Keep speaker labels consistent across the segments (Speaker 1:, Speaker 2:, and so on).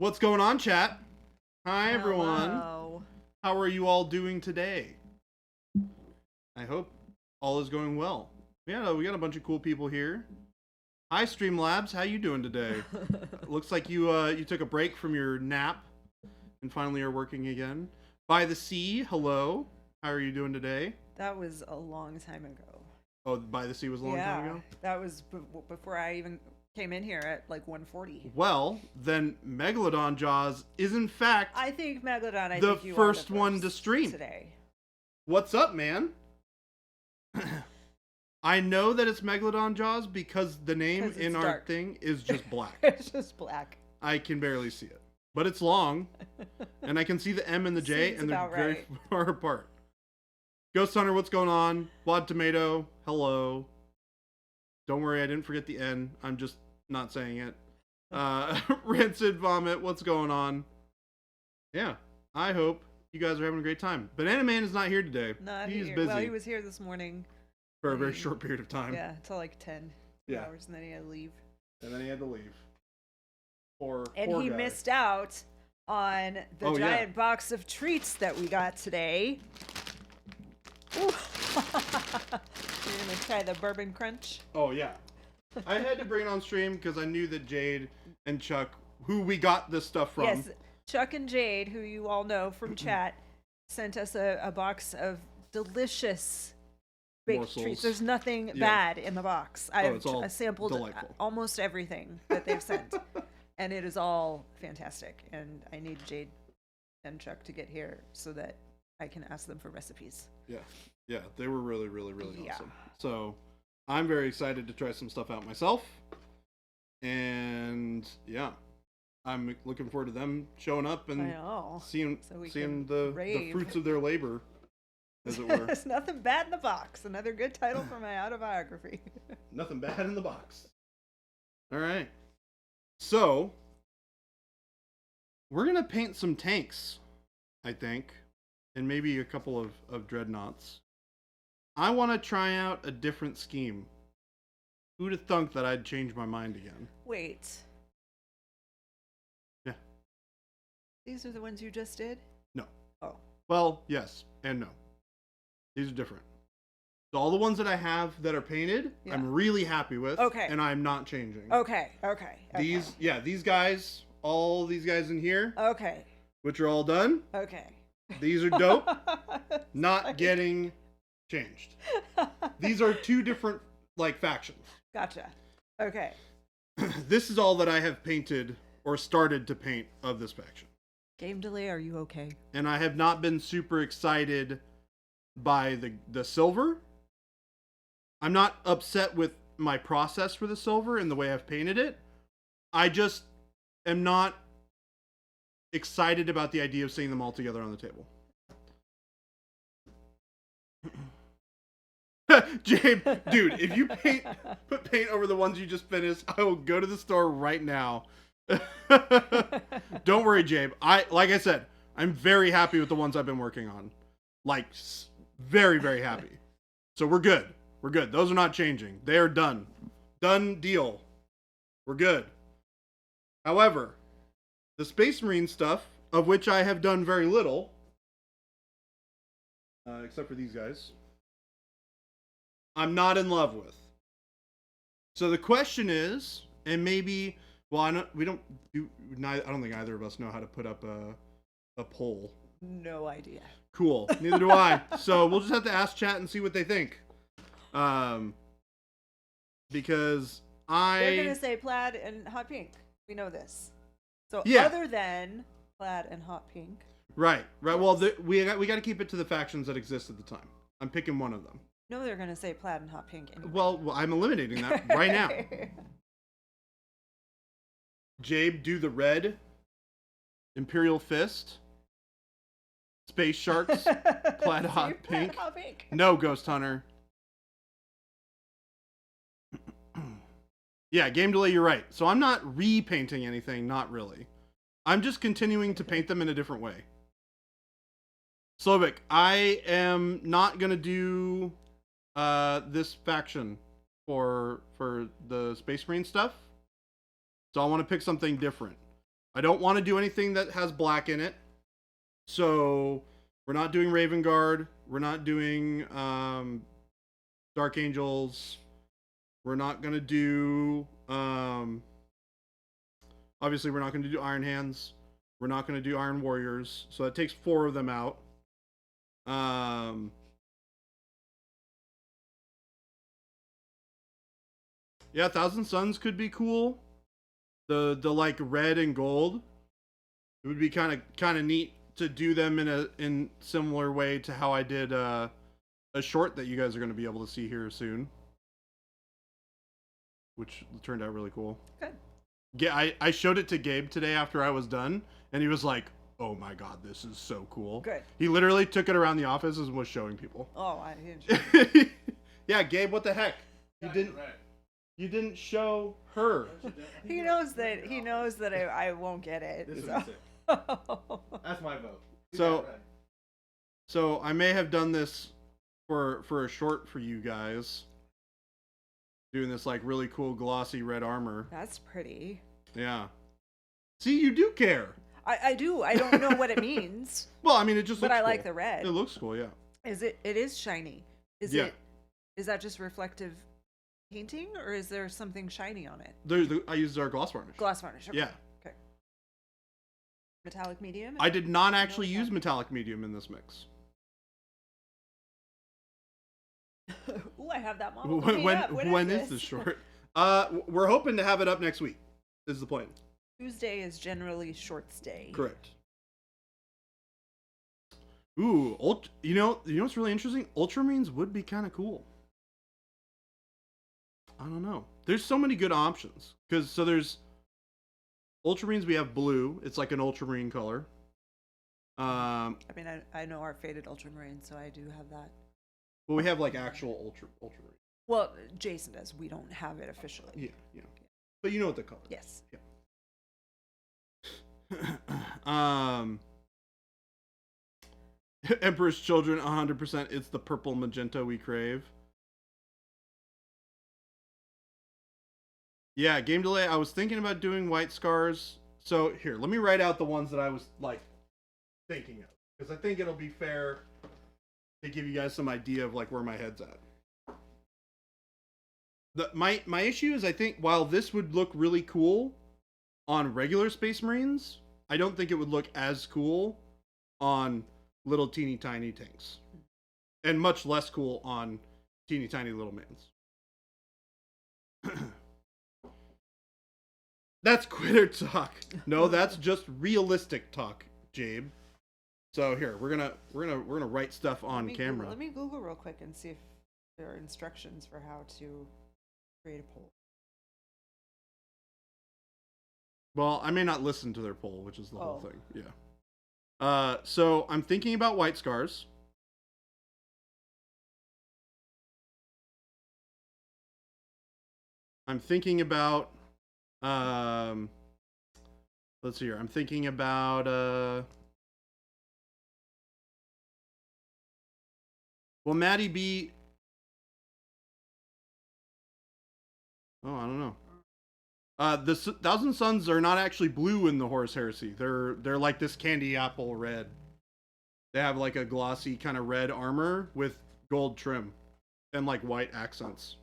Speaker 1: What's going on, chat? Hi, everyone.
Speaker 2: Hello.
Speaker 1: How are you all doing today? I hope all is going well. Yeah, we got a bunch of cool people here. Hi, Streamlabs. How you doing today? Looks like you took a break from your nap and finally are working again. By the Sea, hello. How are you doing today?
Speaker 2: That was a long time ago.
Speaker 1: Oh, By the Sea was a long time ago?
Speaker 2: That was before I even came in here at like 1:40.
Speaker 1: Well, then Megalodon Jaws is in fact
Speaker 2: I think Megalodon,
Speaker 1: the
Speaker 2: think you
Speaker 1: first
Speaker 2: are
Speaker 1: one to stream
Speaker 2: today.
Speaker 1: What's up, man? I know that it's Megalodon Jaws because the name in our
Speaker 2: dark.
Speaker 1: thing is just black.
Speaker 2: It's just black.
Speaker 1: I can barely see it. But it's long, and I can see the M and the J,
Speaker 2: Seems
Speaker 1: and they're
Speaker 2: about
Speaker 1: very
Speaker 2: right.
Speaker 1: far apart. Ghost Hunter, what's going on? Blood Tomato, hello. Don't worry, I didn't forget the N. I'm just not saying it. Rancid Vomit, what's going on? Yeah, I hope you guys are having a great time. Banana Man is not here today. He's
Speaker 2: here.
Speaker 1: busy.
Speaker 2: Well, he was here this morning.
Speaker 1: For a very short period of time.
Speaker 2: Yeah, until like 10 hours, and then he had to leave.
Speaker 1: And then he had to leave. Poor
Speaker 2: He
Speaker 1: guy.
Speaker 2: missed out on the giant box of treats that we got today. Ooh. You're gonna try the bourbon crunch?
Speaker 1: Oh yeah. I had to bring it on stream because I knew that Jade and Chuck, who we got this stuff from.
Speaker 2: Yes, Chuck and Jade, who you all know from chat, sent us a box of delicious baked
Speaker 1: Morsels.
Speaker 2: treats. There's nothing bad in the box. I've sampled
Speaker 1: delightful.
Speaker 2: almost everything that they've sent, and it is all fantastic. And I need Jade and Chuck to get here so that I can ask them for recipes.
Speaker 1: Yeah, they were really awesome. So I'm very excited to try some stuff out myself. And yeah, I'm looking forward to them showing up and seeing the fruits of their labor, as it were.
Speaker 2: There's nothing bad in the box. Another good title for my autobiography.
Speaker 1: Nothing bad in the box. All right. So we're going to paint some tanks, I think, and maybe a couple of dreadnoughts. I want to try out a different scheme. Who'd have thunk that I'd change my mind again?
Speaker 2: Wait.
Speaker 1: Yeah.
Speaker 2: These are the ones you just did?
Speaker 1: No.
Speaker 2: Oh.
Speaker 1: Well, yes and no. These are different. So all the ones that I have that are painted, I'm really happy with.
Speaker 2: Okay.
Speaker 1: And I'm not changing.
Speaker 2: Okay.
Speaker 1: These guys, all these guys in here.
Speaker 2: Okay.
Speaker 1: Which are all done.
Speaker 2: Okay.
Speaker 1: These are dope. Not getting changed. These are two different, factions.
Speaker 2: Gotcha. Okay.
Speaker 1: This is all that I have painted or started to paint of this faction.
Speaker 2: Game delay, are you okay?
Speaker 1: And I have not been super excited by the silver. I'm not upset with my process for the silver and the way I've painted it. I just am not excited about the idea of seeing them all together on the table. Jabe, dude, if you put paint over the ones you just finished, I will go to the store right now. Don't worry, Jabe. Like I said, I'm very happy with the ones I've been working on. Very happy. So we're good. We're good. Those are not changing. They are done. Done deal. We're good. However, the Space Marine stuff, of which I have done very little, except for these guys, I'm not in love with. So the question is, and maybe, well, I don't think either of us know how to put up a poll.
Speaker 2: No idea.
Speaker 1: Cool. Neither do I. So we'll just have to ask chat and see what they think. Because
Speaker 2: they're gonna say plaid and hot pink. We know this. So other than plaid and hot pink.
Speaker 1: Right. Well, we got to keep it to the factions that exist at the time. I'm picking one of them.
Speaker 2: No, they're gonna say plaid and hot pink. Anyway.
Speaker 1: Well, I'm eliminating that right now. Jabe, do the red. Imperial Fist. Space Sharks. Plaid hot pink. No, Ghost Hunter. Yeah, game delay, you're right. So I'm not repainting anything, not really. I'm just continuing to paint them in a different way. Slovak, I am not going to do this faction for the Space Marine stuff. So I want to pick something different. I don't want to do anything that has black in it. So we're not doing Raven Guard. We're not doing Dark Angels. We're not going to do... obviously, we're not going to do Iron Hands. We're not going to do Iron Warriors. So that takes 4 of them out. Yeah, Thousand Suns could be cool. The like red and gold. It would be kind of neat to do them in similar way to how I did a short that you guys are going to be able to see here soon, which turned out really cool.
Speaker 2: Good.
Speaker 1: Yeah, I showed it to Gabe today after I was done, and he was like, "Oh my god, this is so cool."
Speaker 2: Good.
Speaker 1: He literally took it around the office and was showing people.
Speaker 2: Oh, I didn't.
Speaker 1: Yeah, Gabe, what the heck? You didn't show her.
Speaker 2: He knows that I won't get it.
Speaker 3: This
Speaker 2: So.
Speaker 3: is sick. That's my vote.
Speaker 1: So I may have done this for a short for you guys. Doing this like really cool glossy red armor.
Speaker 2: That's pretty.
Speaker 1: Yeah. See, you do care.
Speaker 2: I do. I don't know what it means.
Speaker 1: Well, I mean, it just looks
Speaker 2: But I
Speaker 1: cool.
Speaker 2: like the red.
Speaker 1: It looks cool, yeah.
Speaker 2: It is shiny. Is that just reflective painting, or is there something shiny on it?
Speaker 1: I used our gloss varnish.
Speaker 2: Gloss varnish. Okay.
Speaker 1: Yeah.
Speaker 2: Okay. Metallic medium?
Speaker 1: I did not actually use metallic medium in this mix.
Speaker 2: Ooh, I have that model.
Speaker 1: When is this short? We're hoping to have it up next week. Is the plan.
Speaker 2: Tuesday is generally shorts day.
Speaker 1: Correct. Ooh, you know what's really interesting? Ultramarines would be kind of cool. I don't know. There's so many good options so there's Ultramarines. We have blue. It's like an ultramarine color.
Speaker 2: I mean, I know our faded ultramarine, so I do have that.
Speaker 1: But we have like actual ultramarine.
Speaker 2: Well, Jason does. We don't have it officially.
Speaker 1: Yeah. But you know what the color.
Speaker 2: Yes.
Speaker 1: Yeah. Emperor's Children, 100%. It's the purple magenta we crave. Yeah, game delay. I was thinking about doing white scars. So here, let me write out the ones that I was like thinking of, because I think it'll be fair to give you guys some idea of like where my head's at. My issue is, I think while this would look really cool on regular Space Marines, I don't think it would look as cool on little teeny tiny tanks, and much less cool on teeny tiny little mans. That's quitter talk. No, that's just realistic talk, Jabe. So here, we're gonna write stuff on camera.
Speaker 2: Let me Google real quick and see if there are instructions for how to create a poll.
Speaker 1: Well, I may not listen to their poll, which is the whole thing. Yeah. So I'm thinking about white scars. I'm thinking about let's see here. I'm thinking about will Maddie be... Oh, I don't know. The Thousand Suns are not actually blue in the Horus Heresy. They're like this candy apple red. They have like a glossy kind of red armor with gold trim and like white accents.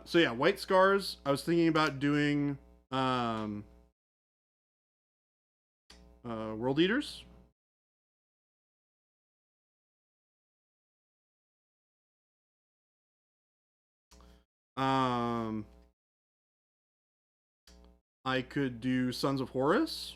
Speaker 1: So yeah, white scars. I was thinking about doing World Eaters. I could do Sons of Horus.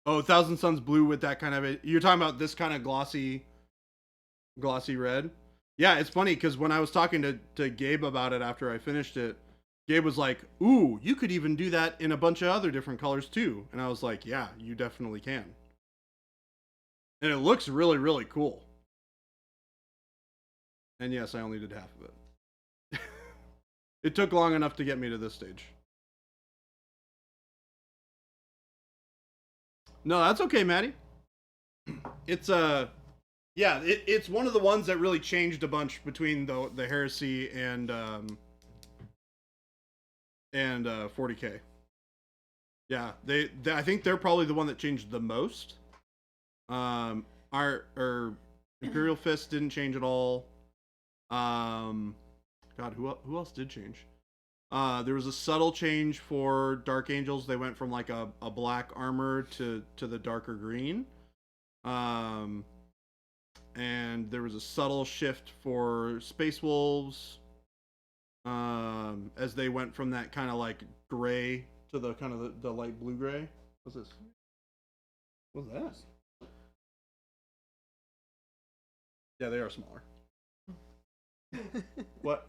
Speaker 1: Oh, Thousand Suns blue with that kind of... You're talking about this kind of glossy red? Yeah, it's funny because when I was talking to Gabe about it after I finished it, Gabe was like, ooh, you could even do that in a bunch of other different colors too. And I was like, yeah, you definitely can. And it looks really, really cool. And yes, I only did half of it. It took long enough to get me to this stage. No, that's okay, Maddie. It's yeah, it's one of the ones that really changed a bunch between the Heresy and 40K. Yeah, they I think they're probably the one that changed the most. Our Imperial Fist didn't change at all. God, who else did change? There was a subtle change for Dark Angels. They went from like a black armor to the darker green. And there was a subtle shift for Space Wolves. As they went from that kind of like gray to the kind of the light blue gray. What's this? What's that? Yeah, they are smaller. What?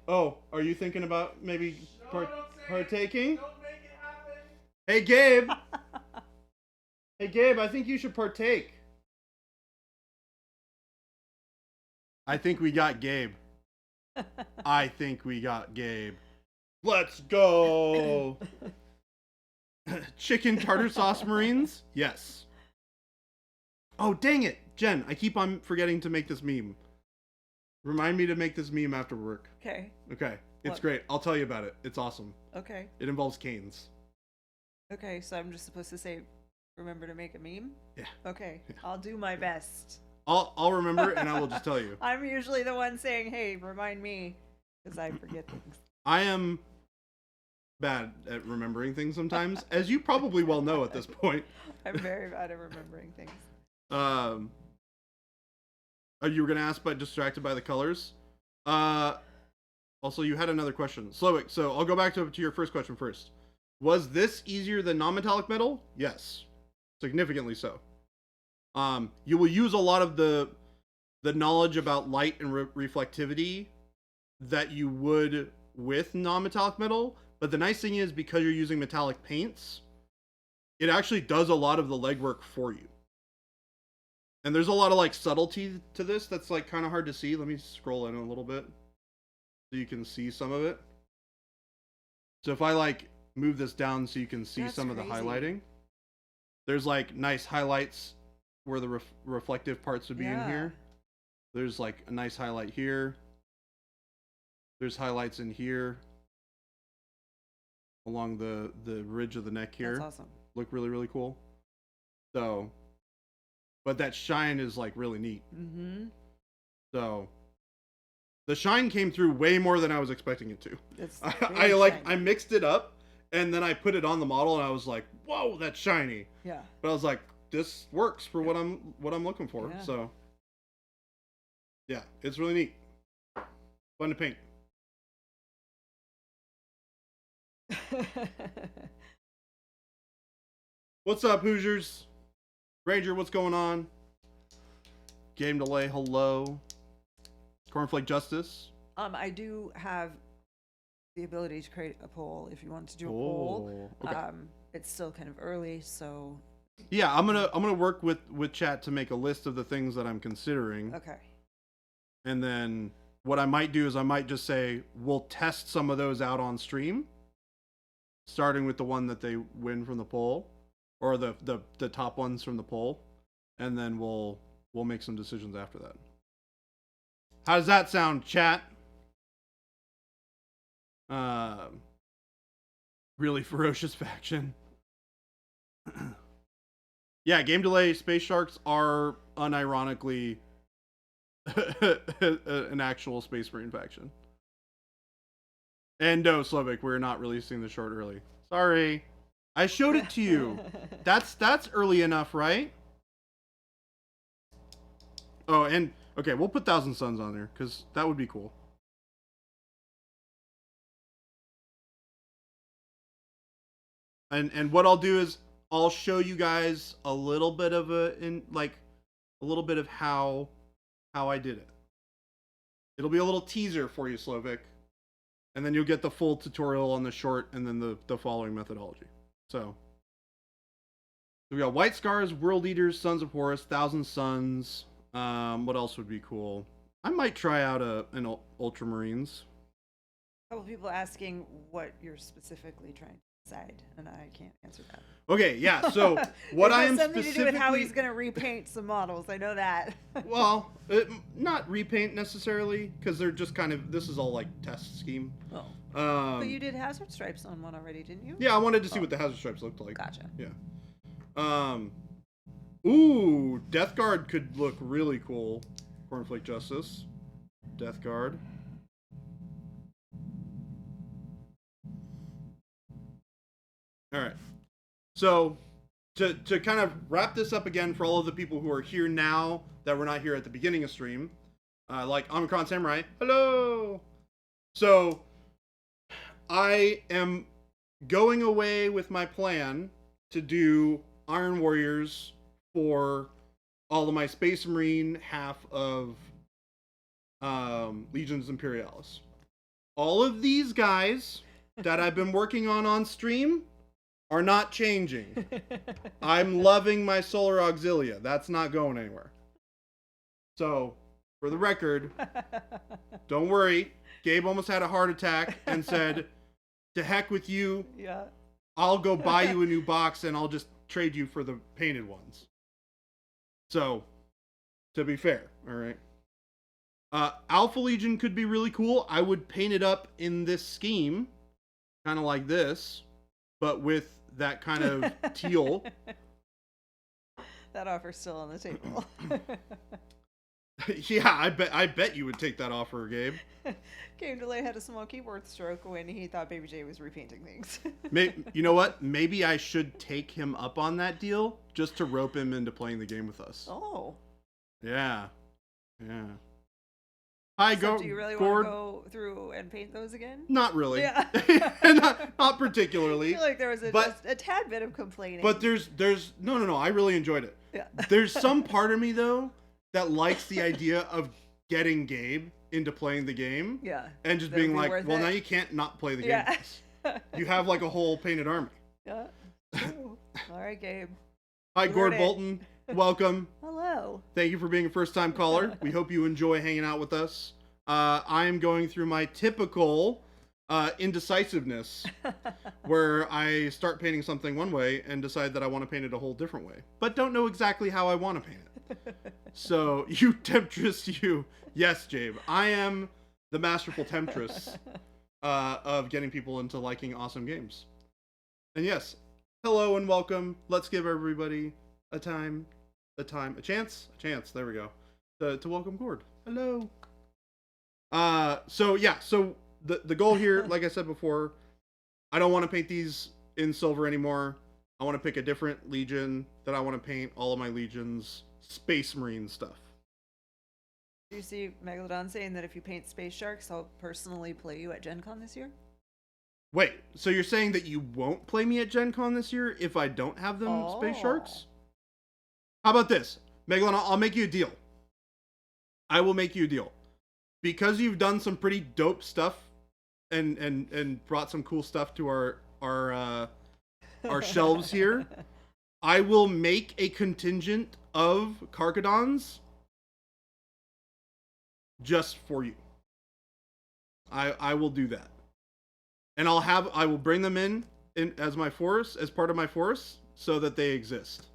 Speaker 1: Oh, are you thinking about maybe partaking?
Speaker 3: Don't make it happen.
Speaker 1: Hey, Gabe. Hey, Gabe, I think you should partake. I think we got Gabe. I think we got Gabe. Let's go. Chicken tartar sauce Marines? Yes. Oh, dang it. Jen, I keep on forgetting to make this meme. Remind me to make this meme after work.
Speaker 2: Okay.
Speaker 1: Okay. It's
Speaker 2: What?
Speaker 1: great. I'll tell you about it. It's awesome.
Speaker 2: Okay.
Speaker 1: It involves canes.
Speaker 2: Okay, so I'm just supposed to say, remember to make a meme?
Speaker 1: Yeah.
Speaker 2: Okay, I'll do my best.
Speaker 1: I'll remember and I will just tell you.
Speaker 2: I'm usually the one saying, hey, remind me, because I forget things.
Speaker 1: I am bad at remembering things sometimes, as you probably well know at this point.
Speaker 2: I'm very bad at remembering things.
Speaker 1: You were gonna ask, but distracted by the colors. Also, you had another question, Slowick. So I'll go back to your first question first. Was this easier than non-metallic metal? Yes, significantly so. You will use a lot of the knowledge about light and reflectivity that you would with non-metallic metal, but the nice thing is, because you're using metallic paints, it actually does a lot of the legwork for you. And there's a lot of like subtlety to this that's like kind of hard to see. Let me scroll in a little bit so you can see some of it. So if I like move this down so you can see some of the highlighting, there's like nice highlights where the reflective parts would be in here. There's like a nice highlight here. There's highlights in here along the ridge of the neck here.
Speaker 2: That's awesome.
Speaker 1: Look really, really cool. So, but that shine is like really neat.
Speaker 2: Mm-hmm.
Speaker 1: So the shine came through way more than I was expecting it to.
Speaker 2: It's
Speaker 1: I mixed it up and then I put it on the model and I was like, whoa, that's shiny.
Speaker 2: Yeah.
Speaker 1: But I was like, this works for what I'm looking for.
Speaker 2: Yeah.
Speaker 1: So yeah, it's really neat. Fun to paint. What's up, Hoosiers? Ranger, what's going on? Game delay, hello. Cornflake Justice.
Speaker 2: I do have the ability to create a poll if you want to do a poll.
Speaker 1: Okay.
Speaker 2: It's still kind of early, so
Speaker 1: Yeah, I'm gonna work with chat to make a list of the things that I'm considering.
Speaker 2: okay.
Speaker 1: And then what I might do is I might just say we'll test some of those out on stream, starting with the one that they win from the poll, or the top ones from the poll, and then we'll make some decisions after that. How does that sound, chat? Really ferocious faction. Yeah, game delay Space Sharks are unironically an actual Space Marine faction. And no, Slovak, we're not releasing the short early. Sorry. I showed it to you. That's early enough, right? Oh, and okay, we'll put Thousand Suns on there because that would be cool. And what I'll do is I'll show you guys a little bit of a little bit of how I did it. It'll be a little teaser for you, Slovak. And then you'll get the full tutorial on the short and then the following methodology. So we got White Scars, World Eaters, Sons of Horus, Thousand Suns. What else would be cool? I might try out an Ultramarines.
Speaker 2: A couple people asking what you're specifically trying to side, and I can't answer that.
Speaker 1: Okay, yeah. So what I am
Speaker 2: something
Speaker 1: specifically
Speaker 2: to do with how he's going to repaint some models. I know that.
Speaker 1: well, not repaint necessarily, because they're just kind of, this is all like test scheme.
Speaker 2: Oh. But you did hazard stripes on one already, didn't you?
Speaker 1: Yeah, I wanted to see what the hazard stripes looked like.
Speaker 2: Gotcha.
Speaker 1: Yeah. Ooh, Death Guard could look really cool. Cornflake Justice. Death Guard. All right. So, to kind of wrap this up again for all of the people who are here now that were not here at the beginning of stream, like Omicron Samurai, hello! So, I am going away with my plan to do Iron Warriors for all of my Space Marine half of Legions Imperialis. All of these guys that I've been working on stream are not changing. I'm loving my Solar Auxilia. That's not going anywhere. So, for the record, don't worry. Gabe almost had a heart attack and said, to heck with you.
Speaker 2: Yeah.
Speaker 1: I'll go buy you a new box and I'll just trade you for the painted ones. So, to be fair, all right. Alpha Legion could be really cool. I would paint it up in this scheme, kind of like this, but with that kind of teal.
Speaker 2: That offer's still on the table.
Speaker 1: Yeah, I bet you would take that offer, Gabe.
Speaker 2: Game Delay had a small keyboard stroke when he thought Baby J was repainting things.
Speaker 1: You know what? Maybe I should take him up on that deal just to rope him into playing the game with us.
Speaker 2: Oh.
Speaker 1: Yeah. Yeah. Hi,
Speaker 2: So do you really want to go through and paint those again?
Speaker 1: Not really.
Speaker 2: Yeah.
Speaker 1: not particularly.
Speaker 2: I feel like there was a tad bit of complaining.
Speaker 1: But there's no. I really enjoyed it.
Speaker 2: Yeah.
Speaker 1: There's some part of me though that likes the idea of getting Gabe into playing the game.
Speaker 2: Yeah.
Speaker 1: And just
Speaker 2: That'd
Speaker 1: being
Speaker 2: be
Speaker 1: like, well, now you can't not play the game.
Speaker 2: Yeah.
Speaker 1: You have like a whole painted army.
Speaker 2: Yeah. Ooh. All right, Gabe.
Speaker 1: Hi, Gord Bolton. Welcome.
Speaker 2: Hello.
Speaker 1: Thank you for being a first-time caller. We hope you enjoy hanging out with us. I am going through my typical indecisiveness, where I start painting something one way and decide that I want to paint it a whole different way, but don't know exactly how I want to paint it. So, you temptress, you. Yes, Jabe. I am the masterful temptress of getting people into liking awesome games. And yes, hello and welcome. Let's give everybody a chance, there we go, to welcome Gord. Hello. So the goal here, like I said before, I don't want to paint these in silver anymore. I want to pick a different legion that I want to paint all of my legions Space Marine stuff.
Speaker 2: Do you see Megalodon saying that if you paint Space Sharks, I'll personally play you at Gen Con this year?
Speaker 1: Wait, so you're saying that you won't play me at Gen Con this year if I don't have them Space Sharks? How about this? Megalodon, I'll make you a deal. I will make you a deal. Because you've done some pretty dope stuff and brought some cool stuff to our shelves here, I will make a contingent of Carcadons just for you. I will do that. And I will bring them in as my force, as part of my force, so that they exist.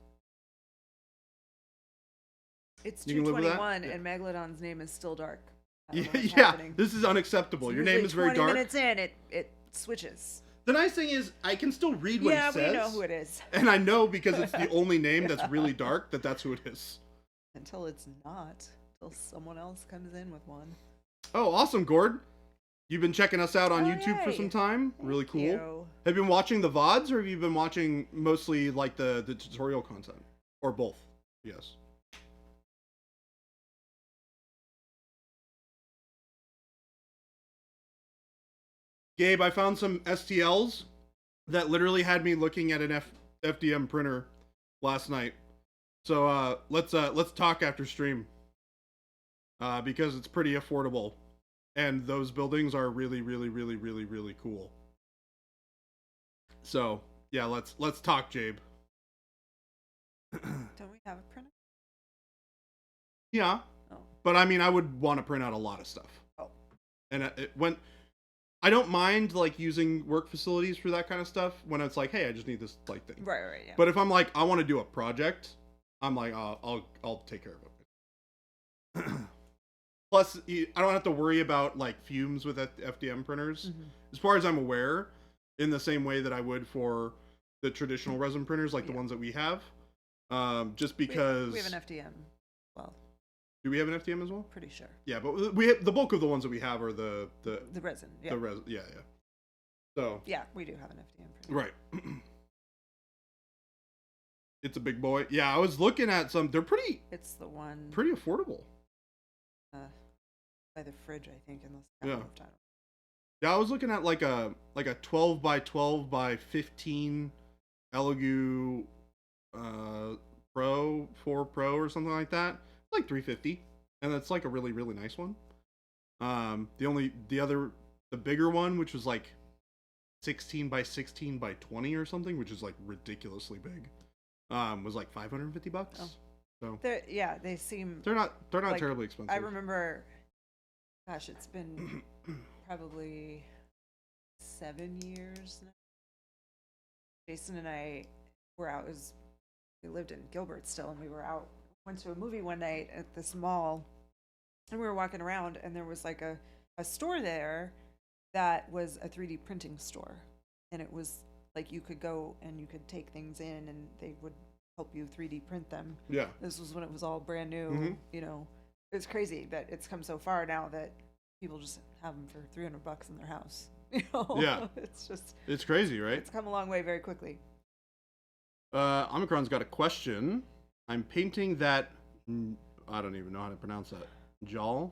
Speaker 2: It's 2:21 and Megalodon's name is still dark.
Speaker 1: Yeah, this is unacceptable.
Speaker 2: So
Speaker 1: your name is very
Speaker 2: 20
Speaker 1: dark.
Speaker 2: Minutes in, it switches.
Speaker 1: The nice thing is, I can still read what he says.
Speaker 2: Yeah, we know who it is.
Speaker 1: And I know because it's the only name that's really dark that's who it is.
Speaker 2: Until it's not. Until someone else comes in with one.
Speaker 1: Oh, awesome, Gord. You've been checking us out on YouTube
Speaker 2: yay.
Speaker 1: for some time. Really
Speaker 2: Thank
Speaker 1: cool.
Speaker 2: you.
Speaker 1: Have you been watching the VODs, or have you been watching mostly like the tutorial content? Or both? Yes. Gabe, I found some STLs that literally had me looking at an FDM printer last night. So let's talk after stream, because it's pretty affordable, and those buildings are really, really, really, really, really cool. So yeah, let's talk, Jabe.
Speaker 2: Don't we have a printer?
Speaker 1: Yeah,
Speaker 2: oh.
Speaker 1: But I mean, I would want to print out a lot of stuff.
Speaker 2: Oh,
Speaker 1: and it went. I don't mind like using work facilities for that kind of stuff when it's like, hey, I just need this like thing.
Speaker 2: Right, yeah.
Speaker 1: But if I'm like, I want to do a project, I'm like, I'll take care of it. Plus, I don't have to worry about like fumes with FDM printers, as far as I'm aware, in the same way that I would for the traditional resin printers, like the ones that we have. Just because
Speaker 2: we have an FDM. Well,
Speaker 1: do we have an FDM as well?
Speaker 2: Pretty sure.
Speaker 1: Yeah, but we have, the bulk of the ones that we have are the
Speaker 2: resin. Yeah.
Speaker 1: The resin. Yeah. So.
Speaker 2: Yeah, we do have an FDM printer.
Speaker 1: Right. It's a big boy. Yeah, I was looking at some. They're pretty.
Speaker 2: It's the one.
Speaker 1: Pretty affordable.
Speaker 2: By the fridge, I think, in the
Speaker 1: yeah. Yeah, I was looking at like a 12 by 12 by 15 Elegoo Pro 4 Pro or something like that. Like $350, and that's like a really really nice one. The bigger one, which was like 16 by 16 by 20 or something, which is like ridiculously big, was like $550. Oh. So
Speaker 2: they seem
Speaker 1: they're not like, terribly expensive.
Speaker 2: I remember, gosh, it's been probably 7 years now. Jason and I were out. We lived in Gilbert still, and we were out. Went to a movie one night at this mall, and we were walking around, and there was like a store there that was a 3D printing store, and it was like you could go and you could take things in, and they would help you 3D print them.
Speaker 1: Yeah.
Speaker 2: This was when it was all brand new. You know, it's crazy that it's come so far now that people just have them for $300 in their house. You know?
Speaker 1: Yeah. It's crazy, right?
Speaker 2: It's come a long way very quickly.
Speaker 1: Omicron's got a question. I'm painting that, I don't even know how to pronounce that, Jal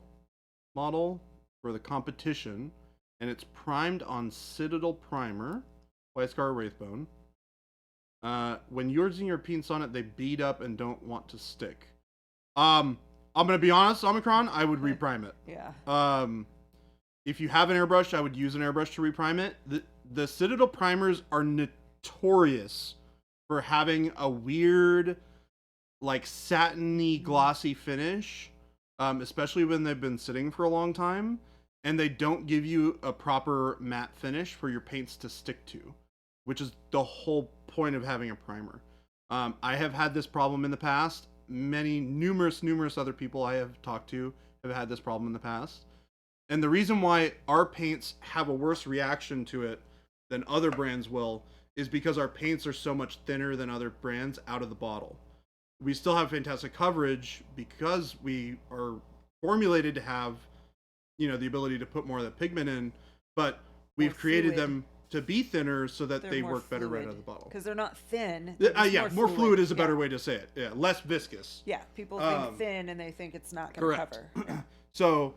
Speaker 1: model for the competition, and it's primed on Citadel primer, White Scar Wraithbone. When you're using your paints on it, they bead up and don't want to stick. I'm gonna be honest, Omicron, I would reprime it.
Speaker 2: Yeah.
Speaker 1: If you have an airbrush, I would use an airbrush to reprime it. The Citadel primers are notorious for having a weird, like satiny, glossy finish, especially when they've been sitting for a long time, and they don't give you a proper matte finish for your paints to stick to, which is the whole point of having a primer. I have had this problem in the past. Numerous other people I have talked to have had this problem in the past. And the reason why our paints have a worse reaction to it than other brands will is because our paints are so much thinner than other brands out of the bottle. We still have fantastic coverage because we are formulated to have, the ability to put more of the pigment in, but we've created them to be thinner so that they work better right out of the bottle.
Speaker 2: Because they're not thin.
Speaker 1: More fluid is a better way to say it. Yeah, less viscous.
Speaker 2: Yeah, people think thin and they think it's not going to cover. Yeah.
Speaker 1: So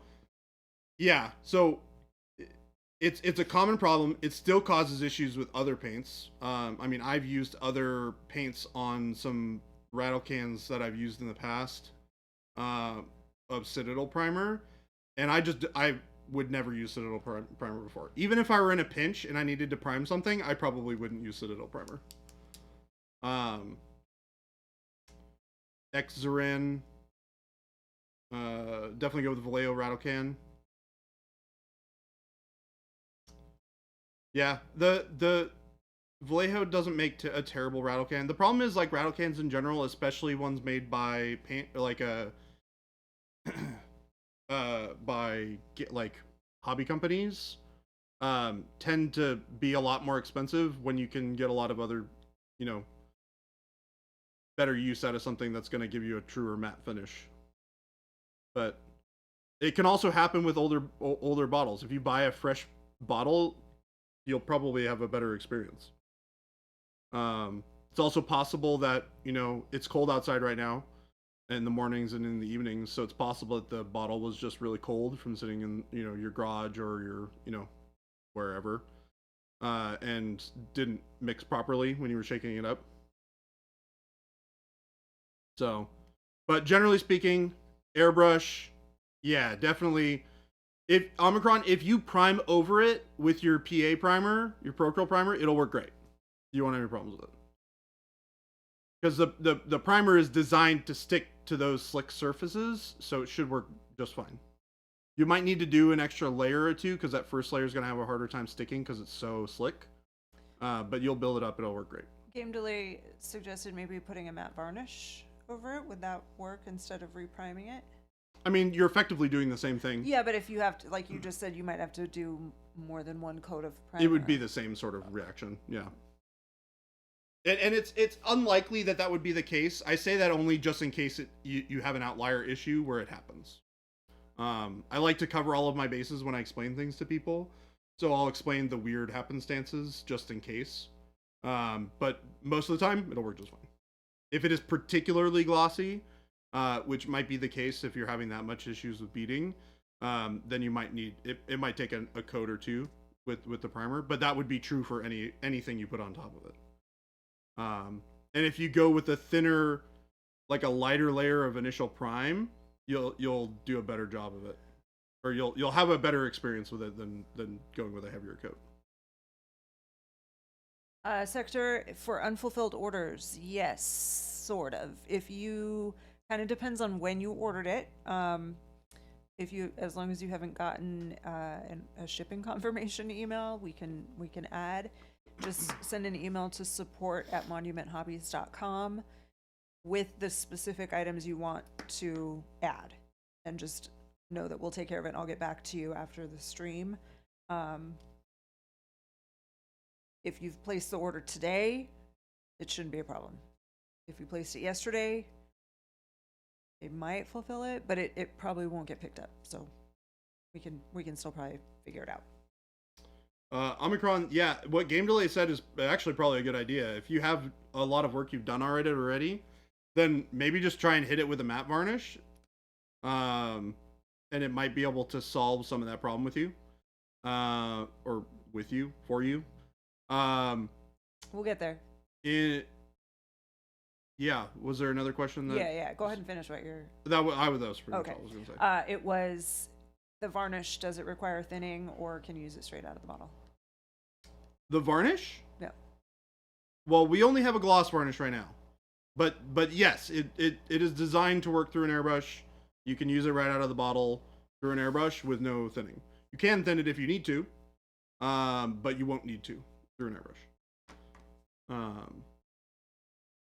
Speaker 1: it's a common problem. It still causes issues with other paints. I've used other paints on some rattle cans that I've used in the past of Citadel primer, and I would never use Citadel primer before. Even if I were in a pinch and I needed to prime something, I probably wouldn't use Citadel primer. Xzarin, definitely go with Vallejo rattle can. Yeah, the Vallejo doesn't make a terrible rattle can. The problem is like rattle cans in general, especially ones made by hobby companies, tend to be a lot more expensive when you can get a lot of other, better use out of something that's going to give you a truer matte finish. But it can also happen with older bottles. If you buy a fresh bottle, you'll probably have a better experience. It's also possible that, it's cold outside right now in the mornings and in the evenings. So it's possible that the bottle was just really cold from sitting in, your garage or your, wherever, and didn't mix properly when you were shaking it up. So, but generally speaking, airbrush, yeah, definitely. If you prime over it with your PA primer, your Procryl primer, it'll work great. You won't have any problems with it. Because the primer is designed to stick to those slick surfaces, so it should work just fine. You might need to do an extra layer or two because that first layer is going to have a harder time sticking because it's so slick. But you'll build it up. It'll work great.
Speaker 2: Game Delay suggested maybe putting a matte varnish over it. Would that work instead of repriming it?
Speaker 1: I mean, you're effectively doing the same thing.
Speaker 2: Yeah, but if you have to, like you just said, you might have to do more than one coat of primer.
Speaker 1: It would be the same sort of reaction. Yeah. And it's unlikely that would be the case. I say that only just in case you have an outlier issue where it happens. I like to cover all of my bases when I explain things to people. So I'll explain the weird happenstances just in case. But most of the time, it'll work just fine. If it is particularly glossy, which might be the case if you're having that much issues with beading, then you might need, it might take a coat or two with the primer, but that would be true for anything you put on top of it. And if you go with a thinner, like a lighter layer of initial prime, you'll do a better job of it, or you'll have a better experience with it than going with a heavier coat.
Speaker 2: Sector for unfulfilled orders, yes, sort of. If you kind of depends on when you ordered it. If you, as long as you haven't gotten a shipping confirmation email, we can add. Just send an email to support@monumenthobbies.com with the specific items you want to add, and just know that we'll take care of it. And I'll get back to you after the stream. If you've placed the order today, it shouldn't be a problem. If you placed it yesterday, it might fulfill it, but it probably won't get picked up. So we can still probably figure it out.
Speaker 1: Omicron, yeah, what Game Delay said is actually probably a good idea. If you have a lot of work you've done already, then maybe just try and hit it with a matte varnish. And it might be able to solve some of that problem with you. Or with you, for you.
Speaker 2: We'll get there.
Speaker 1: Yeah, was there another question?
Speaker 2: Yeah. Go ahead and finish what you're...
Speaker 1: That was pretty much all I was going to say.
Speaker 2: It was the varnish. Does it require thinning, or can you use it straight out of the bottle?
Speaker 1: The varnish?
Speaker 2: Yeah.
Speaker 1: Well, we only have a gloss varnish right now. But yes, it is designed to work through an airbrush. You can use it right out of the bottle through an airbrush with no thinning. You can thin it if you need to, but you won't need to through an airbrush.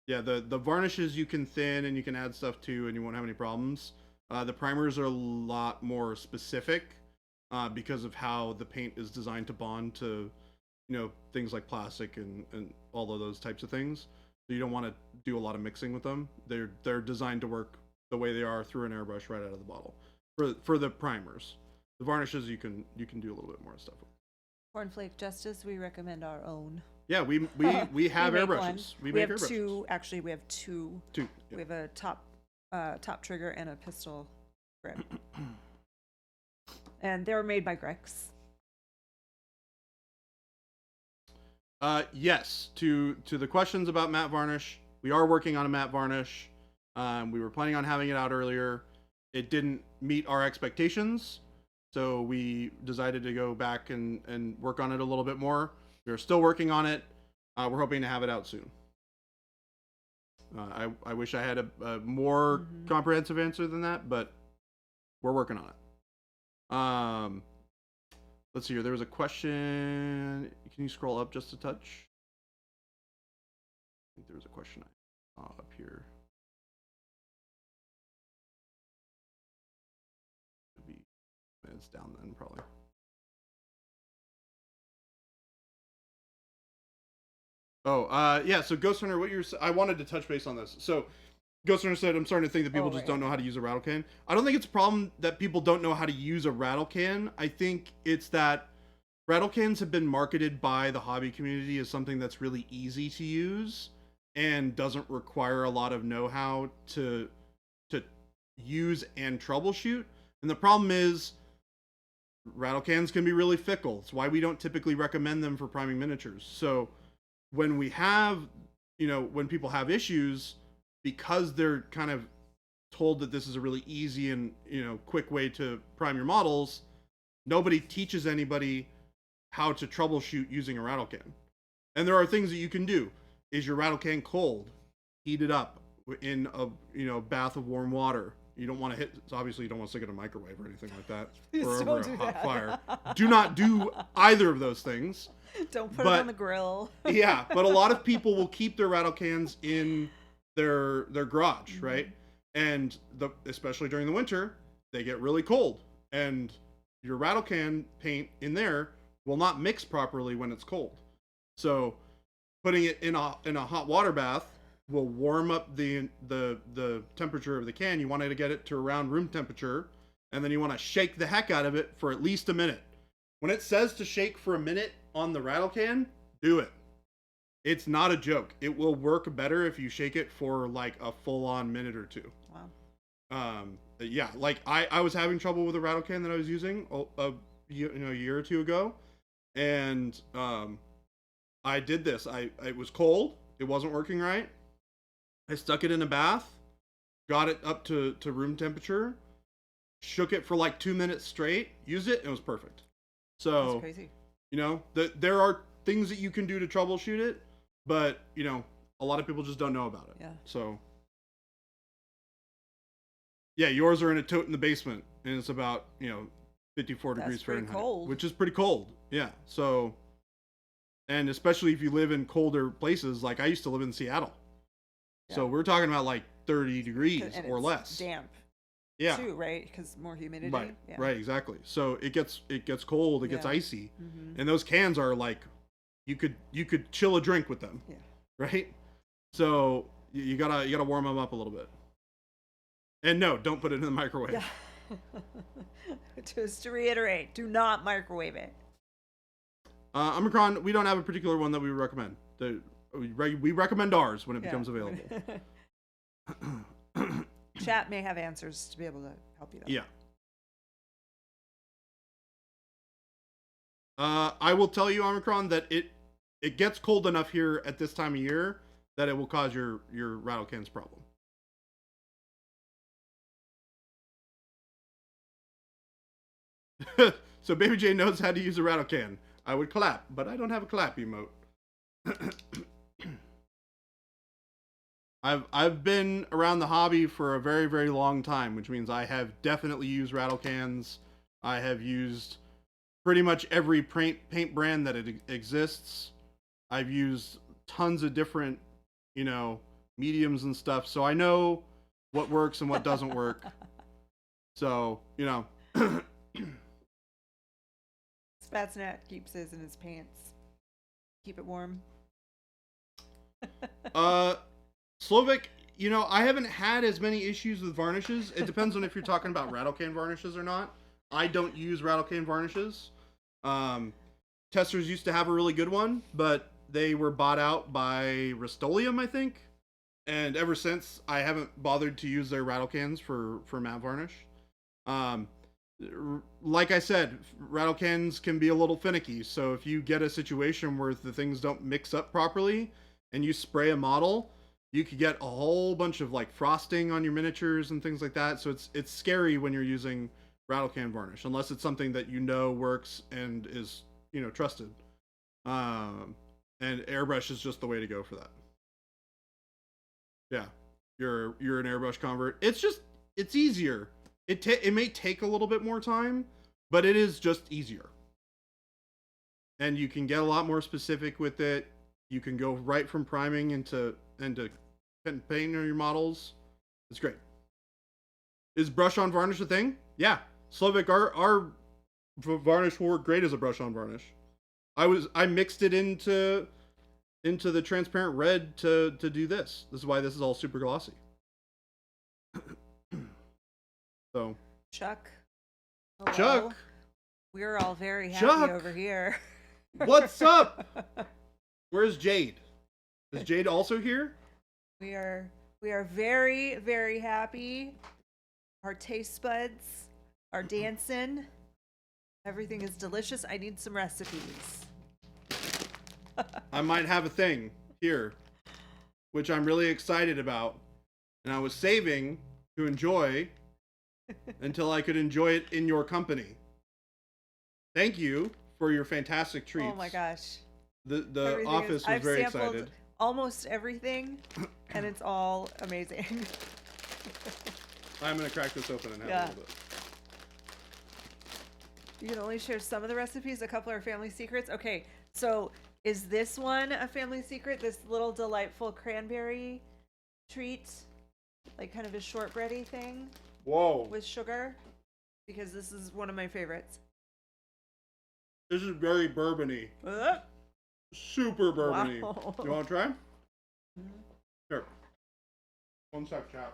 Speaker 1: Yeah, the varnishes you can thin and you can add stuff to, and you won't have any problems. The primers are a lot more specific because of how the paint is designed to bond to, things like plastic and all of those types of things. So you don't want to do a lot of mixing with them. They're designed to work the way they are through an airbrush right out of the bottle. For the primers, the varnishes you can do a little bit more stuff with.
Speaker 2: Cornflake Justice, we recommend our own.
Speaker 1: Yeah, we have airbrushes. We make
Speaker 2: have
Speaker 1: airbrushes.
Speaker 2: two. Actually, we have two.
Speaker 1: Yeah.
Speaker 2: We have a top trigger and a pistol grip, and they're made by Grex.
Speaker 1: Yes, to the questions about matte varnish, we are working on a matte varnish. We were planning on having it out earlier. It didn't meet our expectations, so we decided to go back and work on it a little bit more. We're still working on it. We're hoping to have it out soon. I wish I had a more comprehensive answer than that, but we're working on it. Let's see here. There was a question. Can you scroll up just a touch? I think there was a question I saw up here. Could be minutes down then, probably. Oh, yeah. So Ghost Hunter, I wanted to touch base on this. So Ghost Hunter said, I'm starting to think that people just don't know how to use a rattle can. I don't think it's a problem that people don't know how to use a rattle can. I think it's that rattle cans have been marketed by the hobby community as something that's really easy to use and doesn't require a lot of know-how to use and troubleshoot. And the problem is rattle cans can be really fickle. It's why we don't typically recommend them for priming miniatures. So when we have, when people have issues, because they're kind of told that this is a really easy and, quick way to prime your models, nobody teaches anybody how to troubleshoot using a rattle can. And there are things that you can do. Is your rattle can cold? Heat it up in a, bath of warm water, You don't want to hit. Obviously, you don't want to stick it in a microwave or anything like that,
Speaker 2: Please
Speaker 1: or
Speaker 2: don't
Speaker 1: over
Speaker 2: do
Speaker 1: a hot
Speaker 2: that.
Speaker 1: fire. Do not do either of those things.
Speaker 2: Don't put it on the grill.
Speaker 1: Yeah, but a lot of people will keep their rattle cans in their garage, right? And especially during the winter, they get really cold, and your rattle can paint in there will not mix properly when it's cold. So putting it in a hot water bath will warm up the temperature of the can. You want to get it to around room temperature, and then you want to shake the heck out of it for at least a minute. When it says to shake for a minute on the rattle can, do it. It's not a joke. It will work better if you shake it for like a full-on minute or two.
Speaker 2: Wow.
Speaker 1: Yeah, like I was having trouble with a rattle can that I was using a year or two ago, and I did this. It was cold. It wasn't working right. I stuck it in a bath, got it up to room temperature, shook it for like 2 minutes straight, used it, and it was perfect. So,
Speaker 2: That's crazy.
Speaker 1: you know, there are things that you can do to troubleshoot it, but, you know, a lot of people just don't know about it.
Speaker 2: Yeah.
Speaker 1: So, yeah, yours are in a tote in the basement, and it's about, 54
Speaker 2: That's
Speaker 1: degrees
Speaker 2: pretty
Speaker 1: Fahrenheit,
Speaker 2: cold.
Speaker 1: which is pretty cold. Yeah. So, and especially if you live in colder places, like I used to live in Seattle.
Speaker 2: Yeah.
Speaker 1: So we're talking about like 30 degrees
Speaker 2: And
Speaker 1: or
Speaker 2: it's
Speaker 1: less.
Speaker 2: damp.
Speaker 1: Yeah.
Speaker 2: Too, right? Because more humidity.
Speaker 1: Right.
Speaker 2: Yeah.
Speaker 1: Right. Exactly. So it gets cold. It gets
Speaker 2: Yeah.
Speaker 1: icy,
Speaker 2: Mm-hmm.
Speaker 1: and those cans are like, you could chill a drink with them.
Speaker 2: Yeah.
Speaker 1: Right. So you gotta warm them up a little bit. And no, don't put it in the microwave.
Speaker 2: Yeah. Just to reiterate, do not microwave it.
Speaker 1: Omicron, we don't have a particular one that we recommend. We recommend ours when it becomes available.
Speaker 2: Chat may have answers to be able to help you though.
Speaker 1: Yeah. I will tell you, Omicron, that it gets cold enough here at this time of year that it will cause your rattle cans problem. So Baby J knows how to use a rattle can. I would clap, but I don't have a clap emote. I've been around the hobby for a very, very long time, which means I have definitely used rattle cans. I have used pretty much every paint brand that it exists. I've used tons of different, mediums and stuff, so I know what works and what doesn't work. So,
Speaker 2: Spatsnat keeps his in his pants. Keep it warm.
Speaker 1: Slovak, I haven't had as many issues with varnishes. It depends on if you're talking about rattle can varnishes or not. I don't use rattle can varnishes. Testers used to have a really good one, but they were bought out by Rust-Oleum, I think. And ever since, I haven't bothered to use their rattle cans for matte varnish. Like I said, rattle cans can be a little finicky. So if you get a situation where the things don't mix up properly and you spray a model, you could get a whole bunch of like frosting on your miniatures and things like that. So it's scary when you're using rattle can varnish, unless it's something that works and is trusted. And airbrush is just the way to go for that. Yeah, you're an airbrush convert. It's easier. It may take a little bit more time, but it is just easier. And you can get a lot more specific with it. You can go right from priming into painting your models. It's great. Is brush on varnish a thing? Yeah. Slovak, our varnish will work great as a brush on varnish. I mixed it into the transparent red to do this. This is why this is all super glossy. So
Speaker 2: Chuck. Hello.
Speaker 1: Chuck,
Speaker 2: We're all very happy
Speaker 1: Chuck.
Speaker 2: over here.
Speaker 1: what's up? Where's Jade? Is Jade also here?
Speaker 2: We are very, very happy. Our taste buds are dancing. Everything is delicious. I need some recipes.
Speaker 1: I might have a thing here, which I'm really excited about, and I was saving to enjoy until I could enjoy it in your company. Thank you for your fantastic treats.
Speaker 2: Oh my gosh.
Speaker 1: The
Speaker 2: Everything
Speaker 1: office was
Speaker 2: I've
Speaker 1: very
Speaker 2: sampled
Speaker 1: excited.
Speaker 2: almost everything, and it's all amazing.
Speaker 1: I'm gonna crack this open and have
Speaker 2: Yeah.
Speaker 1: a little bit.
Speaker 2: You can only share some of the recipes. A couple are family secrets. Okay, so is this one a family secret? This little delightful cranberry treat, like kind of a shortbready thing
Speaker 1: Whoa.
Speaker 2: with sugar, because this is one of my favorites.
Speaker 1: This is very bourbony. Super bourbony.
Speaker 2: Wow.
Speaker 1: You want to try?
Speaker 2: Mhm.
Speaker 1: Here. One sec, chat.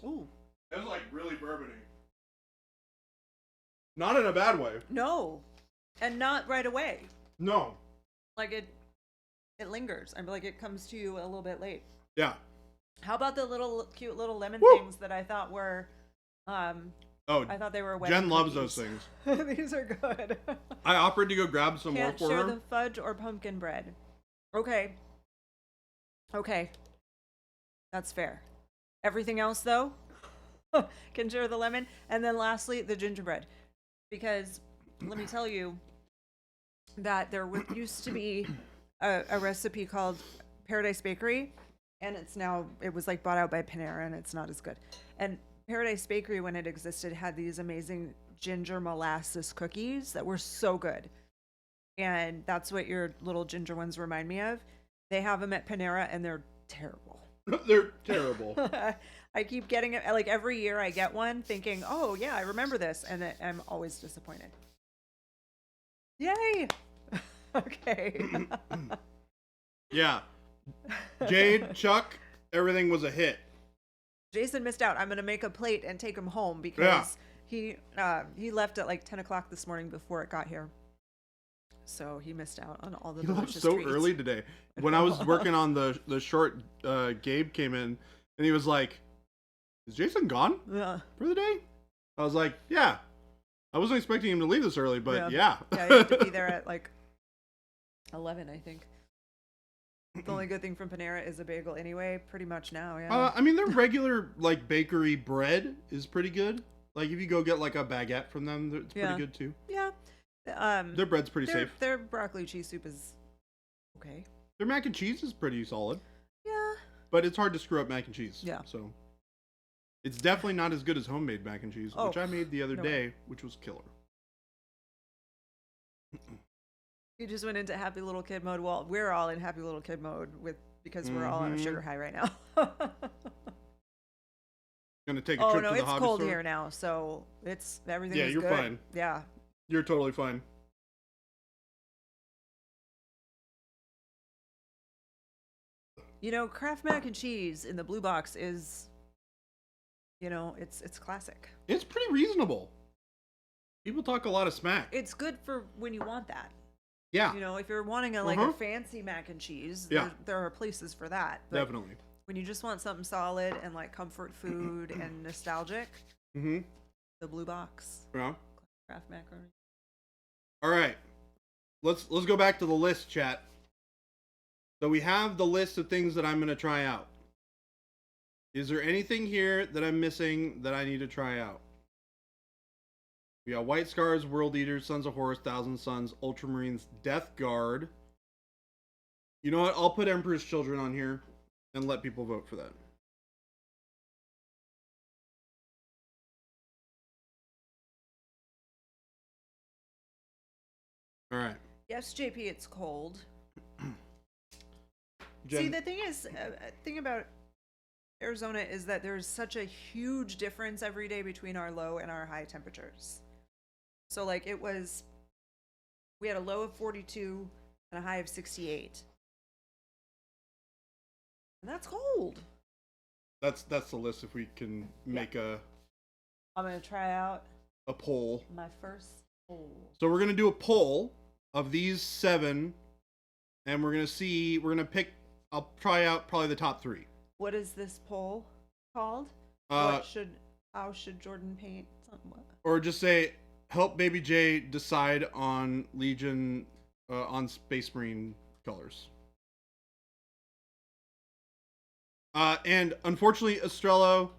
Speaker 2: Ooh,
Speaker 1: That's like really bourbony. Not in a bad way.
Speaker 2: no, and not right away.
Speaker 1: No.
Speaker 2: Like it lingers. I'm like it comes to you a little bit late.
Speaker 1: Yeah.
Speaker 2: How about the little cute little lemon
Speaker 1: Woo!
Speaker 2: things that I thought were,
Speaker 1: Oh,
Speaker 2: I thought they were wedding
Speaker 1: Jen loves
Speaker 2: cookies.
Speaker 1: those things.
Speaker 2: These are good.
Speaker 1: I offered to go grab some
Speaker 2: Can't
Speaker 1: more for
Speaker 2: share
Speaker 1: her.
Speaker 2: the fudge or pumpkin bread. Okay. Okay. That's fair. Everything else, though, can share the lemon. And then lastly, the gingerbread. Because let me tell you that there used to be a recipe called Paradise Bakery. And it was like bought out by Panera, and it's not as good. And Paradise Bakery, when it existed, had these amazing ginger molasses cookies that were so good. And that's what your little ginger ones remind me of. They have them at Panera, and they're terrible.
Speaker 1: They're terrible.
Speaker 2: I keep getting it. Like every year I get one thinking, oh, yeah, I remember this. And I'm always disappointed. Yay. Okay.
Speaker 1: Yeah. Jade, Chuck, everything was a hit.
Speaker 2: Jason missed out. I'm going to make a plate and take him home because he left at like 10 o'clock this morning before it got here. So he missed out on all the
Speaker 1: You left
Speaker 2: delicious
Speaker 1: so
Speaker 2: treats.
Speaker 1: early today. When I was working on the short, Gabe came in and he was like, "Is Jason gone
Speaker 2: Yeah.
Speaker 1: for the day?" I was like, "Yeah." I wasn't expecting him to leave this early, but yeah.
Speaker 2: Yeah, you have to be there at like 11, I think. The only good thing from Panera is a bagel anyway, pretty much now, yeah.
Speaker 1: I mean, their regular like bakery bread is pretty good. Like if you go get like a baguette from them, it's pretty
Speaker 2: Yeah.
Speaker 1: good too.
Speaker 2: Yeah.
Speaker 1: Their bread's pretty safe.
Speaker 2: Their broccoli cheese soup is okay.
Speaker 1: Their mac and cheese is pretty solid,
Speaker 2: Yeah.
Speaker 1: but it's hard to screw up mac and cheese.
Speaker 2: Yeah.
Speaker 1: So it's definitely not as good as homemade mac and cheese, which
Speaker 2: Oh,
Speaker 1: I made the other
Speaker 2: no
Speaker 1: day, which was killer.
Speaker 2: You just went into happy little kid mode. Well, we're all in happy little kid mode because we're all on a
Speaker 1: Mhm.
Speaker 2: sugar high right now.
Speaker 1: Gonna take a
Speaker 2: Oh
Speaker 1: trip
Speaker 2: no,
Speaker 1: to the
Speaker 2: it's
Speaker 1: hobby
Speaker 2: cold
Speaker 1: store.
Speaker 2: here now, so everything
Speaker 1: Yeah,
Speaker 2: is
Speaker 1: you're
Speaker 2: good.
Speaker 1: fine.
Speaker 2: Yeah.
Speaker 1: You're totally fine.
Speaker 2: You know, Kraft mac and cheese in the blue box is, it's classic.
Speaker 1: It's pretty reasonable. People talk a lot of smack.
Speaker 2: It's good for when you want that.
Speaker 1: Yeah,
Speaker 2: You know, if you're wanting a
Speaker 1: Uh-huh.
Speaker 2: fancy mac and cheese,
Speaker 1: Yeah.
Speaker 2: there are places for that. But
Speaker 1: definitely.
Speaker 2: when you just want something solid and like comfort food and nostalgic,
Speaker 1: Mm-hmm.
Speaker 2: the blue box,
Speaker 1: Yeah.
Speaker 2: Kraft macaroni.
Speaker 1: All right. Let's go back to the list, chat. So we have the list of things that I'm gonna try out. Is there anything here that I'm missing that I need to try out? We got White Scars, World Eaters, Sons of Horus, Thousand Suns, Ultramarines, Death Guard. You know what? I'll put Emperor's Children on here and let people vote for that. All right.
Speaker 2: Yes, JP, it's cold.
Speaker 1: Jen,
Speaker 2: See, the thing about Arizona is that there's such a huge difference every day between our low and our high temperatures. So, like, we had a low of 42 and a high of 68. And that's cold.
Speaker 1: that's the list. If we can make a
Speaker 2: I'm going to try out
Speaker 1: poll.
Speaker 2: my first poll.
Speaker 1: So we're gonna do a poll of these 7, and we're gonna pick. I'll try out probably the top 3.
Speaker 2: What is this poll called? How should Jordan paint something?
Speaker 1: Or just say, help Baby J decide on Legion, on Space Marine colors. And unfortunately, Estrello,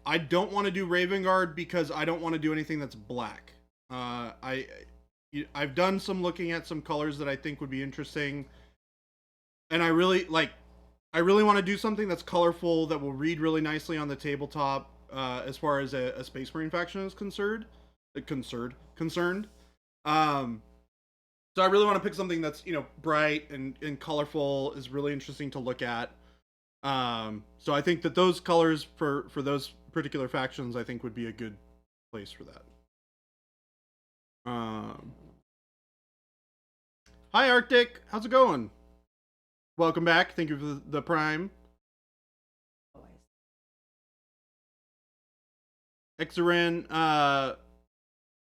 Speaker 1: I don't want to do Raven Guard because I don't want to do anything that's black. I've done some looking at some colors that I think would be interesting, and I really want to do something that's colorful that will read really nicely on the tabletop. As far as a Space Marine faction is concerned. So I really want to pick something that's, you know, bright and colorful, is really interesting to look at. So I think that those colors for those particular factions, I think, would be a good place for that. Hi Arctic, how's it going? Welcome back. Thank you for the Prime. Exarian,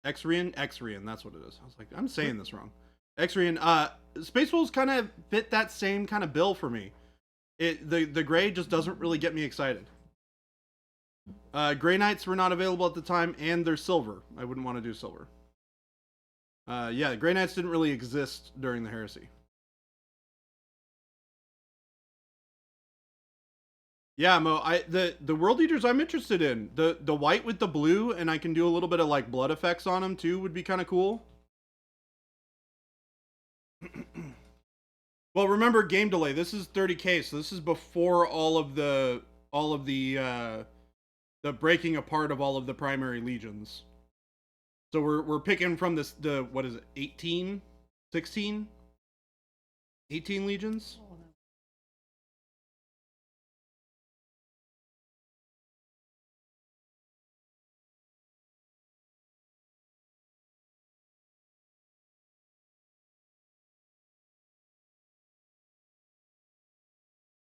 Speaker 1: Exarian, that's what it is. I was like, I'm saying this wrong. Exarian, Space Wolves kind of fit that same kind of bill for me. The gray just doesn't really get me excited. Gray Knights were not available at the time, and they're silver. I wouldn't want to do silver. Yeah, Gray Knights didn't really exist during the Heresy. Yeah, Mo, the World Eaters I'm interested in. The white with the blue, and I can do a little bit of like blood effects on them too, would be kind of cool. Well, remember game delay. This is 30K, so this is before all of the breaking apart of all of the primary legions. So we're picking from the what is it? 18, 16, 18 legions.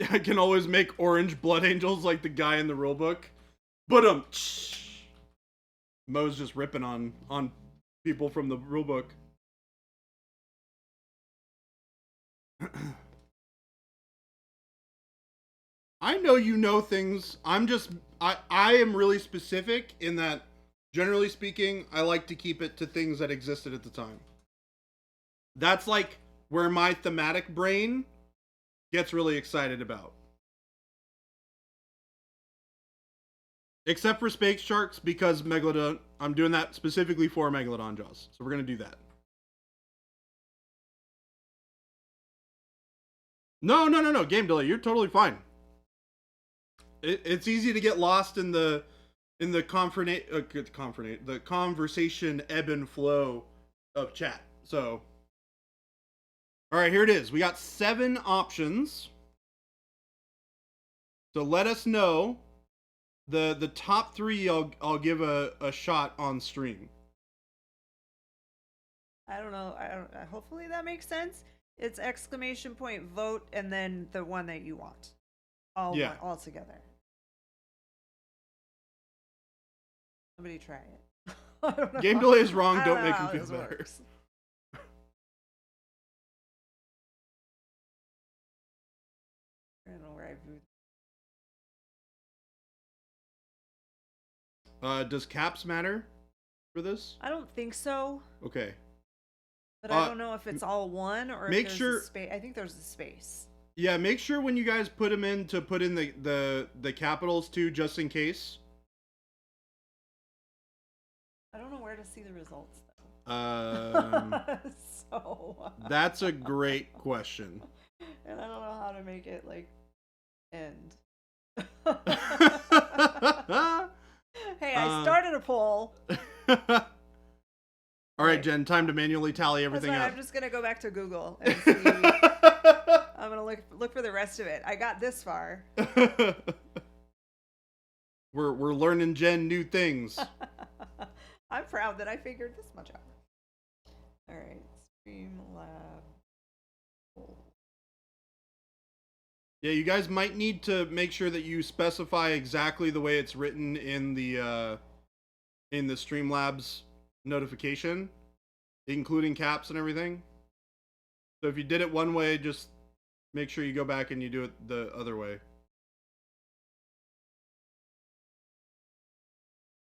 Speaker 1: I can always make orange blood angels like the guy in the rulebook. But Mo's just ripping on people from the rulebook. I know you know things. I am really specific in that, generally speaking, I like to keep it to things that existed at the time. That's like where my thematic brain gets really excited about. Except for Space Sharks, because Megalodon, I'm doing that specifically for Megalodon Jaws. So we're going to do that. No. Game delay. You're totally fine. It's easy to get lost in the conversation ebb and flow of chat. So, all right, here it is. We got 7 options. So let us know the top 3. I'll give a shot on stream.
Speaker 2: I don't know. Hopefully that makes sense. It's exclamation point vote and then the one that you want. All together. Somebody try it. I don't know.
Speaker 1: Game delay is wrong. Don't make me feel better.
Speaker 2: Works. I don't know where I moved.
Speaker 1: Does caps matter for this?
Speaker 2: I don't think so.
Speaker 1: Okay.
Speaker 2: But I don't know if it's all one or
Speaker 1: make
Speaker 2: if there's
Speaker 1: sure,
Speaker 2: a space. I think there's a space.
Speaker 1: Yeah, make sure when you guys put them in to put in the capitals too, just in case.
Speaker 2: I don't know where to see the results
Speaker 1: though.
Speaker 2: So
Speaker 1: that's a great question.
Speaker 2: And I don't know how to make it like end. Hey, I started a poll.
Speaker 1: All right, Jen, time to manually tally everything up.
Speaker 2: I'm just gonna go back to Google and see. I'm gonna look for the rest of it. I got this far.
Speaker 1: We're learning Jen new things.
Speaker 2: I'm proud that I figured this much out. All right, Streamlab.
Speaker 1: Yeah, you guys might need to make sure that you specify exactly the way it's written in the Streamlabs notification, including caps and everything. So if you did it one way, just make sure you go back and you do it the other way.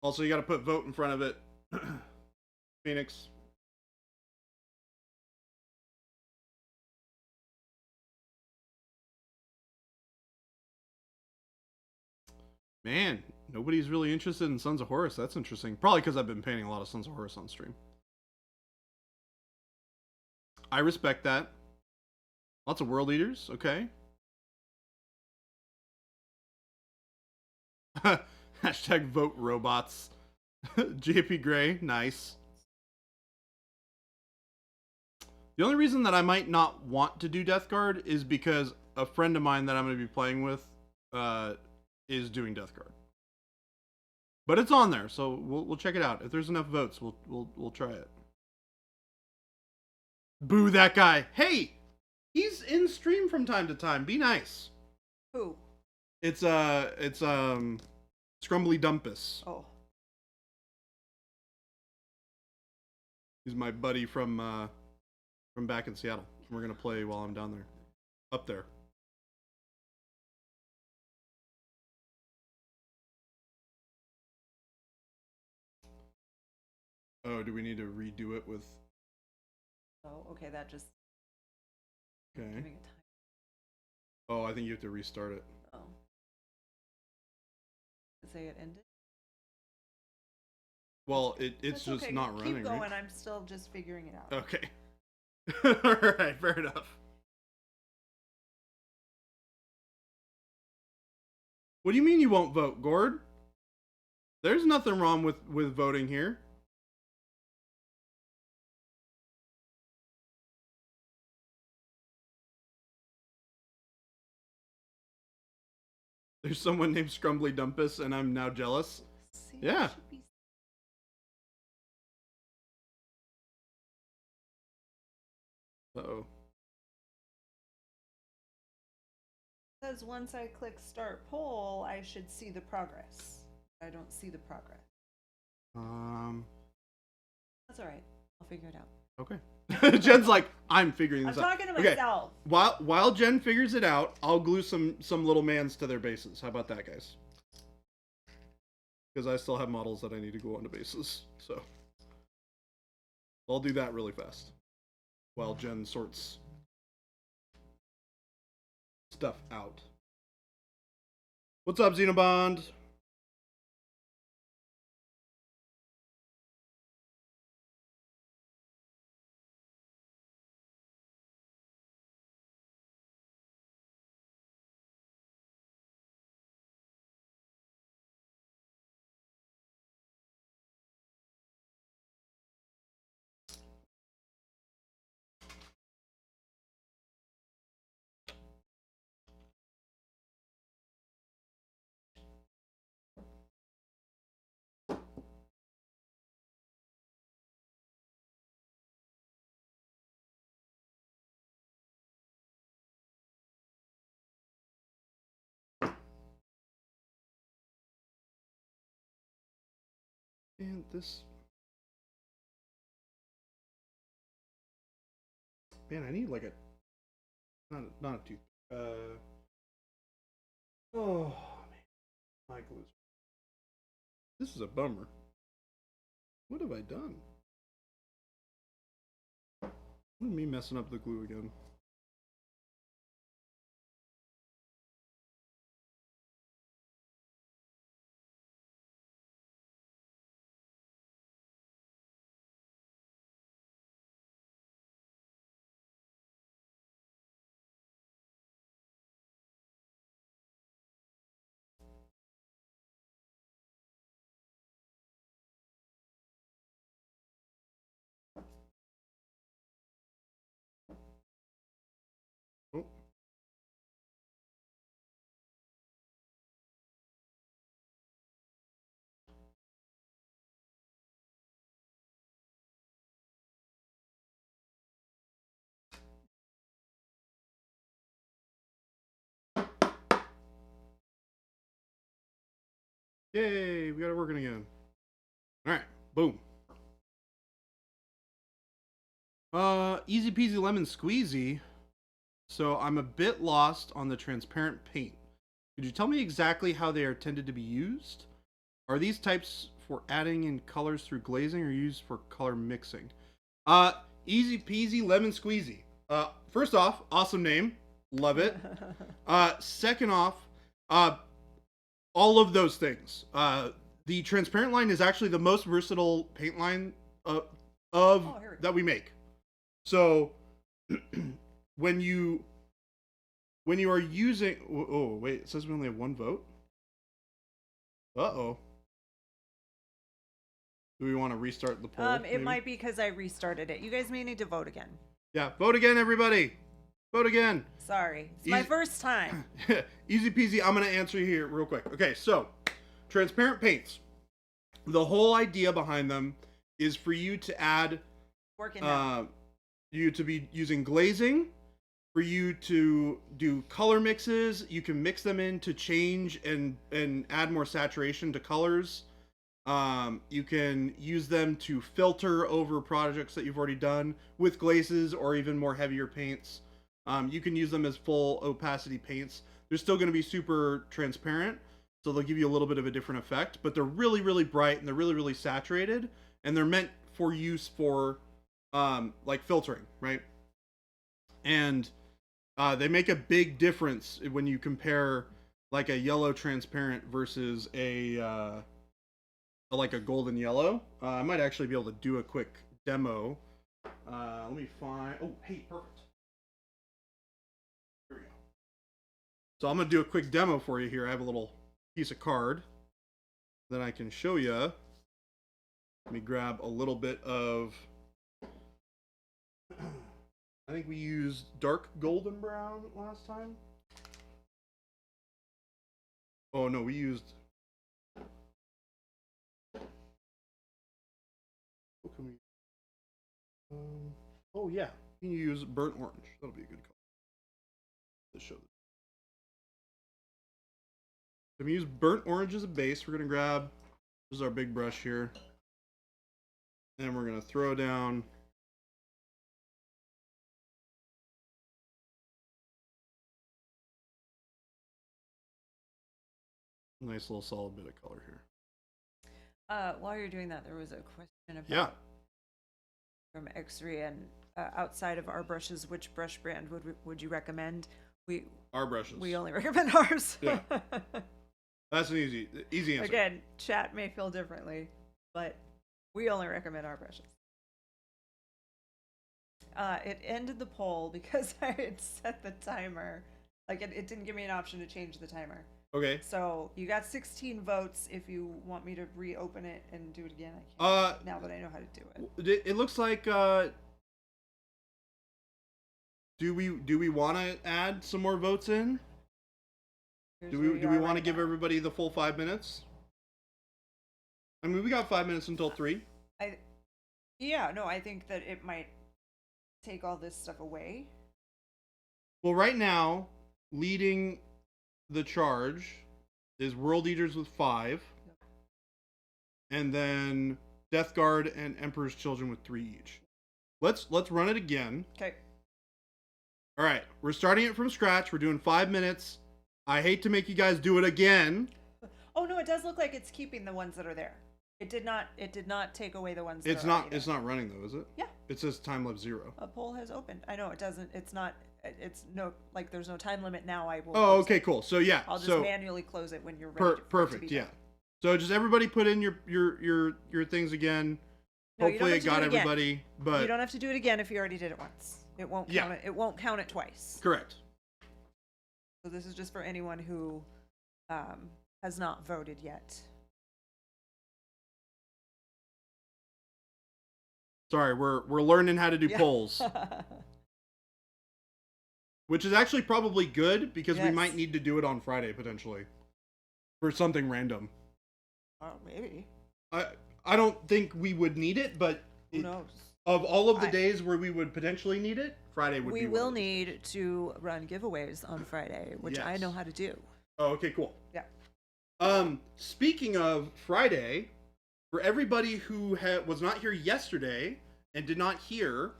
Speaker 1: Also, you got to put vote in front of it. Phoenix. Man, Nobody's really interested in Sons of Horus. That's interesting. Probably because I've been painting a lot of Sons of Horus on stream. I respect that. Lots of world eaters. Okay. Hashtag vote robots. JP Gray. Nice. The only reason that I might not want to do Death Guard is because a friend of mine that I'm going to be playing with is doing Death Guard. But it's on there, so we'll check it out. If there's enough votes, we'll try it. Boo that guy. Hey, he's in stream from time to time. Be nice.
Speaker 2: Who?
Speaker 1: It's Scrumbly Dumpus.
Speaker 2: Oh.
Speaker 1: He's my buddy from back in Seattle. We're gonna play while I'm down there. Up there. Oh, do we need to redo it with...
Speaker 2: Oh, okay, that just...
Speaker 1: Okay.
Speaker 2: Giving it time.
Speaker 1: Oh, I think you have to restart it.
Speaker 2: Oh. Say it ended?
Speaker 1: Well, it's
Speaker 2: That's
Speaker 1: just
Speaker 2: okay.
Speaker 1: not running,
Speaker 2: Keep going,
Speaker 1: right?
Speaker 2: I'm still just figuring it out.
Speaker 1: Okay. Alright, fair enough. What do you mean you won't vote, Gord? There's nothing wrong with voting here. There's someone named Scrumbly Dumpus, and I'm now jealous.
Speaker 2: See,
Speaker 1: Yeah.
Speaker 2: it should be-
Speaker 1: Uh-oh.
Speaker 2: Says once I click start poll, I should see the progress. I don't see the progress. That's alright. I'll figure it out.
Speaker 1: Okay. Jen's like, I'm figuring
Speaker 2: I'm
Speaker 1: this out.
Speaker 2: talking to
Speaker 1: Okay.
Speaker 2: myself.
Speaker 1: While Jen figures it out, I'll glue some little mans to their bases. How about that, guys? Because I still have models that I need to glue onto bases. So I'll do that really fast while Jen sorts stuff out. What's up, Xenobond? And this... Man, I need like a... Not a tooth. Oh, man. My glue's... This is a bummer. What have I done? What me messing up the glue again? Oh. Yay, we got it working again. Alright, boom. Easy peasy lemon squeezy. So I'm a bit lost on the transparent paint. Could you tell me exactly how they are intended to be used? Are these types for adding in colors through glazing or used for color mixing? Easy peasy lemon squeezy. First off, awesome name. Love it. Second off, all of those things. The transparent line is actually the most versatile paint line that we make. So when you are using, oh wait, it says we only have one vote. Uh-oh. Do we want to restart the poll?
Speaker 2: It might be because I restarted it. You guys may need to vote again.
Speaker 1: Yeah, vote again, everybody. Vote again.
Speaker 2: Sorry, it's my first time.
Speaker 1: Easy peasy. I'm going to answer you here real quick. Okay, so transparent paints. The whole idea behind them is for you to add, you to be using glazing, for you to do color mixes. You can mix them in to change and add more saturation to colors. You can use them to filter over projects that you've already done with glazes or even more heavier paints. You can use them as full opacity paints. They're still going to be super transparent, so they'll give you a little bit of a different effect, but they're really, really bright and they're really, really saturated, and they're meant for use for like filtering, right? And they make a big difference when you compare like a yellow transparent versus like a golden yellow. I might actually be able to do a quick demo. Let me find. Oh, hey, perfect. Here we go. So I'm gonna do a quick demo for you here. I have a little piece of card that I can show you. Let me grab a little bit of. I think we used dark golden brown last time. Oh no, we used. What can we? Oh yeah, you can use burnt orange. That'll be a good color to show this. So we use burnt orange as a base. We're gonna grab. This is our big brush here, and we're gonna throw down. Nice little solid bit of color here.
Speaker 2: While you're doing that, there was a question about from X-Ray and outside of our brushes, which brush brand would you recommend?
Speaker 1: Our brushes.
Speaker 2: We only recommend ours.
Speaker 1: Yeah. That's an easy answer.
Speaker 2: Again, chat may feel differently, but we only recommend our brushes. It ended the poll because I had set the timer. Like it didn't give me an option to change the timer.
Speaker 1: Okay.
Speaker 2: So you got 16 votes. If you want me to reopen it and do it again, I can. Now that I know how to do it.
Speaker 1: It looks like. Do we want to add some more votes in? Do we want to give everybody the full 5 minutes? I mean, we got 5 minutes until 3.
Speaker 2: I think that it might take all this stuff away.
Speaker 1: Well, right now, leading the charge is World Eaters with 5, and then Death Guard and Emperor's Children with 3 each. Let's run it again.
Speaker 2: Okay.
Speaker 1: All right, we're starting it from scratch. We're doing 5 minutes. I hate to make you guys do it again.
Speaker 2: Oh no, it does look like it's keeping the ones that are there. It did not take away the ones that
Speaker 1: it's
Speaker 2: are
Speaker 1: not it's not running though, is it?
Speaker 2: Yeah.
Speaker 1: It says time lapse 0.
Speaker 2: A poll has opened. I know it doesn't. It's not. It's no like there's no time limit now. I will.
Speaker 1: Oh, okay, cool. So yeah,
Speaker 2: I'll just manually close it when you're ready.
Speaker 1: Perfect. Yeah. So just everybody put in your things again.
Speaker 2: No,
Speaker 1: hopefully it got everybody. But
Speaker 2: you don't have to do it again if you already did it once. It won't count it. It won't count it twice.
Speaker 1: Correct.
Speaker 2: So this is just for anyone who has not voted yet.
Speaker 1: Sorry, we're learning how to do polls. Which is actually probably good because we might need to do it on Friday potentially. For something random.
Speaker 2: Oh, maybe.
Speaker 1: I don't think we would need it, but
Speaker 2: who knows?
Speaker 1: Of all of the days where we would potentially need it, Friday would be.
Speaker 2: We will need to run giveaways on Friday, which I know how to do.
Speaker 1: Oh, okay, cool.
Speaker 2: Yeah.
Speaker 1: Speaking of Friday, for everybody who was not here yesterday and did not hear,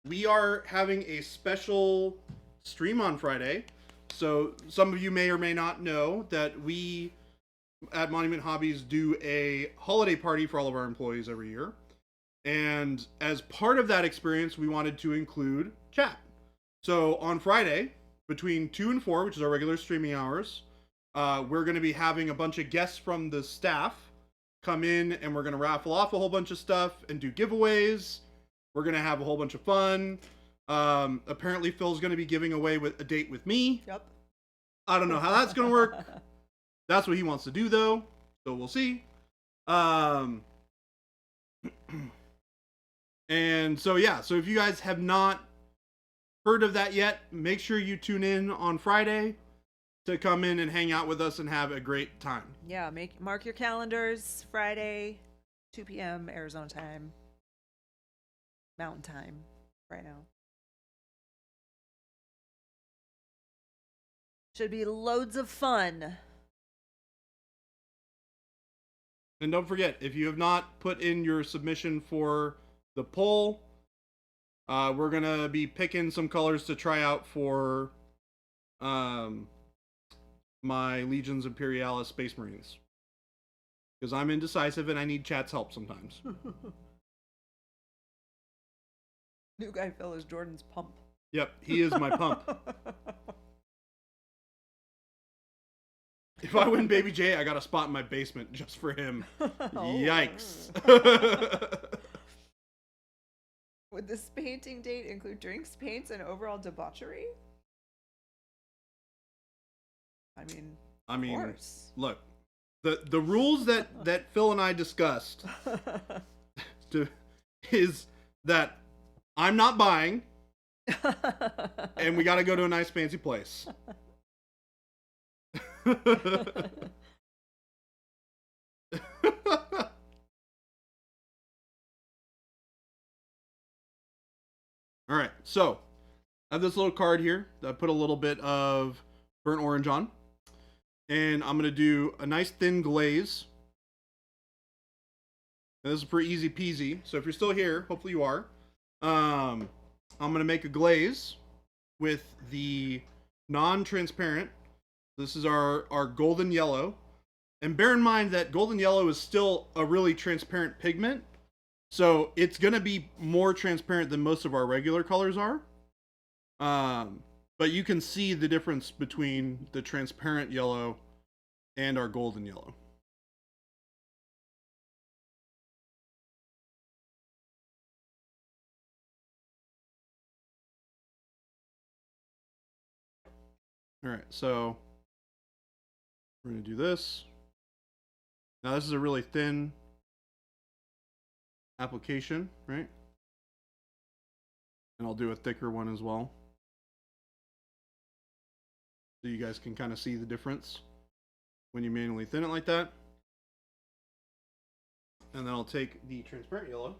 Speaker 1: we are having a special stream on Friday. So some of you may or may not know that we at Monument Hobbies do a holiday party for all of our employees every year. And as part of that experience, we wanted to include chat. So on Friday, between 2 and 4, which is our regular streaming hours, we're going to be having a bunch of guests from the staff come in, and we're going to raffle off a whole bunch of stuff and do giveaways. We're going to have a whole bunch of fun. Apparently Phil's going to be giving away with a date with me.
Speaker 2: Yep.
Speaker 1: I don't know how that's going to work. That's what he wants to do, though. So we'll see. And so, yeah. So if you guys have not heard of that yet, make sure you tune in on Friday to come in and hang out with us and have a great time.
Speaker 2: Yeah, mark your calendars. Friday, 2 p.m. Arizona time, Mountain time, right now. Should be loads of fun.
Speaker 1: And don't forget, if you have not put in your submission for the poll, we're going to be picking some colors to try out for my Legions Imperialis Space Marines. Because I'm indecisive and I need chat's help sometimes.
Speaker 2: New guy Phil is Jordan's pump.
Speaker 1: Yep, he is my pump. If I win Baby J, I got a spot in my basement just for him. Yikes.
Speaker 2: Would this painting date include drinks, paints, and overall debauchery? I mean, of course.
Speaker 1: Look, the rules that Phil and I discussed is that I'm not buying, and we got to go to a nice fancy place. All right, so I have this little card here that I put a little bit of burnt orange on, and I'm going to do a nice thin glaze. And this is pretty easy peasy, so if you're still here, hopefully you are, I'm going to make a glaze with the non-transparent. This is our golden yellow. And bear in mind that golden yellow is still a really transparent pigment. So it's going to be more transparent than most of our regular colors are. But you can see the difference between the transparent yellow and our golden yellow. All right, so we're going to do this. Now this is a really thin application, right? And I'll do a thicker one as well. So you guys can kind of see the difference when you manually thin it like that. And then I'll take the transparent yellow.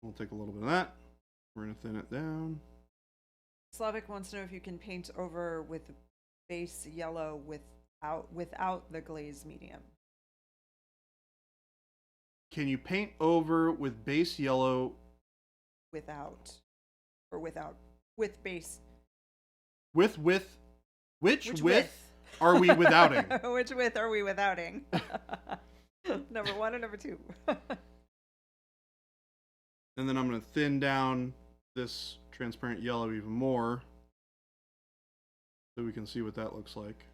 Speaker 1: We'll take a little bit of that. We're going to thin it down.
Speaker 2: Slavic wants to know if you can paint over with base yellow without the glaze medium.
Speaker 1: Can you paint over with base yellow?
Speaker 2: With base.
Speaker 1: Which
Speaker 2: Which
Speaker 1: width are we withouting?
Speaker 2: Which width are we withouting? Number 1 or number 2?
Speaker 1: And then I'm going to thin down this transparent yellow even more so we can see what that looks like.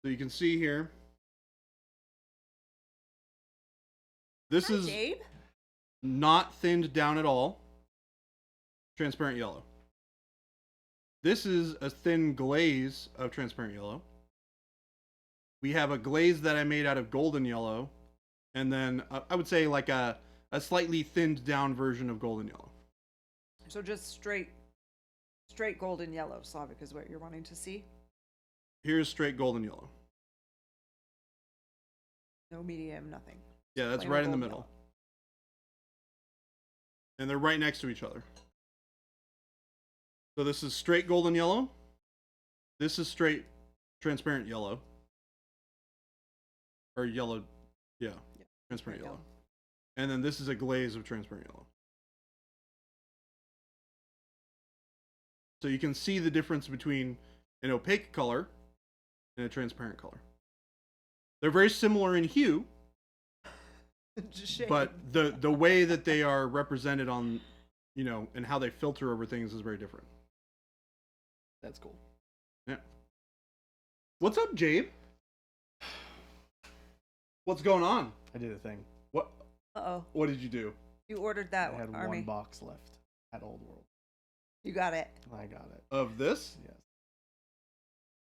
Speaker 1: So you can see here, this is
Speaker 2: Gabe?
Speaker 1: not thinned down at all. Transparent yellow. This is a thin glaze of transparent yellow. We have a glaze that I made out of golden yellow. And then I would say like a slightly thinned down version of golden yellow.
Speaker 2: So just straight golden yellow, Slavic, is what you're wanting to see?
Speaker 1: Here's straight golden yellow.
Speaker 2: No medium, nothing.
Speaker 1: Yeah, that's
Speaker 2: Plain
Speaker 1: right in the
Speaker 2: golden
Speaker 1: middle.
Speaker 2: yellow.
Speaker 1: And they're right next to each other. So this is straight golden yellow. This is straight transparent yellow. Or yellow, yeah. Transparent yellow. And then this is a glaze of transparent yellow. So you can see the difference between an opaque color and a transparent color. They're very similar in hue,
Speaker 2: Shame.
Speaker 1: but the way that they are represented on, and how they filter over things is very different.
Speaker 3: That's cool.
Speaker 1: Yeah. What's up, Jabe? What's going on?
Speaker 3: I did a thing.
Speaker 1: What?
Speaker 2: Uh-oh.
Speaker 1: What did you do?
Speaker 2: You ordered that
Speaker 3: I had
Speaker 2: army.
Speaker 3: one box left at Old World.
Speaker 2: You got it.
Speaker 3: I got it.
Speaker 1: Of this?
Speaker 3: Yes.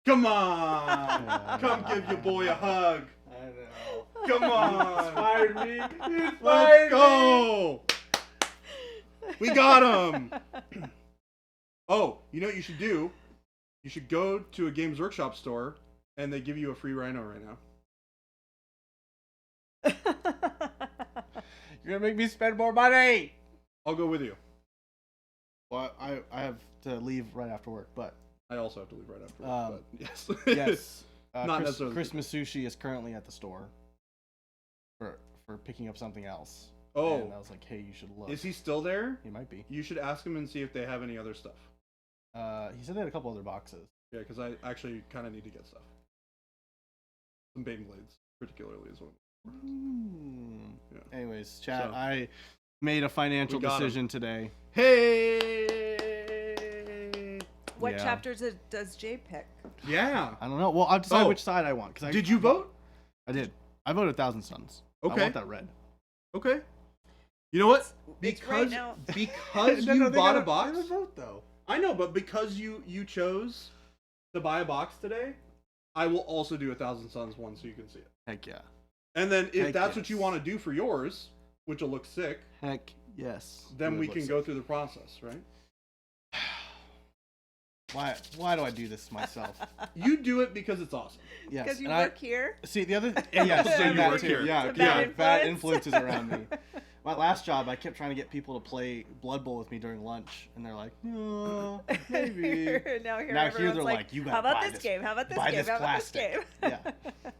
Speaker 1: Come on! Come give your boy a hug.
Speaker 3: I know.
Speaker 1: Come on!
Speaker 3: Inspired me.
Speaker 1: Let's go! We got him! Oh, you know what you should do? You should go to a Games Workshop store, and they give you a free Rhino right now.
Speaker 3: You're gonna make me spend more money.
Speaker 1: I'll go with you.
Speaker 3: Well, I have to leave right after work, but
Speaker 1: I also have to leave right after. But yes.
Speaker 3: yes,
Speaker 1: Not necessarily.
Speaker 3: Christmas sushi is currently at the store for picking up something else.
Speaker 1: Oh,
Speaker 3: and I was like, hey, you should look.
Speaker 1: is he still there?
Speaker 3: He might be.
Speaker 1: You should ask him and see if they have any other stuff.
Speaker 3: He said they had a couple other boxes.
Speaker 1: Yeah, because I actually kind of need to get stuff. Some Beyblades, particularly, is one. Yeah.
Speaker 3: Anyways, chat.
Speaker 1: So,
Speaker 3: I made a financial
Speaker 1: we got
Speaker 3: decision today.
Speaker 1: Hey!
Speaker 2: What
Speaker 3: Yeah.
Speaker 2: chapters does Jay pick?
Speaker 1: Yeah.
Speaker 3: I don't know. Well, I'll decide
Speaker 1: Oh.
Speaker 3: which side I want. Cause
Speaker 1: Did you vote?
Speaker 3: I did. I voted 1,000 Suns.
Speaker 1: Okay.
Speaker 3: I want that red.
Speaker 1: Okay. You know what?
Speaker 2: It's right
Speaker 1: Because
Speaker 2: now.
Speaker 1: because
Speaker 3: No,
Speaker 1: you
Speaker 3: they
Speaker 1: bought
Speaker 3: gotta-
Speaker 1: a box.
Speaker 3: they gotta vote though.
Speaker 1: I know, but because you chose to buy a box today, I will also do 1,000 Suns one so you can see it.
Speaker 3: Heck yeah.
Speaker 1: And then if
Speaker 3: Heck
Speaker 1: that's what you
Speaker 3: yes.
Speaker 1: want to do for yours, which will look sick,
Speaker 3: Heck yes.
Speaker 1: then
Speaker 3: It
Speaker 1: we
Speaker 3: would
Speaker 1: can
Speaker 3: look
Speaker 1: go
Speaker 3: sick.
Speaker 1: through the process, right?
Speaker 3: Why do I do this to myself?
Speaker 1: You do it because it's awesome.
Speaker 3: Yes.
Speaker 2: Because you
Speaker 3: and
Speaker 2: work here?
Speaker 3: See, the other yeah,
Speaker 1: So you
Speaker 3: that
Speaker 1: work
Speaker 3: too.
Speaker 1: here.
Speaker 3: Yeah,
Speaker 2: It's a
Speaker 3: yeah,
Speaker 2: bad
Speaker 3: bad
Speaker 2: influence.
Speaker 3: influences around me. My last job, I kept trying to get people to play Blood Bowl with me during lunch, and they're like, no, maybe.
Speaker 2: now here,
Speaker 3: Now here
Speaker 2: everyone's
Speaker 3: they're
Speaker 2: like,
Speaker 3: like, you
Speaker 2: how
Speaker 3: gotta
Speaker 2: about
Speaker 3: buy
Speaker 2: this
Speaker 3: this-
Speaker 2: game? How about this
Speaker 3: buy
Speaker 2: game?
Speaker 3: this
Speaker 2: How about this
Speaker 3: plastic."
Speaker 2: game?
Speaker 3: Yeah.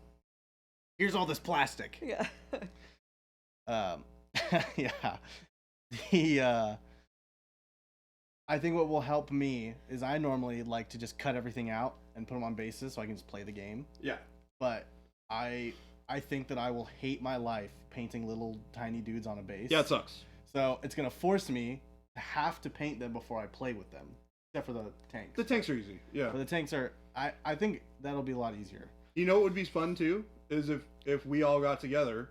Speaker 3: Here's all this plastic.
Speaker 2: Yeah.
Speaker 3: Yeah. I think what will help me is I normally like to just cut everything out and put them on bases so I can just play the game.
Speaker 1: Yeah.
Speaker 3: But I think that I will hate my life painting little tiny dudes on a base.
Speaker 1: Yeah, it sucks.
Speaker 3: So it's gonna force me to have to paint them before I play with them, except for the tanks.
Speaker 1: The tanks are easy. Yeah.
Speaker 3: But the tanks are. I think that'll be a lot easier.
Speaker 1: You know what would be fun too is if we all got together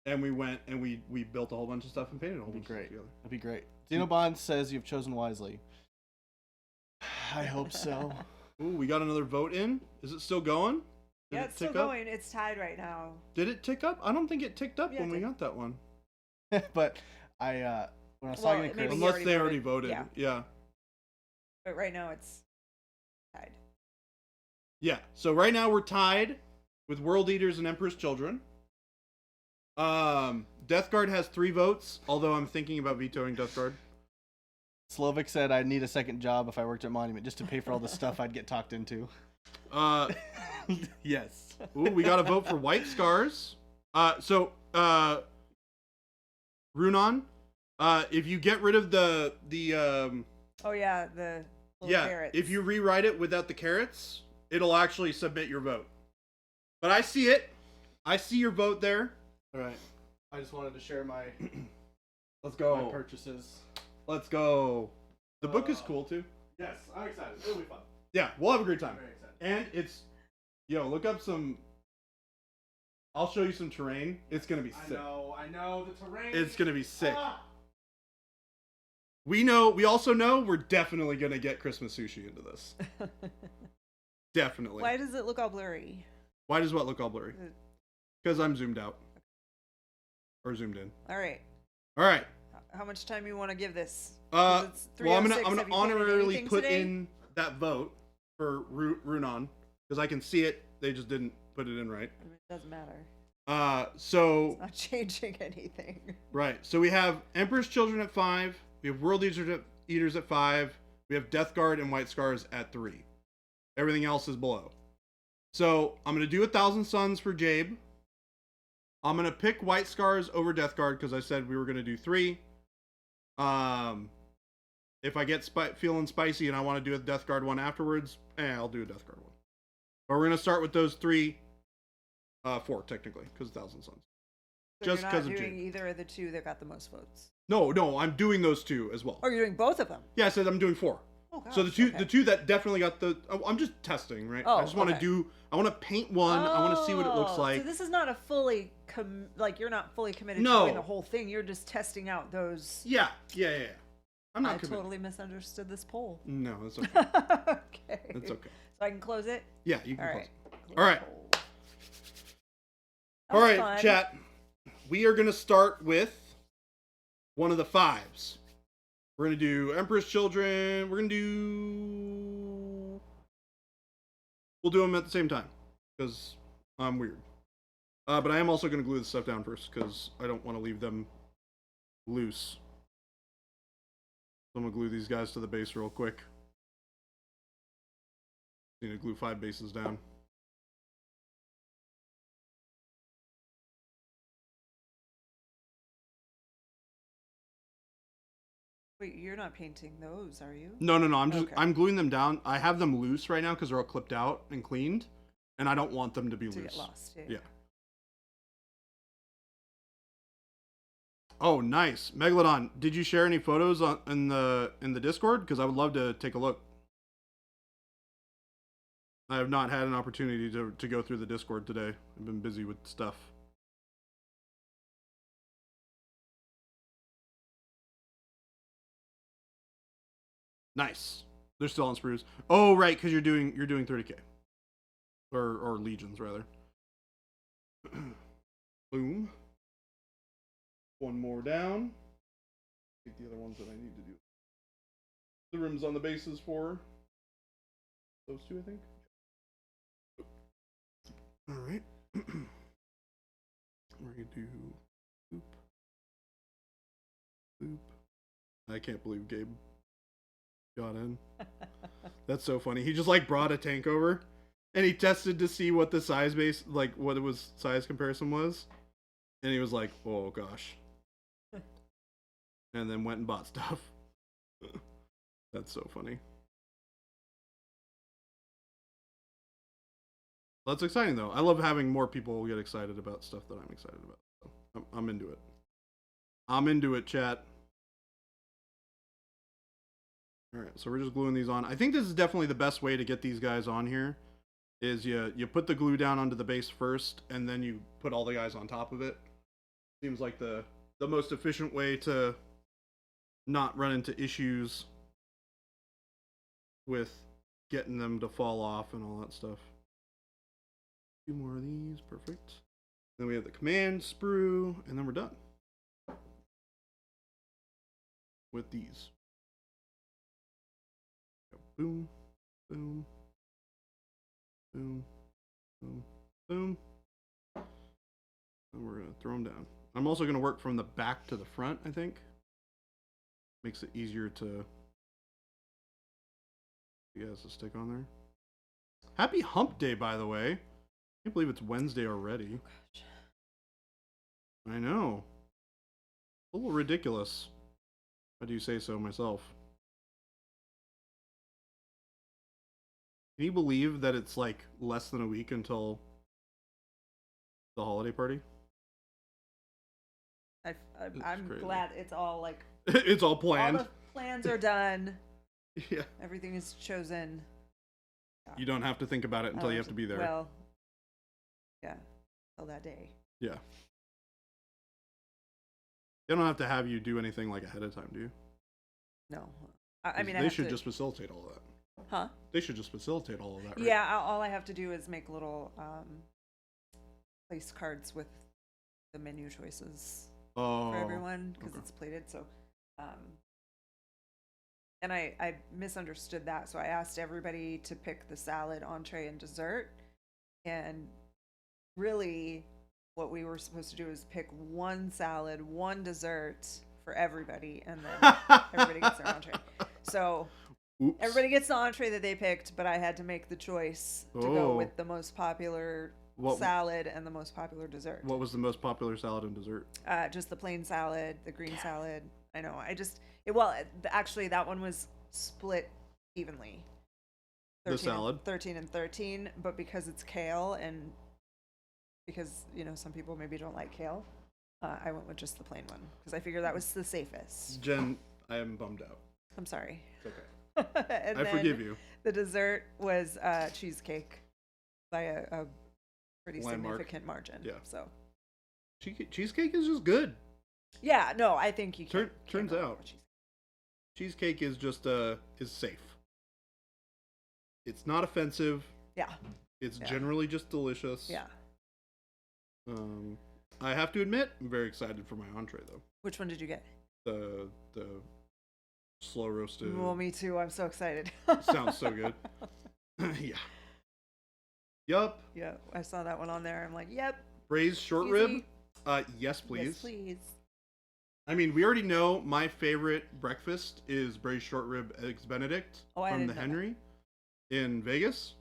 Speaker 1: and we went and we built a whole bunch of stuff and painted a whole
Speaker 3: That'd be
Speaker 1: bunch of
Speaker 3: great.
Speaker 1: stuff together.
Speaker 3: That'd be great. Xenobond says you've chosen wisely. I hope so.
Speaker 1: Ooh, we got another vote in. Is it still going? Did
Speaker 2: Yeah,
Speaker 1: it
Speaker 2: it's still
Speaker 1: tick up?
Speaker 2: going. It's tied right now.
Speaker 1: Did it tick up? I don't think it ticked up
Speaker 2: Yeah,
Speaker 1: when
Speaker 2: it
Speaker 1: we
Speaker 2: did.
Speaker 1: got that one.
Speaker 3: But when I was
Speaker 2: Well,
Speaker 3: talking to
Speaker 2: maybe
Speaker 3: Chris,
Speaker 2: he
Speaker 1: Unless they already voted.
Speaker 2: Yeah.
Speaker 1: Yeah.
Speaker 2: But right now it's tied.
Speaker 1: Yeah. So right now we're tied with World Eaters and Emperor's Children. Death Guard has 3 votes, although I'm thinking about vetoing Death Guard.
Speaker 3: Slovic said I'd need a second job if I worked at Monument just to pay for all the stuff I'd get talked into. Yes.
Speaker 1: Ooh, we got a vote for White Scars. Runon, if you get rid of the
Speaker 2: Oh yeah, the little
Speaker 1: yeah,
Speaker 2: carrots.
Speaker 1: if you rewrite it without the carrots, it'll actually submit your vote. But I see it. I see your vote there.
Speaker 3: All right. I just wanted to share my
Speaker 1: Let's go.
Speaker 3: purchases.
Speaker 1: Let's go. The book is cool too.
Speaker 3: Yes, I'm excited. It'll be fun.
Speaker 1: Yeah, we'll have a great time.
Speaker 3: Very excited.
Speaker 1: And it's, look up some. I'll show you some terrain. It's gonna be sick.
Speaker 3: I know the terrain.
Speaker 1: It's gonna be sick.
Speaker 3: Ah!
Speaker 1: We also know we're definitely gonna get Christmas sushi into this. Definitely.
Speaker 2: Why does it look all blurry?
Speaker 1: Why does what look all blurry?
Speaker 2: Uh,
Speaker 1: Because I'm zoomed out. Or zoomed in.
Speaker 2: All right.
Speaker 1: All right.
Speaker 2: How much time you want to give this? 'Cause it's
Speaker 1: Well, I'm
Speaker 2: 3:06.
Speaker 1: gonna
Speaker 2: Have you painted
Speaker 1: honorarily
Speaker 2: anything
Speaker 1: put
Speaker 2: today?
Speaker 1: in that vote for Runon because I can see it. They just didn't put it in right.
Speaker 2: I mean, it doesn't matter.
Speaker 1: So
Speaker 2: It's not changing anything.
Speaker 1: right. So we have Emperor's Children at 5. We have World Eaters at 5. We have Death Guard and White Scars at 3. Everything else is below. So I'm gonna do 1,000 Suns for Jabe. I'm gonna pick White Scars over Death Guard because I said we were gonna do 3. If I get feeling spicy and I want to do a Death Guard one afterwards, I'll do a Death Guard one. But we're gonna start with those 3. 4 technically, because Thousand Suns.
Speaker 2: So
Speaker 1: Just
Speaker 2: you're
Speaker 1: 'cause
Speaker 2: not
Speaker 1: of
Speaker 2: doing
Speaker 1: June.
Speaker 2: either of the two that got the most votes.
Speaker 1: No, I'm doing those 2 as well.
Speaker 2: Oh, you're doing both of them.
Speaker 1: Yeah, I said I'm doing 4.
Speaker 2: Oh gosh.
Speaker 1: So the two,
Speaker 2: okay.
Speaker 1: the 2 that definitely got the. I'm just testing, right? I
Speaker 2: Oh,
Speaker 1: just want to
Speaker 2: okay.
Speaker 1: do. I want to paint one. I want to see what it looks
Speaker 2: Oh,
Speaker 1: like.
Speaker 2: So this is not a fully like you're not fully committed
Speaker 1: No.
Speaker 2: to doing the whole thing. You're just testing out those.
Speaker 1: Yeah. I'm not
Speaker 2: I
Speaker 1: committed.
Speaker 2: totally misunderstood this poll.
Speaker 1: No, that's okay.
Speaker 2: Okay.
Speaker 1: That's okay.
Speaker 2: So I can close it.
Speaker 1: Yeah, you can
Speaker 2: All
Speaker 1: close
Speaker 2: right.
Speaker 1: it.
Speaker 2: Close
Speaker 1: All right.
Speaker 2: poll. That
Speaker 1: All
Speaker 2: was
Speaker 1: right,
Speaker 2: fun.
Speaker 1: chat. We are gonna start with one of the 5s. We're gonna do Emperor's Children. We'll do them at the same time because I'm weird. But I am also gonna glue this stuff down first because I don't want to leave them loose. So I'm gonna glue these guys to the base real quick. Need to glue 5 bases down.
Speaker 2: Wait, you're not painting those, are you?
Speaker 1: No.
Speaker 2: Okay.
Speaker 1: I'm gluing them down. I have them loose right now because they're all clipped out and cleaned, and I don't want them to be
Speaker 2: To
Speaker 1: loose.
Speaker 2: get lost.
Speaker 1: Yeah. Oh, nice, Megalodon. Did you share any photos in the Discord? Because I would love to take a look. I have not had an opportunity to go through the Discord today. I've been busy with stuff. Nice. They're still on sprues. Oh, right, because you're doing 30K. Or legions rather. Boom. One more down. Take the other ones that I need to do. The rims on the bases for those 2, I think. All right. We're gonna do boop, boop. I can't believe Gabe got in. That's so funny. He just like brought a tank over, and he tested to see what the size base, like what it was size comparison was, and he was like, "Oh gosh," and then went and bought stuff. That's so funny. That's exciting though. I love having more people get excited about stuff that I'm excited about. So I'm into it. I'm into it, chat. All right, so we're just gluing these on. I think this is definitely the best way to get these guys on here. Is you put the glue down onto the base first, and then you put all the guys on top of it. Seems like the most efficient way to not run into issues with getting them to fall off and all that stuff. 2 more of these, perfect. Then we have the command sprue, and then we're done with these. Boom, boom, boom, boom, boom. And we're gonna throw them down. I'm also gonna work from the back to the front, I think. Makes it easier to to stick on there. Happy hump day, by the way. I can't believe it's Wednesday already.
Speaker 2: Gosh.
Speaker 1: I know. A little ridiculous. How do you say so myself? Can you believe that it's like less than a week until the holiday party?
Speaker 2: I'm
Speaker 1: crazy.
Speaker 2: glad it's all like
Speaker 1: It's all
Speaker 2: all
Speaker 1: planned.
Speaker 2: the plans are done.
Speaker 1: Yeah.
Speaker 2: Everything is chosen.
Speaker 1: You don't have to think about it until you have to be there.
Speaker 2: Well, yeah, till that day.
Speaker 1: Yeah. They don't have to have you do anything like ahead of time, do you?
Speaker 2: No, I mean, I
Speaker 1: they
Speaker 2: have
Speaker 1: should
Speaker 2: to,
Speaker 1: just facilitate all of that.
Speaker 2: huh?
Speaker 1: They should just facilitate all of that, right?
Speaker 2: Yeah, all I have to do is make little place cards with the menu choices
Speaker 1: Oh.
Speaker 2: for everyone because
Speaker 1: okay.
Speaker 2: it's plated. So, and I misunderstood that, so I asked everybody to pick the salad, entree, and dessert. And really, what we were supposed to do is pick one salad, one dessert for everybody, and then everybody gets their entree. So
Speaker 1: Oops.
Speaker 2: everybody gets the entree that they picked, but I had to make the choice to go with the most popular salad and the most popular dessert.
Speaker 1: What was the most popular salad and dessert?
Speaker 2: Just the plain salad, the green salad. I know. Actually, that one was split evenly.
Speaker 1: The salad?
Speaker 2: 13 and 13, but because it's kale and because, you know, some people maybe don't like kale. I went with just the plain one because I figured that was the safest.
Speaker 1: Jen, I am bummed out.
Speaker 2: I'm sorry.
Speaker 1: It's okay.
Speaker 2: And
Speaker 1: I
Speaker 2: then
Speaker 1: forgive you.
Speaker 2: The dessert was cheesecake by a pretty
Speaker 1: Landmark.
Speaker 2: significant margin.
Speaker 1: Yeah.
Speaker 2: So.
Speaker 1: Cheesecake is just good.
Speaker 2: Yeah. No, I think you
Speaker 1: Turns
Speaker 2: can't go wrong
Speaker 1: out.
Speaker 2: with cheesecake.
Speaker 1: Cheesecake is just is safe. It's not offensive.
Speaker 2: Yeah.
Speaker 1: It's
Speaker 2: Yeah.
Speaker 1: generally just delicious.
Speaker 2: Yeah.
Speaker 1: I have to admit, I'm very excited for my entree though.
Speaker 2: Which one did you get?
Speaker 1: The slow roasted.
Speaker 2: Well, me too. I'm so excited.
Speaker 1: Sounds so good. Yeah. Yup.
Speaker 2: Yeah, I saw that one on there. I'm like, yep.
Speaker 1: Braised short
Speaker 2: Easy.
Speaker 1: rib. Yes, please.
Speaker 2: Yes, please.
Speaker 1: I mean, we already know my favorite breakfast is braised short rib eggs Benedict
Speaker 2: Oh, I
Speaker 1: from
Speaker 2: didn't
Speaker 1: the
Speaker 2: know
Speaker 1: Henry in Vegas.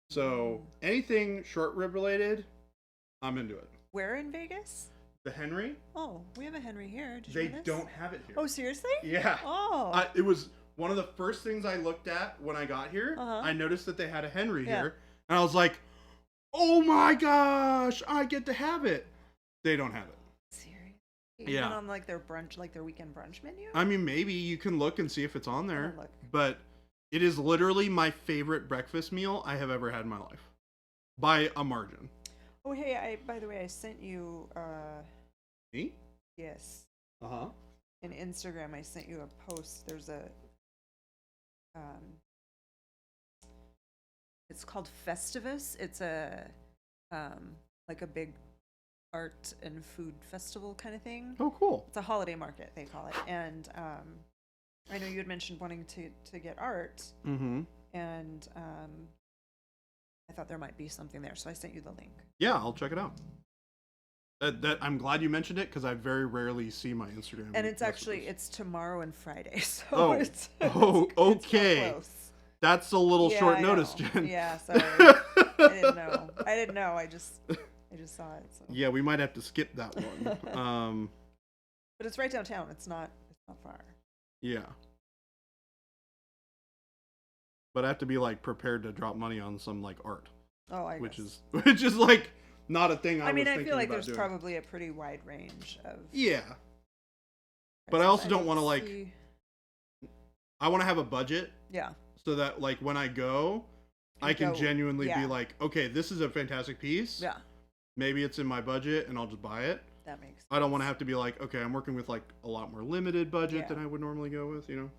Speaker 1: So
Speaker 2: Mm.
Speaker 1: anything short rib related, I'm into it.
Speaker 2: Where in Vegas?
Speaker 1: The Henry,
Speaker 2: Oh, we have a Henry here. Did
Speaker 1: they
Speaker 2: you know this?
Speaker 1: don't have it here.
Speaker 2: Oh, seriously?
Speaker 1: Yeah.
Speaker 2: Oh.
Speaker 1: It was one of the first things I looked at when I got here.
Speaker 2: Uh-huh.
Speaker 1: I noticed that they had a Henry
Speaker 2: Yeah.
Speaker 1: here, and I was like, "Oh my gosh, I get to have it." They don't have it.
Speaker 2: Seriously?
Speaker 1: Yeah.
Speaker 2: Even on like their brunch, like their weekend brunch menu?
Speaker 1: I mean, maybe you can look and see if it's on there,
Speaker 2: I'll look.
Speaker 1: but it is literally my favorite breakfast meal I have ever had in my life, by a margin.
Speaker 2: Oh, hey, by the way, I sent you,
Speaker 1: Me?
Speaker 2: yes,
Speaker 1: Uh-huh.
Speaker 2: in Instagram, I sent you a post. There's a, it's called Festivus. It's a, like a big art and food festival kind of thing.
Speaker 1: Oh, cool.
Speaker 2: It's a holiday market, they call it. And I know you had mentioned wanting to get art,
Speaker 1: Mm-hmm.
Speaker 2: and I thought there might be something there, so I sent you the link.
Speaker 1: Yeah, I'll check it out. That I'm glad you mentioned it because I very rarely see my Instagram.
Speaker 2: And it's
Speaker 1: messages.
Speaker 2: actually it's tomorrow and Friday, so
Speaker 1: Oh.
Speaker 2: it's
Speaker 1: Oh,
Speaker 2: it's real
Speaker 1: okay.
Speaker 2: close.
Speaker 1: That's a little
Speaker 2: Yeah,
Speaker 1: short
Speaker 2: I
Speaker 1: notice,
Speaker 2: know.
Speaker 1: Jen.
Speaker 2: Yeah, sorry. I didn't know. I just saw it. So.
Speaker 1: Yeah, we might have to skip that one.
Speaker 2: But it's right downtown. It's not far.
Speaker 1: Yeah. But I have to be like prepared to drop money on some like art,
Speaker 2: Oh, I
Speaker 1: which
Speaker 2: guess.
Speaker 1: is like not a thing I
Speaker 2: I mean,
Speaker 1: was
Speaker 2: I
Speaker 1: thinking
Speaker 2: feel like
Speaker 1: about
Speaker 2: there's
Speaker 1: doing.
Speaker 2: probably a pretty wide range of.
Speaker 1: Yeah, but I also don't want to like.
Speaker 2: see-
Speaker 1: I want to have a budget
Speaker 2: Yeah.
Speaker 1: so that like when I go, I can
Speaker 2: go-
Speaker 1: genuinely be
Speaker 2: yeah.
Speaker 1: like, okay, this is a fantastic piece.
Speaker 2: Yeah.
Speaker 1: Maybe it's in my budget and I'll just buy it.
Speaker 2: That makes sense.
Speaker 1: I don't want to have to be like, okay, I'm working with like a lot more limited budget
Speaker 2: Yeah.
Speaker 1: than I would normally go with, you know.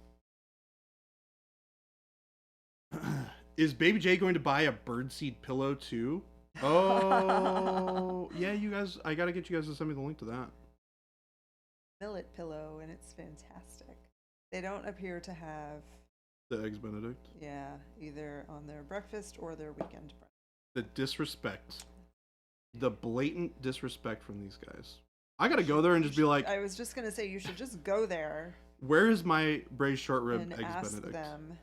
Speaker 1: Is Baby J going to buy a birdseed pillow too? Oh, yeah, you guys, I gotta get you guys to send me the link to that.
Speaker 2: Millet pillow, and it's fantastic. They don't appear to have,
Speaker 1: The Eggs Benedict.
Speaker 2: yeah, either on their breakfast or their weekend brunch.
Speaker 1: The disrespect. The blatant disrespect from these guys. I gotta go there and just be like,
Speaker 2: I was just gonna say you should just go there
Speaker 1: where is my braised short rib
Speaker 2: and
Speaker 1: Eggs
Speaker 2: ask
Speaker 1: Benedict?
Speaker 2: them.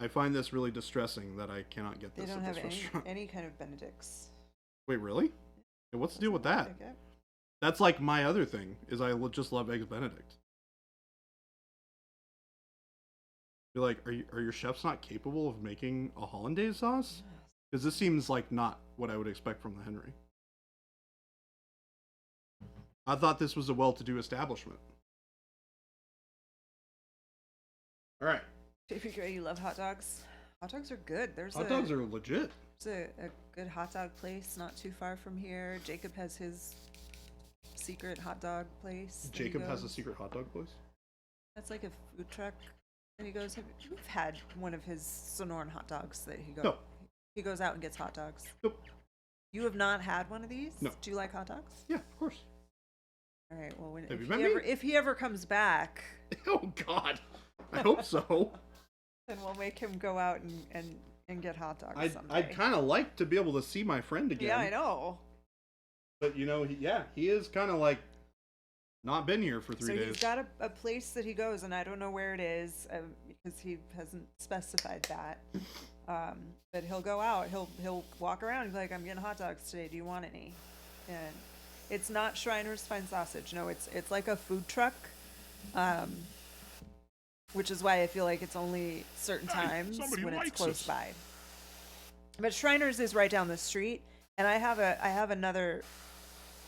Speaker 1: I find this really distressing that I cannot get
Speaker 2: They
Speaker 1: this
Speaker 2: don't
Speaker 1: at
Speaker 2: have
Speaker 1: this
Speaker 2: any
Speaker 1: restaurant.
Speaker 2: any kind of Benedicts.
Speaker 1: Wait, really? Hey, what's the deal with that?
Speaker 2: Okay.
Speaker 1: That's like my other thing, is I just love Eggs Benedict. You're like, are your chefs not capable of making a hollandaise sauce? Because this seems like not what I would expect from the Henry. I thought this was a well-to-do establishment. All right,
Speaker 2: Baby Gray, you love hot dogs? Hot dogs are good.
Speaker 1: hot dogs are legit.
Speaker 2: There's a good hot dog place not too far from here. Jacob has his secret hot dog place. that he
Speaker 1: Jacob has a
Speaker 2: goes.
Speaker 1: secret hot dog place.
Speaker 2: That's like a food truck. And he goes, you've had one of his Sonoran hot dogs that he goes.
Speaker 1: No.
Speaker 2: He goes out and gets hot dogs.
Speaker 1: Nope.
Speaker 2: You have not had one of these?
Speaker 1: No.
Speaker 2: Do you like hot dogs?
Speaker 1: Yeah, of course.
Speaker 2: All right. Well,
Speaker 1: Have you met me?
Speaker 2: if he ever comes back,
Speaker 1: Oh God, I hope so.
Speaker 2: then we'll make him go out and get hot dogs someday.
Speaker 1: I'd kind of like to be able to see my friend again.
Speaker 2: Yeah, I know.
Speaker 1: But you know, he is kind of like not been here for 3
Speaker 2: So
Speaker 1: days.
Speaker 2: he's got a place that he goes, and I don't know where it is because he hasn't specified that. But he'll go out. He'll walk around. He'll be like, "I'm getting hot dogs today. Do you want any?" And it's not Shriner's Fine Sausage. No, it's like a food truck. Which is why I feel like it's only certain times
Speaker 1: somebody
Speaker 2: when it's
Speaker 1: likes
Speaker 2: close
Speaker 1: us.
Speaker 2: by. But Shriner's is right down the street, And I have another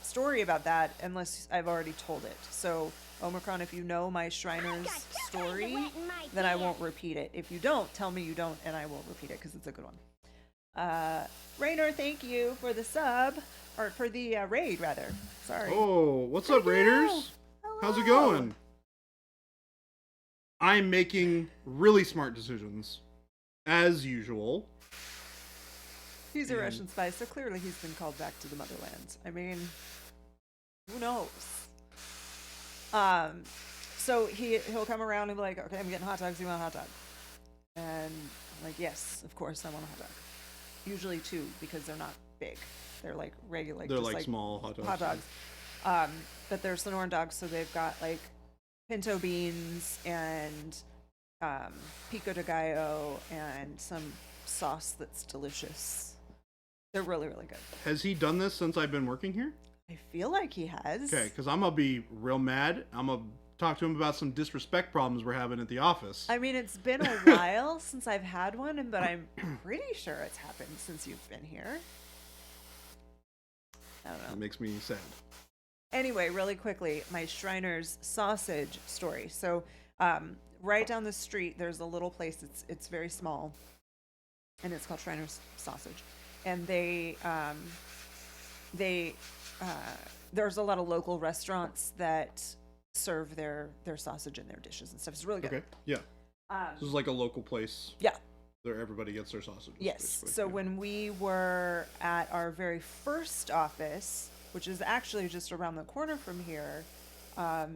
Speaker 2: story about that, unless I've already told it. So, Omicron, if you know my Shriners story, then I won't repeat it. If you don't, tell me you don't, and I will repeat it because it's a good one. Rainer, thank you for the sub, or for the raid, rather. Sorry.
Speaker 1: Oh, what's up, Raiders? How's it going? I'm making really smart decisions, as usual.
Speaker 2: He's a Russian spy, so clearly he's been called back to the motherland. I mean, who knows? So he'll come around and be like, okay, I'm getting hot dogs. You want a hot dog? And I'm like, yes, of course, I want a hot dog. Usually two, because they're not big. They're like regular.
Speaker 1: They're like small hot dogs.
Speaker 2: Hot dogs. But they're Sonoran dogs, so they've got like pinto beans and pico de gallo and some sauce that's delicious. They're really, really good.
Speaker 1: Has he done this since I've been working here?
Speaker 2: I feel like he has.
Speaker 1: Okay, because I'm going to be real mad. I'm going to talk to him about some disrespect problems we're having at the office.
Speaker 2: I mean, it's been a while since I've had one, but I'm pretty sure it's happened since you've been here. I don't know.
Speaker 1: It makes me sad.
Speaker 2: Anyway, really quickly, my Shriners sausage story. So, right down the street, there's a little place. It's very small, and it's called Shriners Sausage. And there's a lot of local restaurants that serve their sausage in their dishes and stuff. It's really good.
Speaker 1: Okay, yeah. This is like a local place.
Speaker 2: Yeah.
Speaker 1: Where everybody gets their sausage.
Speaker 2: Yes.
Speaker 1: Basically.
Speaker 2: So
Speaker 1: yeah.
Speaker 2: when we were at our very first office, which is actually just around the corner from here, I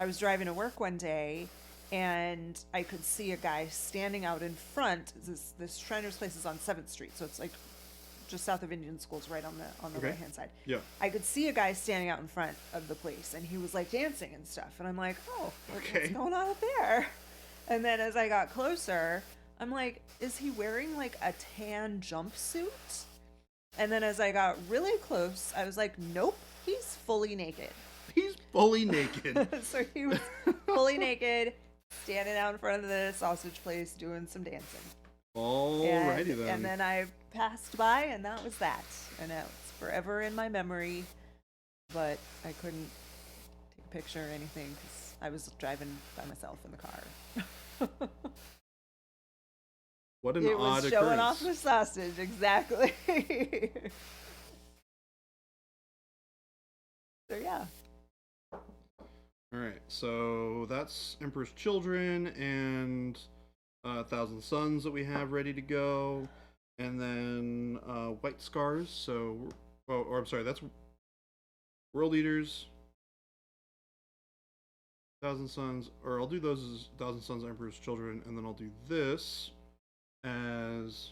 Speaker 2: was driving to work one day, and I could see a guy standing out in front. This Shriners place is on 7th Street, so it's like just south of Indian Schools, right on the
Speaker 1: Okay.
Speaker 2: right hand side.
Speaker 1: Yeah.
Speaker 2: I could see a guy standing out in front of the place, and he was like dancing and stuff. And I'm like, oh, what's going on up there? And then as I got closer, I'm like, is he wearing like a tan jumpsuit? And then as I got really close, I was like, nope, he's fully naked.
Speaker 1: He's fully naked.
Speaker 2: So he was fully naked, standing out in front of the sausage place doing some dancing.
Speaker 1: Alrighty then.
Speaker 2: And then I passed by, and that was that. And now it's forever in my memory, but I couldn't take a picture or anything because I was driving by myself in the car.
Speaker 1: What an
Speaker 2: it
Speaker 1: odd
Speaker 2: was showing
Speaker 1: occurrence.
Speaker 2: off the sausage, exactly. So yeah.
Speaker 1: Alright, so that's Emperor's Children and 1,000 Suns that we have ready to go. And then White Scars, so... Oh, or I'm sorry, that's World Eaters, 1,000 Suns, or I'll do those as 1,000 Suns, Emperor's Children, and then I'll do this as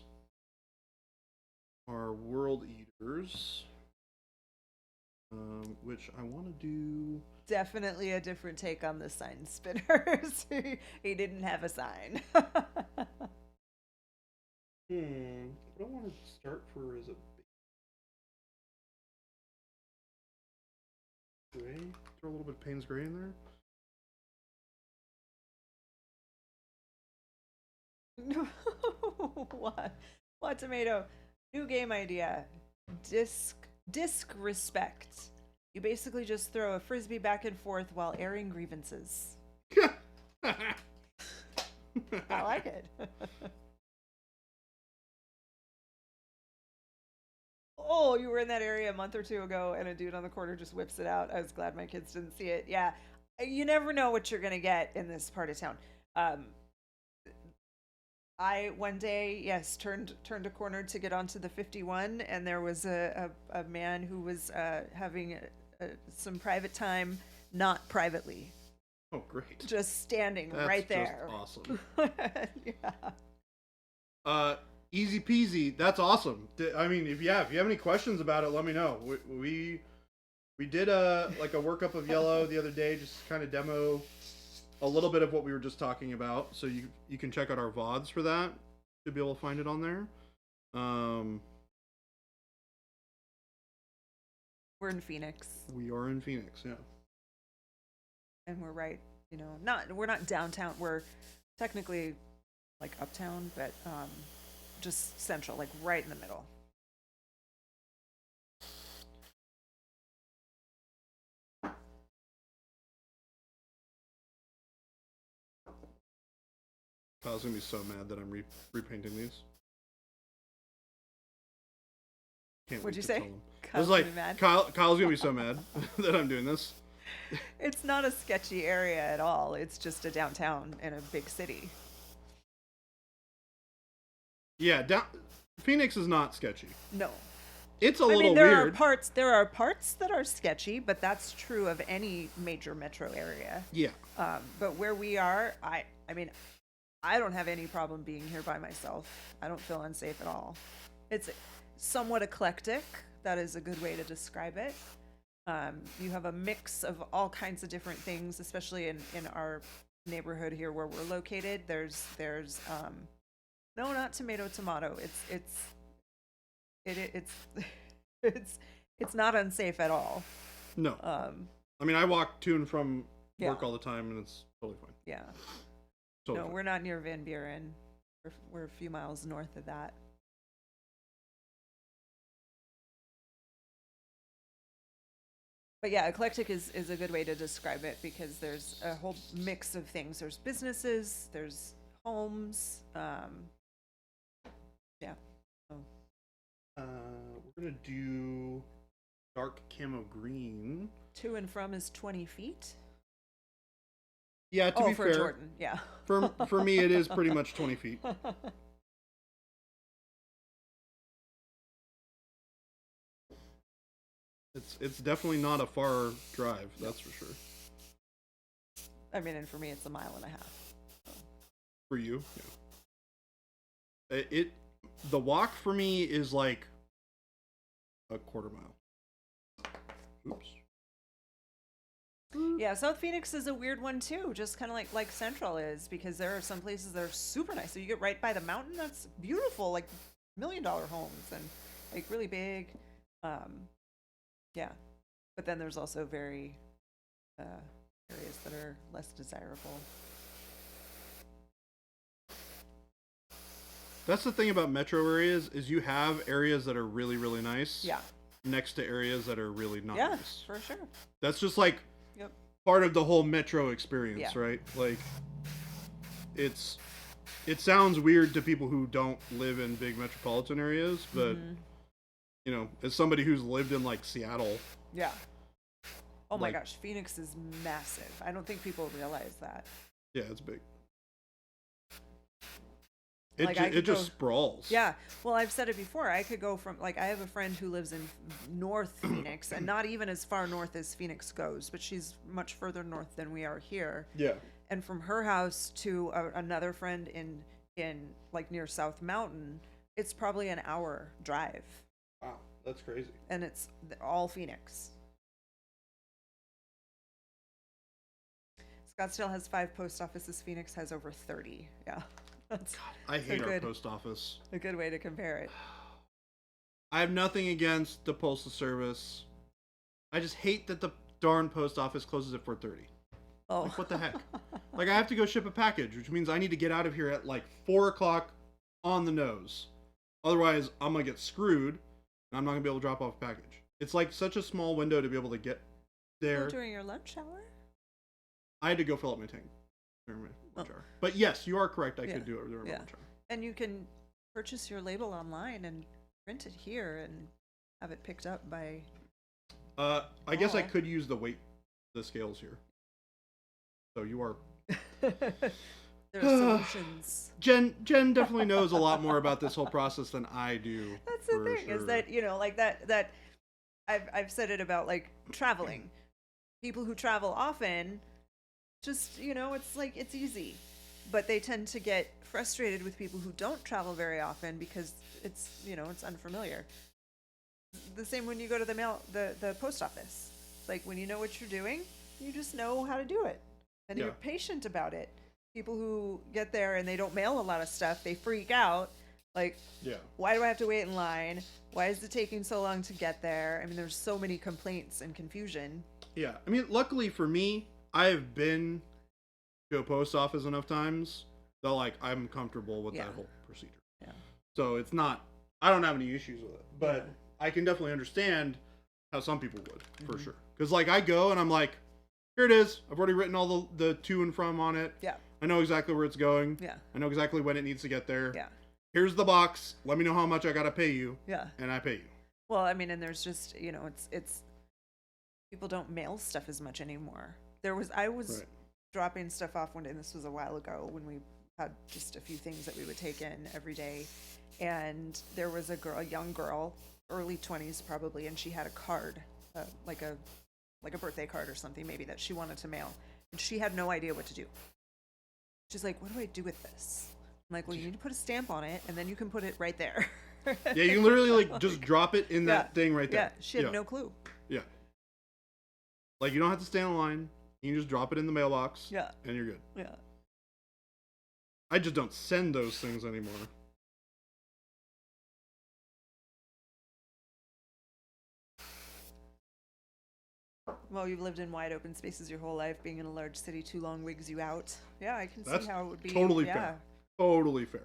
Speaker 1: our World Eaters, which I want to do...
Speaker 2: Definitely a different take on the sign spinners. He didn't have a sign.
Speaker 1: What I want to start for is a... Gray? Throw a little bit of Payne's Gray in there?
Speaker 2: What tomato? New game idea. Disc respect. You basically just throw a frisbee back and forth while airing grievances. I like it. Oh, you were in that area a month or two ago, and a dude on the corner just whips it out. I was glad my kids didn't see it. Yeah, you never know what you're gonna get in this part of town. I one day, yes, turned a corner to get onto the 51, and there was a man who was having some private time, not privately.
Speaker 1: Oh, great!
Speaker 2: Just standing
Speaker 1: That's
Speaker 2: right there.
Speaker 1: Just awesome.
Speaker 2: Yeah.
Speaker 1: Easy peasy. That's awesome. I mean, if you have any questions about it, let me know. We did a workup of Yellow the other day, just kind of demo a little bit of what we were just talking about. So you can check out our VODs for that to be able to find it on there.
Speaker 2: We're in Phoenix.
Speaker 1: We are in Phoenix, yeah.
Speaker 2: And we're right, we're not downtown. We're technically like uptown, but just central, like right in the middle.
Speaker 1: Kyle's gonna be so mad that I'm repainting these. Can't
Speaker 2: What'd
Speaker 1: wait
Speaker 2: you
Speaker 1: to
Speaker 2: say?
Speaker 1: tell him. I
Speaker 2: Kyle's
Speaker 1: was like,
Speaker 2: gonna be mad?
Speaker 1: Kyle's gonna be so mad that I'm doing this.
Speaker 2: It's not a sketchy area at all. It's just a downtown in a big city.
Speaker 1: Yeah, Phoenix is not sketchy.
Speaker 2: No.
Speaker 1: It's a
Speaker 2: I
Speaker 1: little
Speaker 2: mean, there
Speaker 1: weird.
Speaker 2: are parts that are sketchy, but that's true of any major metro area.
Speaker 1: Yeah.
Speaker 2: But where we are, I mean, I don't have any problem being here by myself. I don't feel unsafe at all. It's somewhat eclectic. That is a good way to describe it. You have a mix of all kinds of different things, especially in our neighborhood here where we're located. There's no, not tomato. It's not unsafe at all.
Speaker 1: No. I mean, I walk to and from work all the time, and it's totally fine.
Speaker 2: Yeah.
Speaker 1: Totally
Speaker 2: No,
Speaker 1: fine.
Speaker 2: we're not near Van Buren. We're a few miles north of that. But yeah, eclectic is a good way to describe it because there's a whole mix of things. There's businesses, there's homes. Yeah. Oh.
Speaker 1: We're gonna do dark camo green.
Speaker 2: To and from is 20 feet.
Speaker 1: Yeah, to be
Speaker 2: for
Speaker 1: fair,
Speaker 2: Jordan, yeah.
Speaker 1: for me, it is pretty much 20 feet. It's definitely not a far drive, that's for sure.
Speaker 2: I mean, and for me, it's a mile and a half. So.
Speaker 1: For you, yeah. The walk for me is like a quarter mile. Oops.
Speaker 2: Yeah, South Phoenix is a weird one too, just kind of like Central is, because there are some places that are super nice. So you get right by the mountain, that's beautiful, like $1 million homes and like really big. Yeah, but then there's also very areas that are less desirable.
Speaker 1: That's the thing about metro areas is you have areas that are really, really nice.
Speaker 2: Yeah.
Speaker 1: Next to areas that are really not
Speaker 2: Yeah,
Speaker 1: nice.
Speaker 2: for sure.
Speaker 1: That's just like
Speaker 2: Yep.
Speaker 1: part of the whole metro experience,
Speaker 2: Yeah.
Speaker 1: right? Like it sounds weird to people who don't live in big metropolitan areas, but you know, as somebody who's lived in like Seattle.
Speaker 2: Yeah. Oh my
Speaker 1: like,
Speaker 2: gosh, Phoenix is massive. I don't think people realize that.
Speaker 1: Yeah, it's big.
Speaker 2: Like,
Speaker 1: It just sprawls.
Speaker 2: Yeah. Well, I've said it before. I could go from, like, I have a friend who lives in North Phoenix, and not even as far north as Phoenix goes, but she's much further north than we are here.
Speaker 1: Yeah.
Speaker 2: And from her house to another friend in like near South Mountain, it's probably an hour drive.
Speaker 1: Wow, that's crazy.
Speaker 2: And it's all Phoenix. Scottsdale has 5 post offices. Phoenix has over 30. Yeah. That's
Speaker 1: I hate our
Speaker 2: good.
Speaker 1: post office.
Speaker 2: a good way to compare it.
Speaker 1: I have nothing against the postal service. I just hate that the darn post office closes at 4:30.
Speaker 2: Oh.
Speaker 1: Like, what the heck? Like, I have to go ship a package, which means I need to get out of here at like 4 o'clock on the nose. Otherwise, I'm gonna get screwed, and I'm not gonna be able to drop off a package. It's like such a small window to be able to get there.
Speaker 2: During your lunch hour?
Speaker 1: I had to go fill up my tank during my lunch hour. But yes, you are correct. I could do it during my lunch hour.
Speaker 2: And you can purchase your label online and print it here and have it picked up by.
Speaker 1: I guess I could use the scales here. So you are.
Speaker 2: There are solutions.
Speaker 1: Jen definitely knows a lot more about this whole process than I do.
Speaker 2: That's the thing, is that, you know, like that I've said it about like traveling. People who travel often, just, you know, it's like it's easy. But they tend to get frustrated with people who don't travel very often because it's, you know, it's unfamiliar. The same when you go to the post office. Like, when you know what you're doing, you just know how to do it. And you're patient about it. People who get there and they don't mail a lot of stuff, they freak out. Like, why do I have to wait in line? Why is it taking so long to get there? I mean, there's so many complaints and confusion.
Speaker 1: Yeah. I mean, luckily for me, I have been to a post office enough times that, like, I'm comfortable with that whole procedure.
Speaker 2: Yeah.
Speaker 1: So it's not, I don't have any issues with it. But I can definitely understand how some people would, for sure. Because, like, I go and I'm like, here it is. I've already written all the to and from on it.
Speaker 2: Yeah.
Speaker 1: I know exactly where it's going.
Speaker 2: Yeah.
Speaker 1: I know exactly when it needs to get there.
Speaker 2: Yeah.
Speaker 1: Here's the box. Let me know how much I gotta pay you.
Speaker 2: Yeah.
Speaker 1: And I pay you.
Speaker 2: Well, I mean, and there's just, it's people don't mail stuff as much anymore. I was
Speaker 1: Right.
Speaker 2: dropping stuff off one day, and this was a while ago when we had just a few things that we would take in every day. And there was a young girl, early 20s probably, and she had a card, like a birthday card or something maybe that she wanted to mail. And she had no idea what to do. She's like, what do I do with this? I'm like, well, you need to put a stamp on it, and then you can put it right there.
Speaker 1: Yeah, you literally like just drop it in that thing right there.
Speaker 2: Yeah, she had no clue.
Speaker 1: Yeah. Like you don't have to stand in line. You can just drop it in the mailbox.
Speaker 2: Yeah.
Speaker 1: And you're good.
Speaker 2: Yeah.
Speaker 1: I just don't send those things anymore.
Speaker 2: Well, you've lived in wide open spaces your whole life. Being in a large city too long wigs you out. Yeah, I can
Speaker 1: That's
Speaker 2: see how it would be.
Speaker 1: totally
Speaker 2: yeah.
Speaker 1: fair. Totally fair.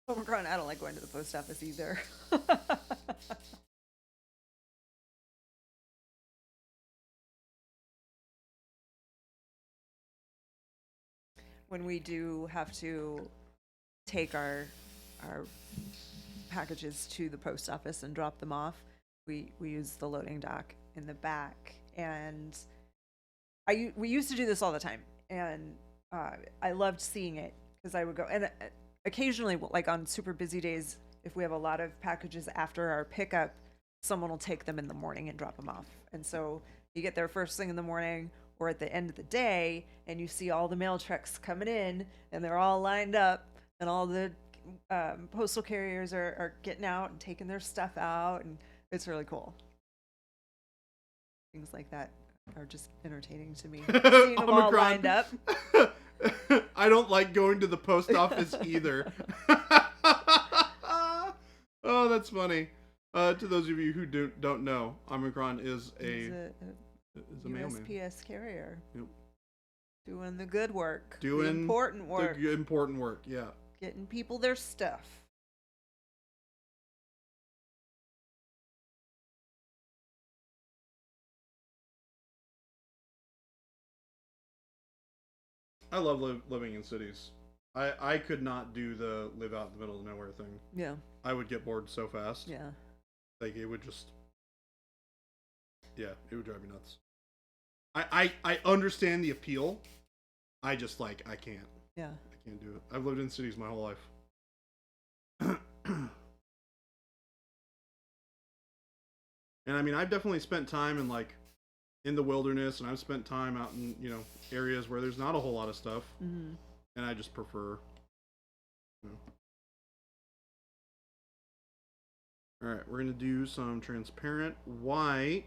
Speaker 2: Omicron, I don't like going to the post office either. When we do have to take our packages to the post office and drop them off, we use the loading dock in the back, and we used to do this all the time, and I loved seeing it because I would go, and occasionally, like on super busy days, if we have a lot of packages after our pickup, someone will take them in the morning and drop them off, and so you get there first thing in the morning or at the end of the day, and you see all the mail trucks coming in, and they're all lined up, and all the postal carriers are getting out and taking their stuff out, and it's really cool. Things like that are just entertaining to me. Seeing them all lined up.
Speaker 1: I don't like going to the post office either. Oh, that's funny. To those of you who don't know, Omicron is a mailman.
Speaker 2: USPS carrier.
Speaker 1: Yep.
Speaker 2: Doing the good work.
Speaker 1: Doing
Speaker 2: the important work.
Speaker 1: The important work, yeah.
Speaker 2: Getting people their stuff.
Speaker 1: I love living in cities. I could not do the live out in the middle of nowhere thing.
Speaker 2: Yeah.
Speaker 1: I would get bored so fast.
Speaker 2: Yeah.
Speaker 1: Like it would just, yeah, it would drive me nuts. I understand the appeal. I just I can't.
Speaker 2: Yeah.
Speaker 1: I can't do it. I've lived in cities my whole life. And I mean, I've definitely spent time in the wilderness, and I've spent time out in, areas where there's not a whole lot of stuff.
Speaker 2: Mm-hmm.
Speaker 1: And I just prefer, All right, we're going to do some transparent white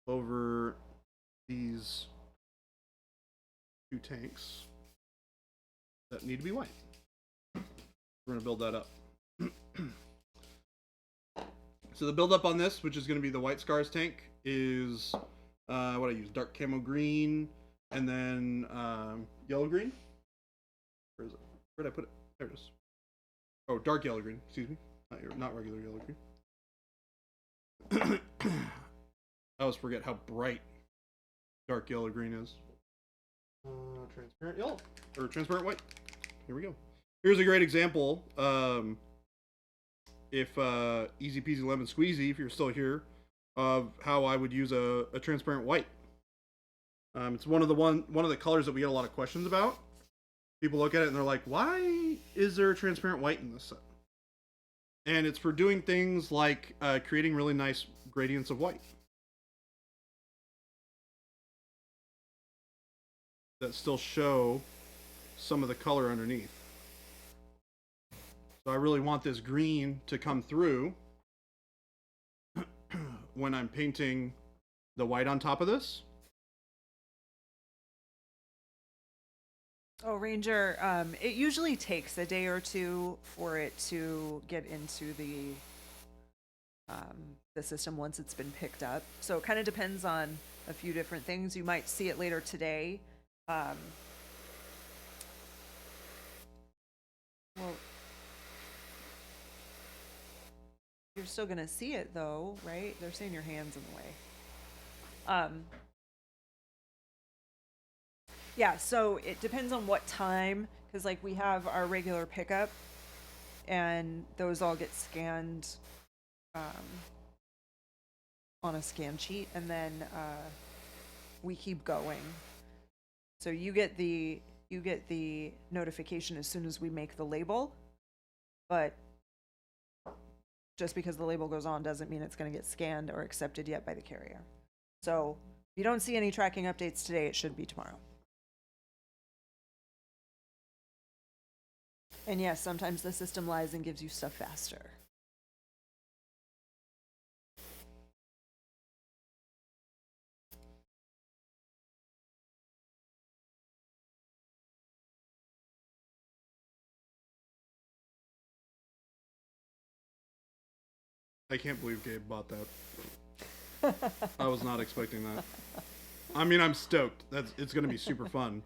Speaker 1: over these two tanks that need to be white. We're going to build that up. So the build up on this, which is going to be the white scars tank, is what I use: dark camo green, and then yellow green. Where is it? Where did I put it? There it is. Oh, dark yellow green. Excuse me, not regular yellow green. I always forget how bright dark yellow green is. Transparent yellow or transparent white. Here we go. Here's a great example. If easy peasy lemon squeezy, if you're still here, of how I would use a transparent white. It's one of the colors that we get a lot of questions about. People look at it and they're like, "Why is there a transparent white in this set?" And it's for doing things like creating really nice gradients of white that still show some of the color underneath. So I really want this green to come through when I'm painting the white on top of this.
Speaker 2: Oh, Ranger, it usually takes a day or two for it to get into the system once it's been picked up. So it kind of depends on a few different things. You might see it later today. Well, you're still gonna see it though, right? They're saying your hand's in the way. Yeah, so it depends on what time, because like we have our regular pickup, and those all get scanned on a scan sheet, and then we keep going. So you get the notification as soon as we make the label, but just because the label goes on doesn't mean it's going to get scanned or accepted yet by the carrier. So if you don't see any tracking updates today, it should be tomorrow. And yes, sometimes the system lies and gives you stuff faster.
Speaker 1: I can't believe Gabe bought that. I was not expecting that. I mean, I'm stoked. It's gonna be super fun.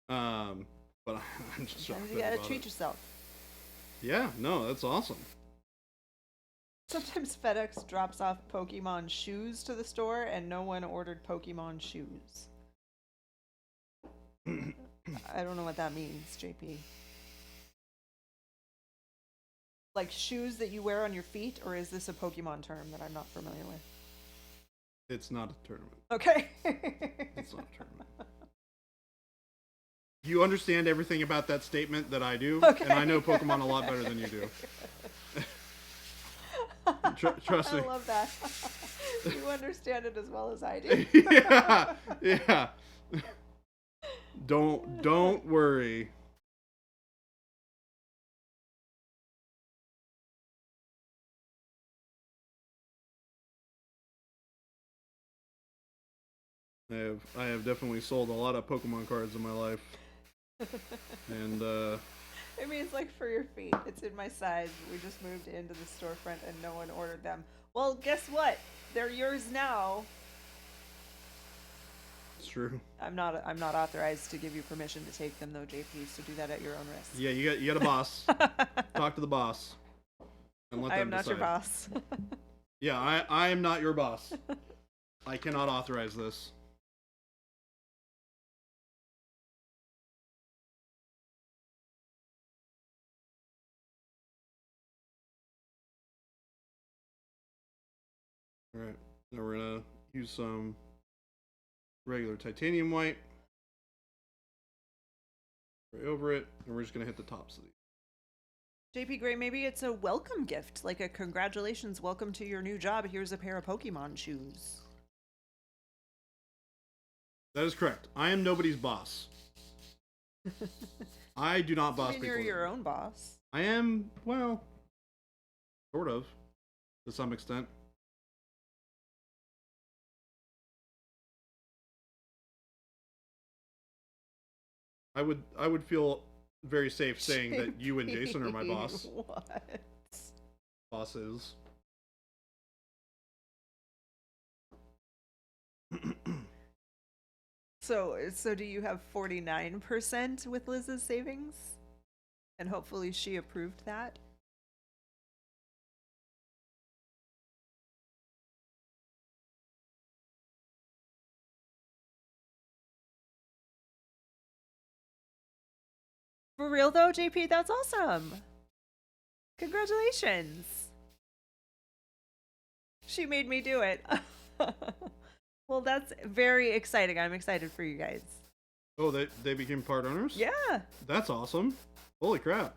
Speaker 1: But I'm just shocked.
Speaker 2: Sometimes you gotta
Speaker 1: about
Speaker 2: treat
Speaker 1: it.
Speaker 2: yourself.
Speaker 1: Yeah, no, that's awesome.
Speaker 2: Sometimes FedEx drops off Pokemon shoes to the store and no one ordered Pokemon shoes. I don't know what that means, JP. Like shoes that you wear on your feet, or is this a Pokemon term that I'm not familiar with?
Speaker 1: It's not a tournament.
Speaker 2: Okay.
Speaker 1: It's not a tournament. You understand everything about that statement that I do,
Speaker 2: Okay.
Speaker 1: and I know Pokemon a lot better than you do. Trust me.
Speaker 2: I love that. You understand it as well as I do.
Speaker 1: Yeah, yeah. Don't worry. I have definitely sold a lot of Pokemon cards in my life, and
Speaker 2: I mean, it's like for your feet. It's in my size. We just moved into the storefront and no one ordered them. Well, guess what? They're yours now.
Speaker 1: it's true.
Speaker 2: I'm not authorized to give you permission to take them though, JP. So do that at your own risk.
Speaker 1: Yeah, you got a boss. Talk to the boss, and let
Speaker 2: I
Speaker 1: them
Speaker 2: am not your
Speaker 1: decide.
Speaker 2: boss.
Speaker 1: Yeah, I am not your boss. I cannot authorize this. Alright, now we're gonna use some regular titanium white. Right over it, and we're just gonna hit the tops of these.
Speaker 2: JP Gray, maybe it's a welcome gift, like a congratulations, welcome to your new job. Here's a pair of Pokemon shoes.
Speaker 1: That is correct. I am nobody's boss. I do not boss
Speaker 2: I mean,
Speaker 1: people.
Speaker 2: you're your own boss.
Speaker 1: I am, well, sort of, to some extent. I would feel very safe saying that you and Jason are my boss.
Speaker 2: What?
Speaker 1: Bosses.
Speaker 2: So do you have 49% with Liz's savings? And hopefully she approved that. For real though, JP, that's awesome. Congratulations. She made me do it. Well, that's very exciting. I'm excited for you guys.
Speaker 1: Oh, they became part owners?
Speaker 2: Yeah.
Speaker 1: That's awesome. Holy crap.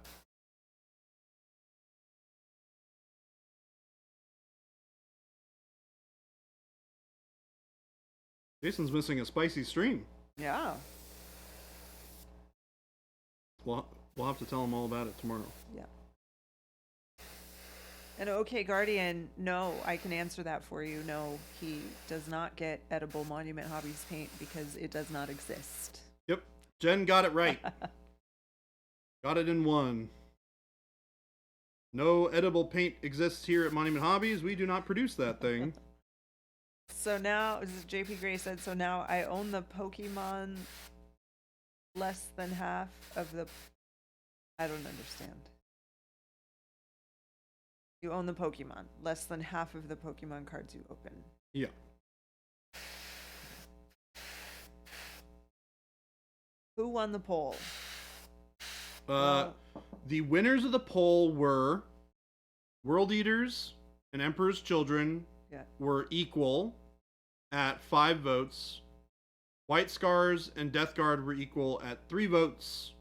Speaker 1: Jason's missing a spicy stream.
Speaker 2: Yeah.
Speaker 1: We'll have to tell him all about it tomorrow.
Speaker 2: Yeah. And okay, Guardian, no, I can answer that for you. No, he does not get edible Monument Hobbies paint because it does not exist.
Speaker 1: Yep. Jen got it right. Got it in one. No edible paint exists here at Monument Hobbies. We do not produce that thing.
Speaker 2: So now, as JP Gray said, so now I own the Pokemon less than half of the... I don't understand. You own the Pokemon. Less than half of the Pokemon cards you open.
Speaker 1: Yeah.
Speaker 2: Who won the poll?
Speaker 1: The winners of the poll were World Eaters and Emperor's Children
Speaker 2: Yeah.
Speaker 1: were equal at 5 votes. White Scars and Death Guard were equal at 3 votes.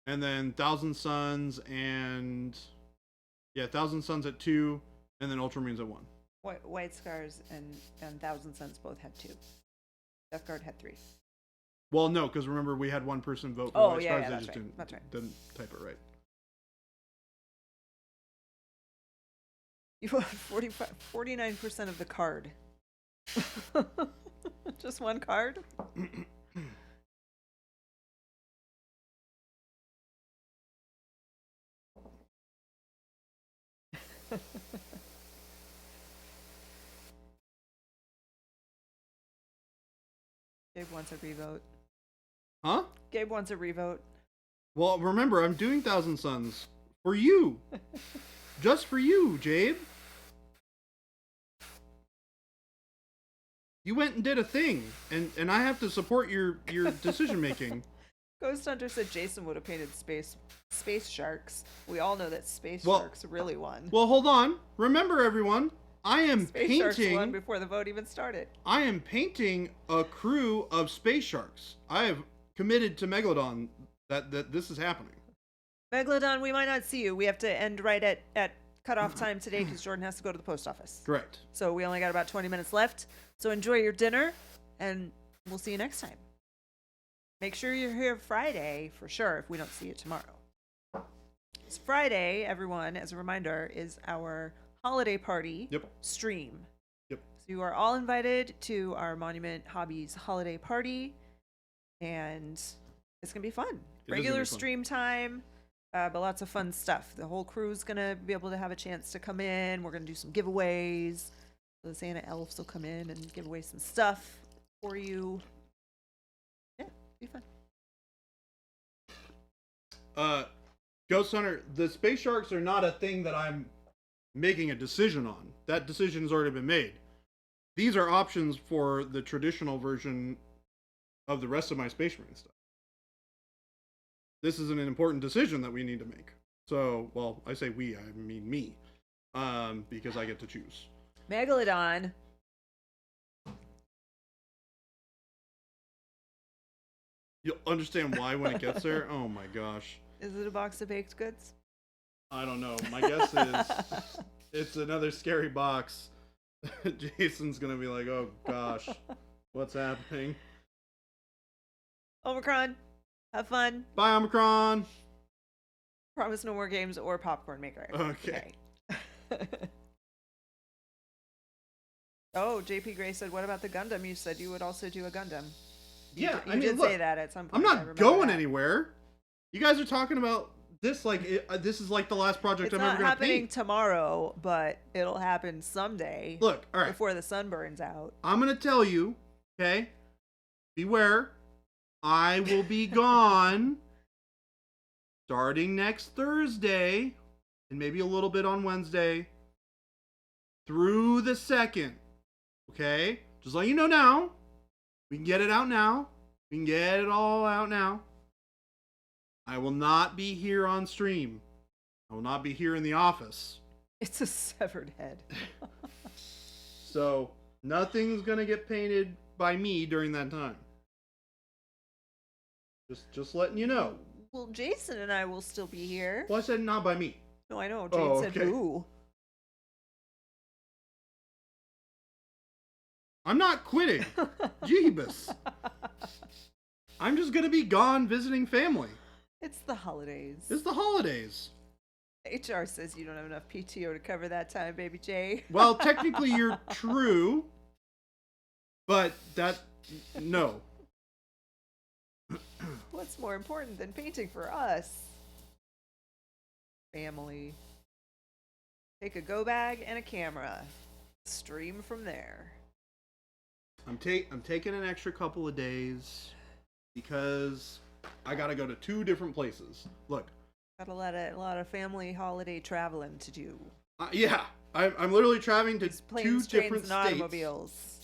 Speaker 1: And then Thousand Suns and... Yeah, Thousand Suns at 2, and then Ultramarines at 1.
Speaker 2: White Scars and Thousand Suns both had 2. Death Guard had 3.
Speaker 1: Well, no, because remember, we had one person vote for
Speaker 2: Oh,
Speaker 1: White
Speaker 2: yeah,
Speaker 1: Scars.
Speaker 2: yeah,
Speaker 1: They
Speaker 2: that's
Speaker 1: just
Speaker 2: right. That's right.
Speaker 1: didn't type it right.
Speaker 2: You won 49% of the card. Just one card? Gabe wants a revote.
Speaker 1: Huh?
Speaker 2: Gabe wants a revote.
Speaker 1: Well, remember, I'm doing Thousand Suns for you. Just for you, Jabe. You went and did a thing, and I have to support your decision making.
Speaker 2: Ghost Hunter said Jason would have painted space sharks. We all know that space
Speaker 1: Well-
Speaker 2: sharks really won.
Speaker 1: Well, hold on. Remember, everyone, I am
Speaker 2: Space sharks won
Speaker 1: painting.
Speaker 2: before the vote even started.
Speaker 1: I am painting a crew of space sharks. I have committed to Megalodon that this is happening.
Speaker 2: Megalodon, we might not see you. We have to end right at cutoff time today because Jordan has to go to the post office.
Speaker 1: Correct.
Speaker 2: So we only got about 20 minutes left. So enjoy your dinner, and we'll see you next time. Make sure you're here Friday for sure if we don't see you tomorrow. It's Friday, everyone, as a reminder, is our holiday party
Speaker 1: Yep.
Speaker 2: stream.
Speaker 1: Yep.
Speaker 2: So you are all invited to our Monument Hobbies holiday party, and it's going to be fun.
Speaker 1: It is gonna
Speaker 2: Regular
Speaker 1: be fun.
Speaker 2: stream time, but lots of fun stuff. The whole crew's going to be able to have a chance to come in. We're going to do some giveaways. So the Santa elves will come in and give away some stuff for you. Yeah, be fun.
Speaker 1: Ghost Hunter, the space sharks are not a thing that I'm making a decision on. That decision has already been made. These are options for the traditional version of the rest of my Space Marine stuff. This is an important decision that we need to make. So, well, I say we, I mean me, because I get to choose.
Speaker 2: Megalodon.
Speaker 1: You'll understand why when it gets there. Oh my gosh.
Speaker 2: Is it a box of baked goods?
Speaker 1: I don't know. My guess is it's another scary box. Jason's gonna be like, oh gosh, what's happening?
Speaker 2: Omicron. Have fun.
Speaker 1: Bye, Omicron.
Speaker 2: Promise no more games or popcorn maker.
Speaker 1: Okay.
Speaker 2: Oh, JP Gray said, what about the Gundam? You said you would also do a Gundam.
Speaker 1: Yeah,
Speaker 2: You
Speaker 1: I mean,
Speaker 2: did
Speaker 1: look,
Speaker 2: say that at some point.
Speaker 1: I'm
Speaker 2: I
Speaker 1: not
Speaker 2: remember
Speaker 1: going
Speaker 2: that.
Speaker 1: anywhere. You guys are talking about this like this is like the last project
Speaker 2: It's
Speaker 1: I'm
Speaker 2: not
Speaker 1: ever gonna
Speaker 2: happening
Speaker 1: paint.
Speaker 2: tomorrow, but it'll happen someday.
Speaker 1: Look, all right,
Speaker 2: Before the sun burns out.
Speaker 1: I'm gonna tell you, okay? Beware, I will be gone starting next Thursday, and maybe a little bit on Wednesday through the 2nd. Okay? Just let you know now. We can get it out now. We can get it all out now. I will not be here on stream. I will not be here in the office.
Speaker 2: It's a severed head.
Speaker 1: So, nothing's going to get painted by me during that time. Just letting you know.
Speaker 2: Well, Jason and I will still be here.
Speaker 1: Well, I said not by me.
Speaker 2: No, I know. Jane
Speaker 1: Oh,
Speaker 2: said
Speaker 1: okay.
Speaker 2: who.
Speaker 1: I'm not quitting. Jeebus. I'm just going to be gone visiting family.
Speaker 2: It's the holidays.
Speaker 1: It's the holidays.
Speaker 2: HR says you don't have enough PTO to cover that time, baby J.
Speaker 1: Well, technically you're true, but no.
Speaker 2: What's more important than painting for us? Family. Take a go bag and a camera. Stream from there.
Speaker 1: I'm taking an extra couple of days because I got to go to 2 different places. Look,
Speaker 2: Got a lot of family holiday traveling to do.
Speaker 1: Yeah, I'm literally traveling to
Speaker 2: It's planes,
Speaker 1: two different
Speaker 2: trains, and
Speaker 1: states.
Speaker 2: automobiles.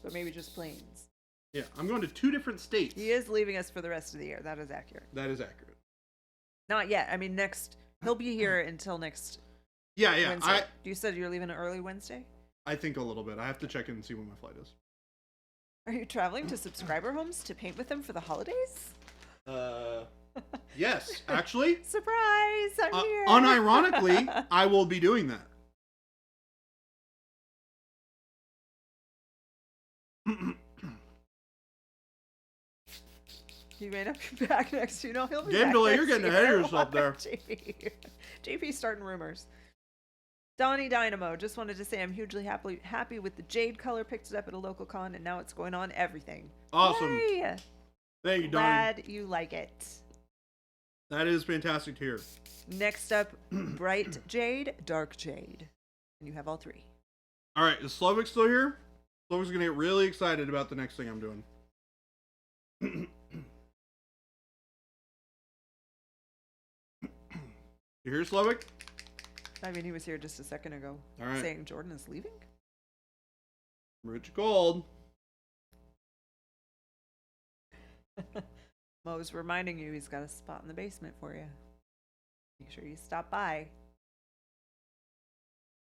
Speaker 2: But maybe just planes.
Speaker 1: Yeah, I'm going to 2 different states.
Speaker 2: He is leaving us for the rest of the year. That is accurate.
Speaker 1: That is accurate.
Speaker 2: Not yet. I mean, he'll be here until next
Speaker 1: Yeah.
Speaker 2: Wednesday. You said you're leaving early Wednesday?
Speaker 1: I think a little bit. I have to check in and see when my flight is.
Speaker 2: Are you traveling to subscriber homes to paint with them for the holidays?
Speaker 1: Yes, actually.
Speaker 2: Surprise! I'm here.
Speaker 1: Unironically, I will be doing that.
Speaker 2: He may not be back next. You know, he'll be
Speaker 1: Game
Speaker 2: back
Speaker 1: delay,
Speaker 2: next
Speaker 1: you're getting
Speaker 2: year.
Speaker 1: ahead of yourself there.
Speaker 2: JP starting rumors. Donnie Dynamo just wanted to say I'm hugely happy with the jade color. Picked it up at a local con, and now it's going on everything.
Speaker 1: Awesome.
Speaker 2: Yay!
Speaker 1: Thank you, Don.
Speaker 2: Glad you like it.
Speaker 1: That is fantastic to hear.
Speaker 2: Next up, bright jade, dark jade, and you have all 3.
Speaker 1: All right, is Slovak still here? Slovak's gonna get really excited about the next thing I'm doing. You hear Slovak?
Speaker 2: I mean, he was here just a second ago,
Speaker 1: All right.
Speaker 2: saying Jordan is leaving.
Speaker 1: Rich Gold.
Speaker 2: Mo's reminding you he's got a spot in the basement for you. Make sure you stop by.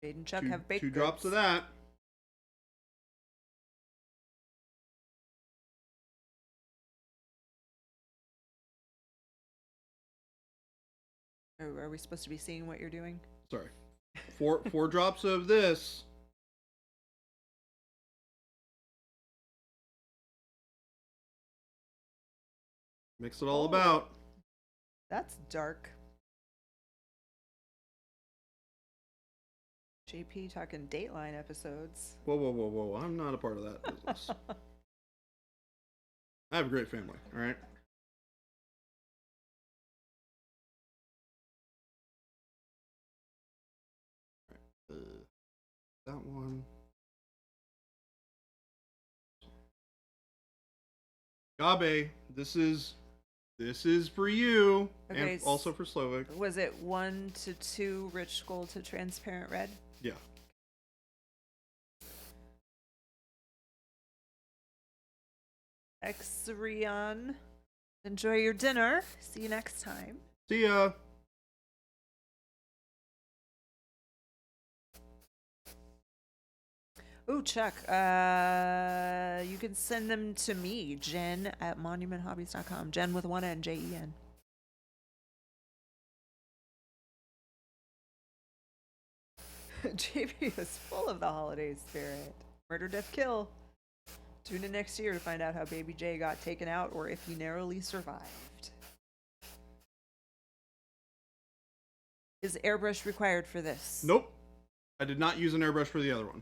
Speaker 2: Jade and Chuck have baked
Speaker 1: 2
Speaker 2: goods.
Speaker 1: drops of that.
Speaker 2: Are we supposed to be seeing what you're doing?
Speaker 1: Sorry. 4 drops of this. Mix it all about.
Speaker 2: That's dark. JP talking Dateline episodes.
Speaker 1: Whoa. I'm not a part of that business. I have a great family, all right? That one. Gabe, this is for you,
Speaker 2: Okay,
Speaker 1: and also for Slovak.
Speaker 2: Was it 1 to 2 rich gold to transparent red?
Speaker 1: Yeah.
Speaker 2: Exrion, enjoy your dinner. See you next time.
Speaker 1: See ya.
Speaker 2: Ooh, Chuck, you can send them to me, Jen at monumenthobbies.com. Jen with 1 N, Jen. JP is full of the holiday spirit. Murder, death, kill. Tune in next year to find out how Baby J got taken out or if he narrowly survived. Is airbrush required for this?
Speaker 1: Nope. I did not use an airbrush for the other one.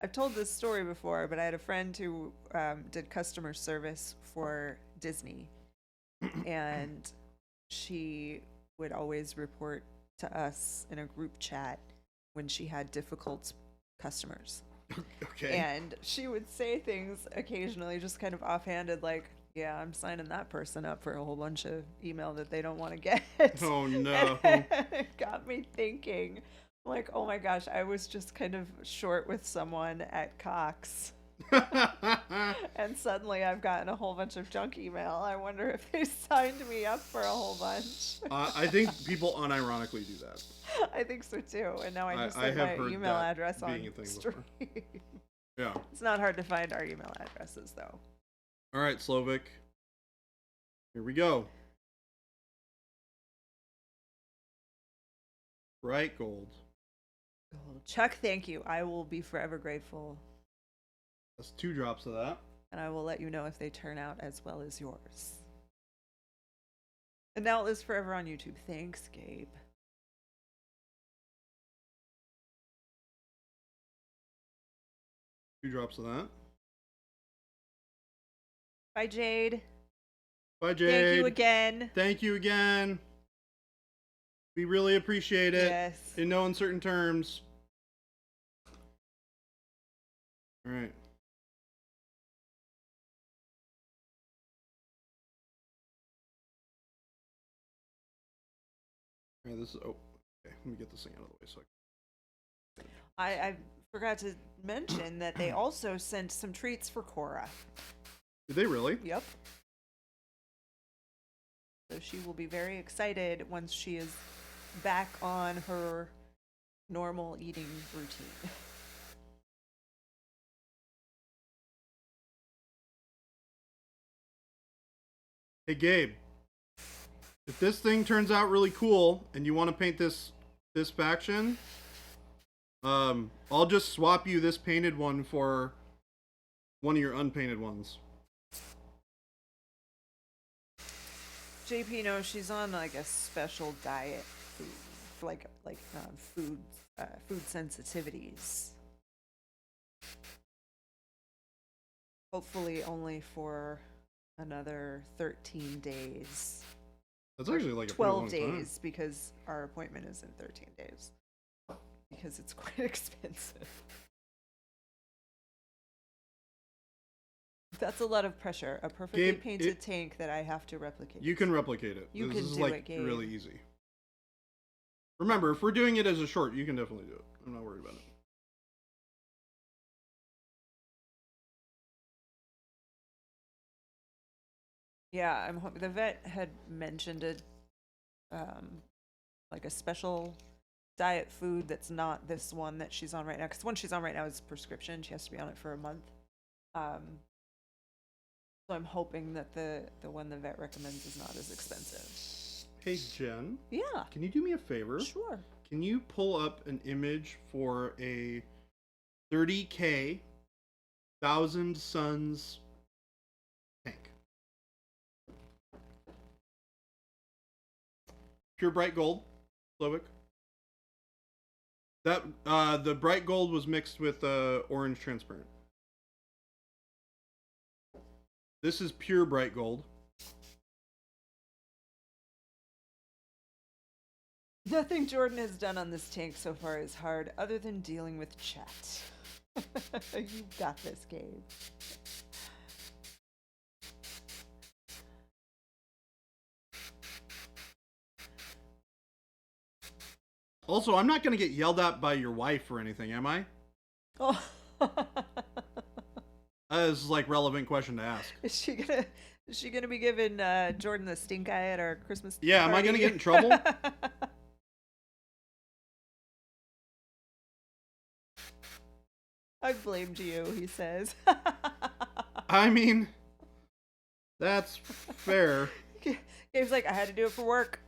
Speaker 2: I've told this story before, but I had a friend who did customer service for Disney, and she would always report to us in a group chat when she had difficult customers.
Speaker 1: Okay.
Speaker 2: And she would say things occasionally just kind of offhanded, like, yeah, I'm signing that person up for a whole bunch of email that they don't want to get.
Speaker 1: Oh, no.
Speaker 2: It got me thinking. Like, oh my gosh, I was just kind of short with someone at Cox. And suddenly I've gotten a whole bunch of junk email. I wonder if they signed me up for a whole bunch.
Speaker 1: I think people unironically do that.
Speaker 2: I think so too. And now I just
Speaker 1: I
Speaker 2: said
Speaker 1: have
Speaker 2: my
Speaker 1: heard
Speaker 2: email
Speaker 1: that
Speaker 2: address on
Speaker 1: being a thing
Speaker 2: stream.
Speaker 1: before. Yeah.
Speaker 2: It's not hard to find our email addresses though.
Speaker 1: All right, Slovak. Here we go. Bright gold.
Speaker 2: Chuck, thank you. I will be forever grateful.
Speaker 1: That's 2 drops of that.
Speaker 2: And I will let you know if they turn out as well as yours. And now it lives forever on YouTube. Thanks, Gabe.
Speaker 1: Two drops of that.
Speaker 2: Bye, Jade.
Speaker 1: Bye, Jade.
Speaker 2: Thank you again.
Speaker 1: Thank you again. We really appreciate it.
Speaker 2: Yes.
Speaker 1: In no uncertain terms. All right. All right, this is okay. Let me get this thing out of the way so
Speaker 2: I forgot to mention that they also sent some treats for Cora.
Speaker 1: Did they really?
Speaker 2: Yep. So she will be very excited once she is back on her normal eating routine.
Speaker 1: Hey Gabe, if this thing turns out really cool and you want to paint this faction, I'll just swap you this painted one for one of your unpainted ones.
Speaker 2: JP knows she's on like a special diet food, for like food sensitivities. Hopefully only for another 13 days.
Speaker 1: That's actually like a
Speaker 2: 12
Speaker 1: pretty long
Speaker 2: days because our appointment is in 13 days. Because it's quite expensive. That's a lot of pressure. A perfectly
Speaker 1: Gabe,
Speaker 2: painted tank that I have to replicate.
Speaker 1: You can replicate it.
Speaker 2: You
Speaker 1: this
Speaker 2: can
Speaker 1: is
Speaker 2: do
Speaker 1: like
Speaker 2: it, Gabe.
Speaker 1: really easy. Remember, if we're doing it as a short, you can definitely do it. I'm not worried about it.
Speaker 2: Yeah, I'm hoping the vet had mentioned it, like a special diet food that's not this one that she's on right now. Because the one she's on right now is prescription. She has to be on it for a month. So I'm hoping that the one the vet recommends is not as expensive.
Speaker 1: Hey Jen,
Speaker 2: Yeah,
Speaker 1: can you do me a favor?
Speaker 2: sure.
Speaker 1: Can you pull up an image for a 30K Thousand Suns tank? Pure bright gold, Slovic. That the bright gold was mixed with orange transparent. This is pure bright gold.
Speaker 2: Nothing Jordan has done on this tank so far is hard, other than dealing with chat. You got this, Gabe.
Speaker 1: Also, I'm not going to get yelled at by your wife or anything, am I?
Speaker 2: Oh.
Speaker 1: This is like relevant question to ask.
Speaker 2: Is she gonna be giving Jordan the stink eye at our Christmas
Speaker 1: Yeah, am I gonna
Speaker 2: party?
Speaker 1: get in trouble?
Speaker 2: I blamed you, he says.
Speaker 1: I mean, that's fair.
Speaker 2: Gabe's like, I had to do it for work.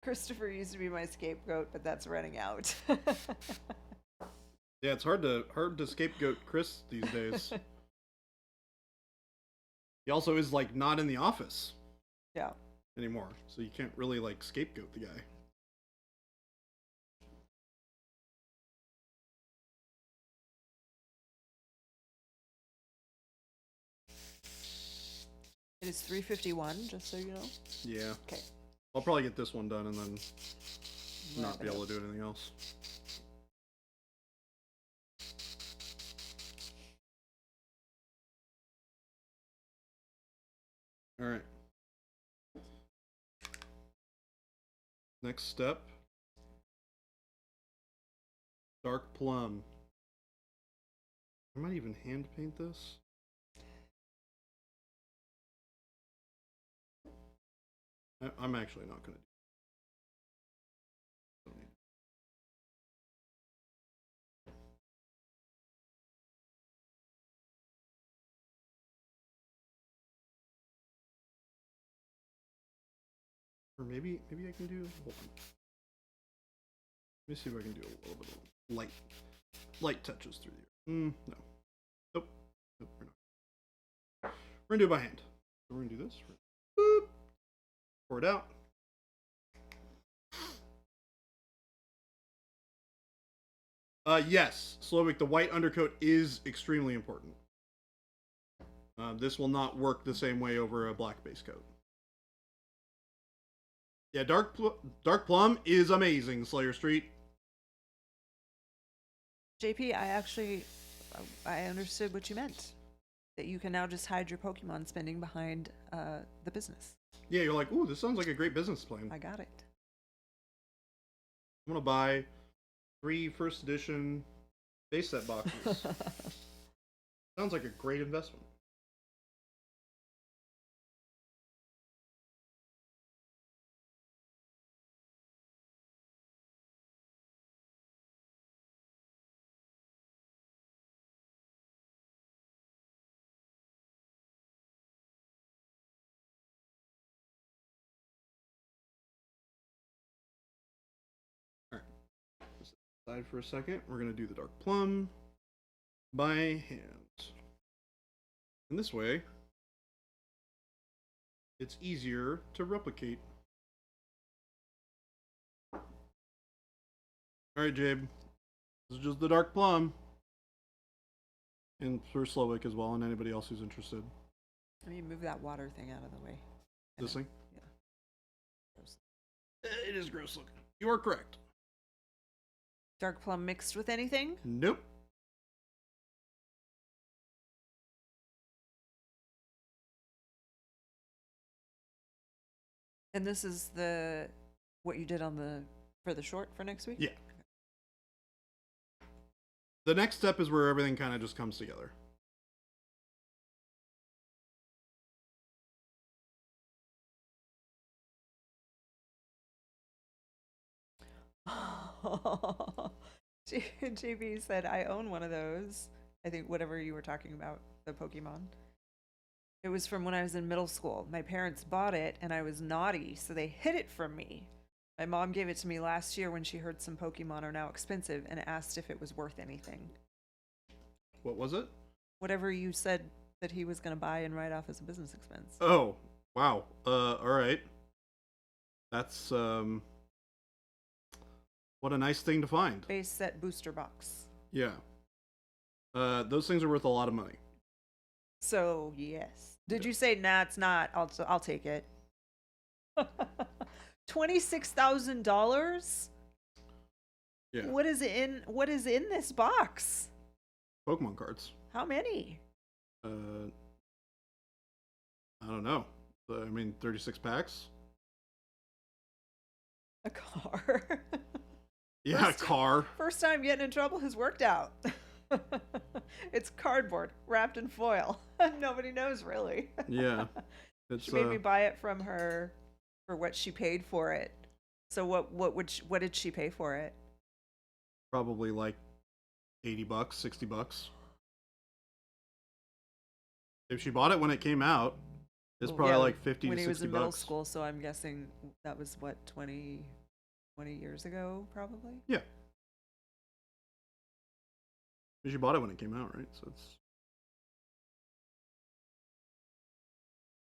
Speaker 2: Christopher used to be my scapegoat, but that's running out.
Speaker 1: Yeah, it's hard to scapegoat Chris these days. He also is like not in the office
Speaker 2: Yeah.
Speaker 1: anymore, so you can't really like scapegoat the guy.
Speaker 2: It is 3:51, just so you know.
Speaker 1: Yeah.
Speaker 2: Okay.
Speaker 1: I'll probably get this one done and then not
Speaker 2: Wrap
Speaker 1: be
Speaker 2: it
Speaker 1: able
Speaker 2: up.
Speaker 1: to do anything else. All right. Next step. Dark plum. I might even hand paint this. I'm actually not going to do it. Or maybe I can do. Hold on. Let me see if I can do a little bit of light touches through here. No. Nope. Nope. We're not. We're gonna do it by hand. So we're gonna do this. Boop. Pour it out. Yes, Slovic, the white undercoat is extremely important. This will not work the same way over a black base coat. Yeah, Dark Plum is amazing, Slayer Street.
Speaker 2: JP, I understood what you meant. That you can now just hide your Pokemon spending behind the business.
Speaker 1: Yeah, you're like, ooh, this sounds like a great business plan.
Speaker 2: I got it.
Speaker 1: I'm gonna buy 3 first edition base set boxes. Sounds like a great investment. Aside for a second, we're gonna do the Dark Plum by hand. And this way, it's easier to replicate. Alright, Jabe. This is just the Dark Plum. And for Slowick as well, and anybody else who's interested.
Speaker 2: I mean, move that water thing out of the way.
Speaker 1: This thing?
Speaker 2: Yeah. Gross.
Speaker 1: It is gross looking. You are correct.
Speaker 2: Dark Plum mixed with anything?
Speaker 1: Nope.
Speaker 2: And this is what you did for the short for next week?
Speaker 1: Yeah. The next step is where everything kind of just comes together.
Speaker 2: JB said, I own one of those. I think whatever you were talking about, the Pokemon. It was from when I was in middle school. My parents bought it and I was naughty, so they hid it from me. My mom gave it to me last year when she heard some Pokemon are now expensive and asked if it was worth anything.
Speaker 1: What was it?
Speaker 2: Whatever you said that he was going to buy and write off as a business expense.
Speaker 1: Oh, wow. Alright. That's, what a nice thing to find.
Speaker 2: Base set booster box.
Speaker 1: Yeah. Those things are worth a lot of money.
Speaker 2: So, yes. Did you say, nah, it's not? I'll take it. $26,000?
Speaker 1: Yeah.
Speaker 2: What is in this box?
Speaker 1: Pokemon cards.
Speaker 2: How many?
Speaker 1: I don't know. I mean, 36 packs?
Speaker 2: A car.
Speaker 1: Yeah, a car.
Speaker 2: First time getting in trouble has worked out. It's cardboard wrapped in foil. Nobody knows really.
Speaker 1: Yeah. It's,
Speaker 2: she made me buy it from her for what she paid for it. So what did she pay for it?
Speaker 1: probably like $80, $60. If she bought it when it came out, it's probably
Speaker 2: Yeah,
Speaker 1: like 50
Speaker 2: when
Speaker 1: to
Speaker 2: he was
Speaker 1: 60
Speaker 2: in middle
Speaker 1: bucks.
Speaker 2: school, so I'm guessing that was what 20 years ago, probably.
Speaker 1: Yeah. She bought it when it came out, right? So it's.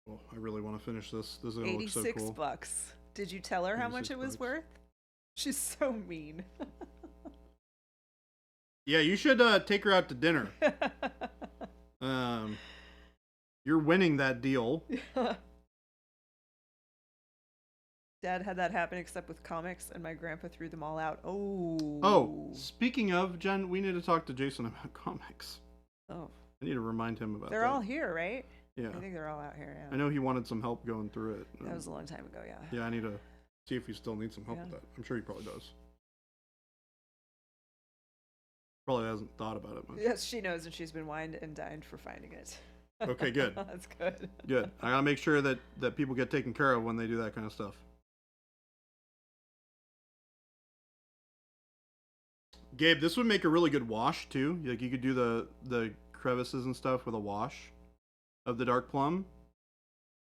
Speaker 1: Well, I really want to finish this. This is gonna look so
Speaker 2: 86
Speaker 1: cool.
Speaker 2: bucks. Did you tell her how much
Speaker 1: 86
Speaker 2: it was
Speaker 1: bucks.
Speaker 2: worth? She's so mean.
Speaker 1: Yeah, you should take her out to dinner. You're winning that deal.
Speaker 2: Dad had that happen except with comics, and my grandpa threw them all out. Oh.
Speaker 1: Oh, speaking of, Jen, we need to talk to Jason about comics.
Speaker 2: Oh.
Speaker 1: I need to remind him about
Speaker 2: They're
Speaker 1: that.
Speaker 2: all here, right?
Speaker 1: Yeah.
Speaker 2: I think they're all out here,
Speaker 1: I
Speaker 2: yeah.
Speaker 1: know he wanted some help going through it.
Speaker 2: That was a long time ago, yeah.
Speaker 1: Yeah, I need to see if he still needs some help
Speaker 2: Yeah.
Speaker 1: with that. I'm sure he probably does. Probably hasn't thought about it much.
Speaker 2: Yes, she knows, and she's been wined and dined for finding it.
Speaker 1: Okay, good.
Speaker 2: That's good.
Speaker 1: Good. I gotta make sure that people get taken care of when they do that kind of stuff. Gabe, this would make a really good wash too. Like you could do the crevices and stuff with a wash of the dark plum.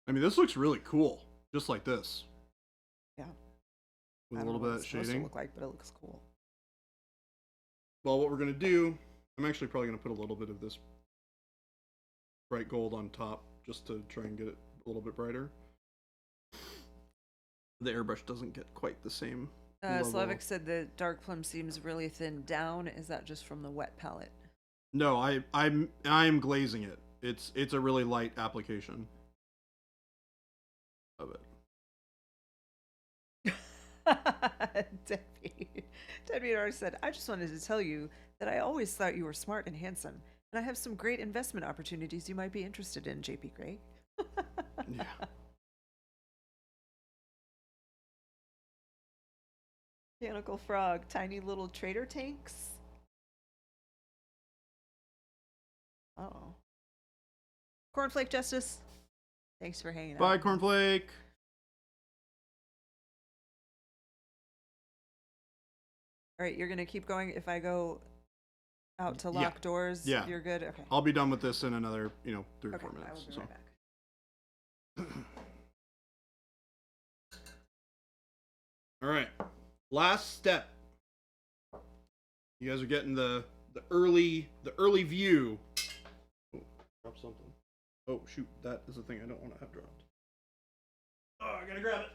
Speaker 1: I mean, this looks really cool, just like this.
Speaker 2: Yeah.
Speaker 1: With
Speaker 2: I
Speaker 1: a
Speaker 2: don't
Speaker 1: little
Speaker 2: know what
Speaker 1: bit of
Speaker 2: it's supposed to
Speaker 1: shading.
Speaker 2: look like, but it looks cool.
Speaker 1: Well, what we're gonna do, I'm actually probably gonna put a little bit of this bright gold on top just to try and get it a little bit brighter. The airbrush doesn't get quite the same level.
Speaker 2: Slavic said the dark plum seems really thin down. Is that just from the wet palette?
Speaker 1: No, I'm glazing it. It's a really light application of it.
Speaker 2: Debbie already said, I just wanted to tell you that I always thought you were smart and handsome, and I have some great investment opportunities you might be interested in, JP Gray.
Speaker 1: Yeah.
Speaker 2: Mechanical frog, tiny little trader tanks. Oh. Cornflake Justice, thanks for hanging out.
Speaker 1: Bye, Cornflake.
Speaker 2: All right, you're gonna keep going. If I go out to lock doors,
Speaker 1: Yeah.
Speaker 2: you're good. Okay.
Speaker 1: I'll be done with this in another, 3 or 4
Speaker 2: I will
Speaker 1: minutes.
Speaker 2: be
Speaker 1: So.
Speaker 2: right back.
Speaker 1: All right, last step. You guys are getting the early view. Oh, drop something. Oh shoot, that is the thing I don't want to have dropped. Oh, I gotta grab it.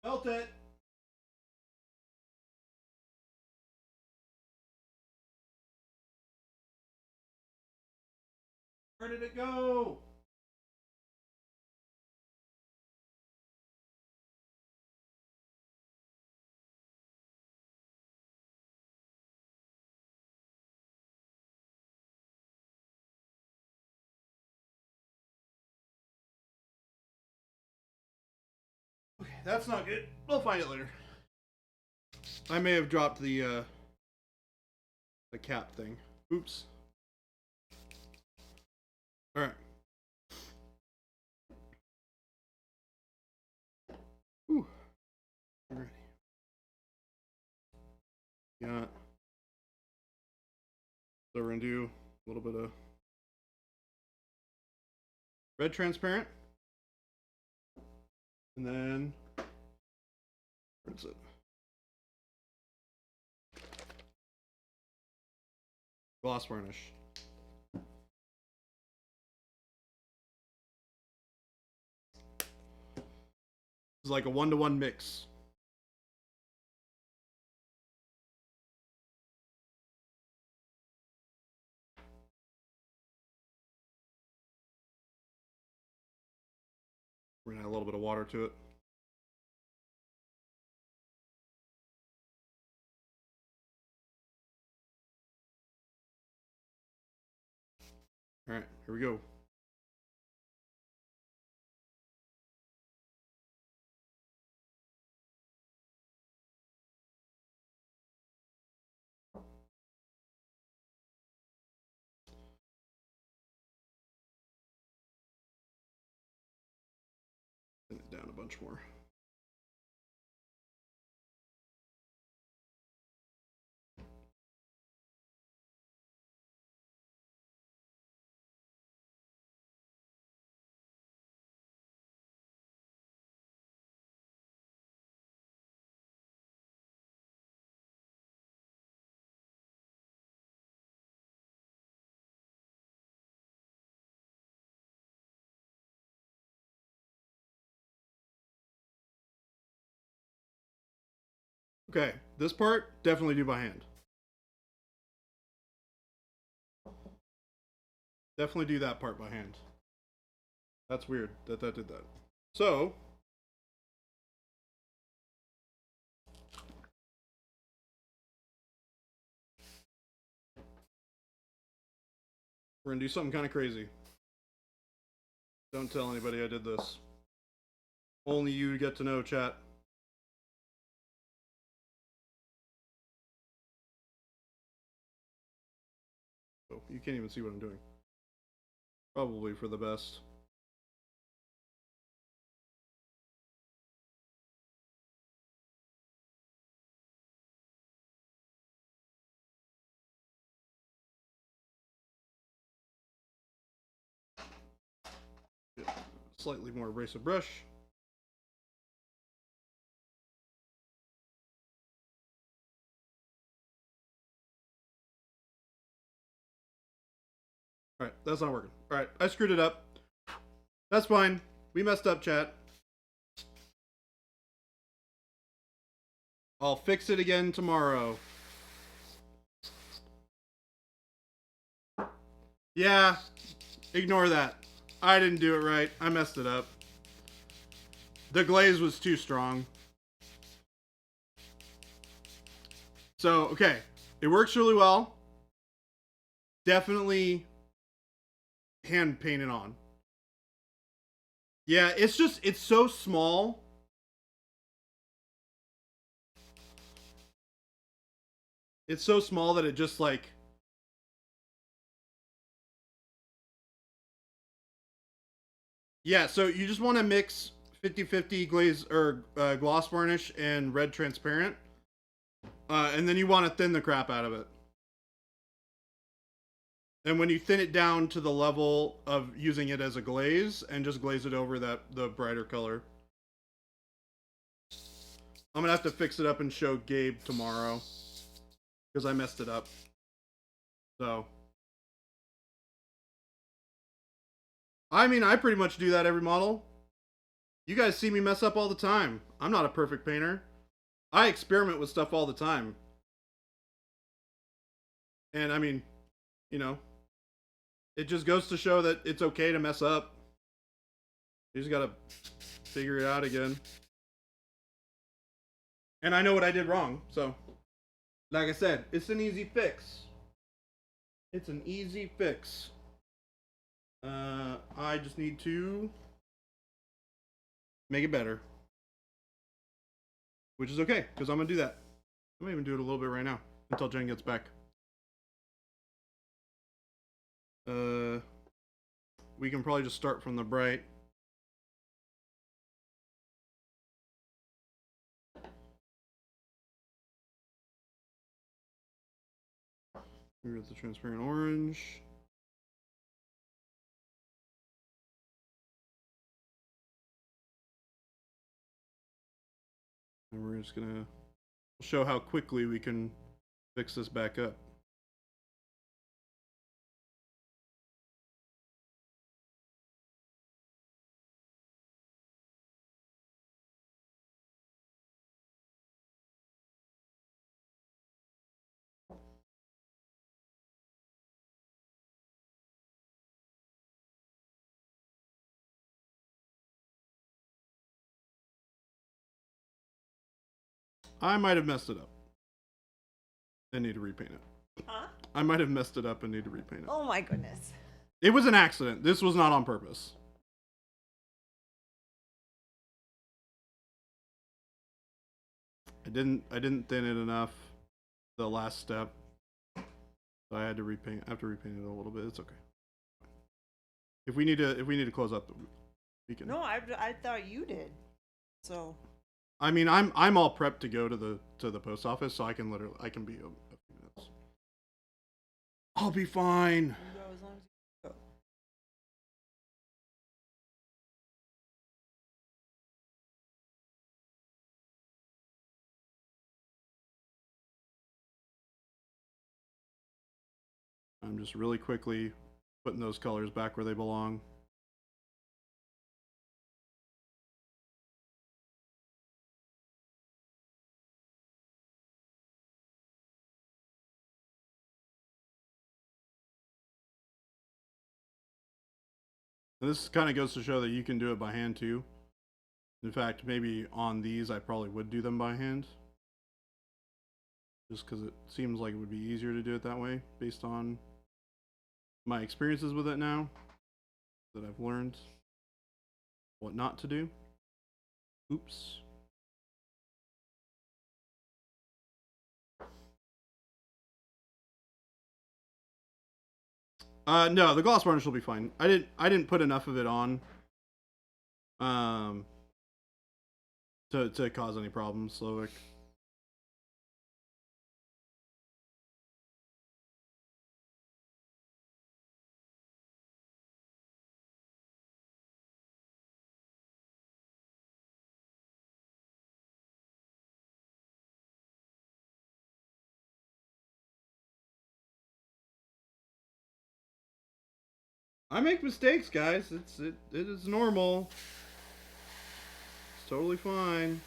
Speaker 1: Felt it. Where did it go? Okay, that's not good. We'll find it later. I may have dropped the cap thing. Oops. All right. Whew. Alrighty. Got. So we're gonna do a little bit of red transparent, and then where's it? Gloss varnish. It's like a 1-to-1 mix. We're gonna add a little bit of water to it. All right, here we go. Thin it down a bunch more. Okay, this part definitely do by hand. Definitely do that part by hand. That's weird that did that. So we're gonna do something kind of crazy. Don't tell anybody I did this. Only you get to know, chat. Oh, you can't even see what I'm doing. Probably for the best. Get slightly more abrasive brush. Alright, that's not working. Alright, I screwed it up. That's fine. We messed up, chat. I'll fix it again tomorrow. Yeah, ignore that. I didn't do it right. I messed it up. The glaze was too strong. So, okay. It works really well. Definitely hand painted on. Yeah, it's so small. It's so small that it just like... Yeah, so you just want to mix 50-50 glaze or gloss varnish and red transparent. And then you want to thin the crap out of it. And when you thin it down to the level of using it as a glaze, and just glaze it over the brighter color. I'm gonna have to fix it up and show Gabe tomorrow, because I messed it up. So, I mean, I pretty much do that every model. You guys see me mess up all the time. I'm not a perfect painter. I experiment with stuff all the time. And I mean, you know, it just goes to show that it's okay to mess up. You just gotta figure it out again. And I know what I did wrong, so like I said, it's an easy fix. It's an easy fix. I just need to make it better. Which is okay, because I'm gonna do that. I'm gonna even do it a little bit right now, until Jen gets back. We can probably just start from the bright. Here's the transparent orange. And we're just gonna show how quickly we can fix this back up. I might have messed it up. I need to repaint it.
Speaker 2: Huh?
Speaker 1: I might have messed it up and need to repaint it.
Speaker 2: Oh my goodness.
Speaker 1: It was an accident. This was not on purpose. I didn't thin it enough the last step. So I had to repaint. I have to repaint it a little bit. It's okay. If we need to close up, we can.
Speaker 2: No, I thought you did. So.
Speaker 1: I mean, I'm all prepped to go to the post office, so I can be a few minutes. I'll be fine.
Speaker 2: You go as long as you go.
Speaker 1: I'm just really quickly putting those colors back where they belong. And this kind of goes to show that you can do it by hand too. In fact, maybe on these I probably would do them by hand. Just because it seems like it would be easier to do it that way based on my experiences with it now. That I've learned what not to do. Oops. No, the gloss varnish will be fine. I didn't put enough of it on to cause any problems, Slovak. I make mistakes, guys. It is normal. totally fine.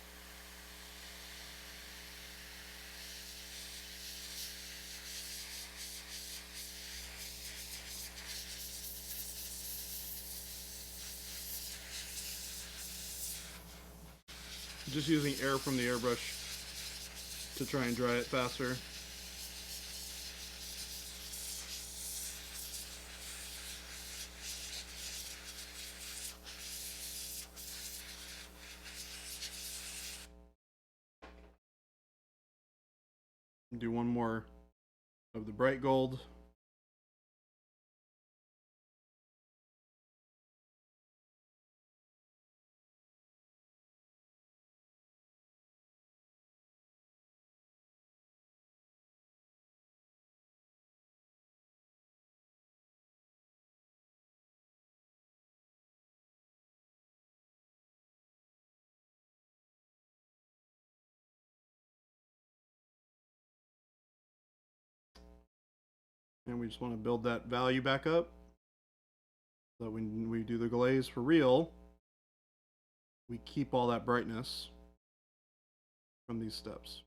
Speaker 1: Just using air from the airbrush to try and dry it faster. Do one more of the bright gold. And we just want to build that value back up. So that when we do the glaze for real, we keep all that brightness from these steps.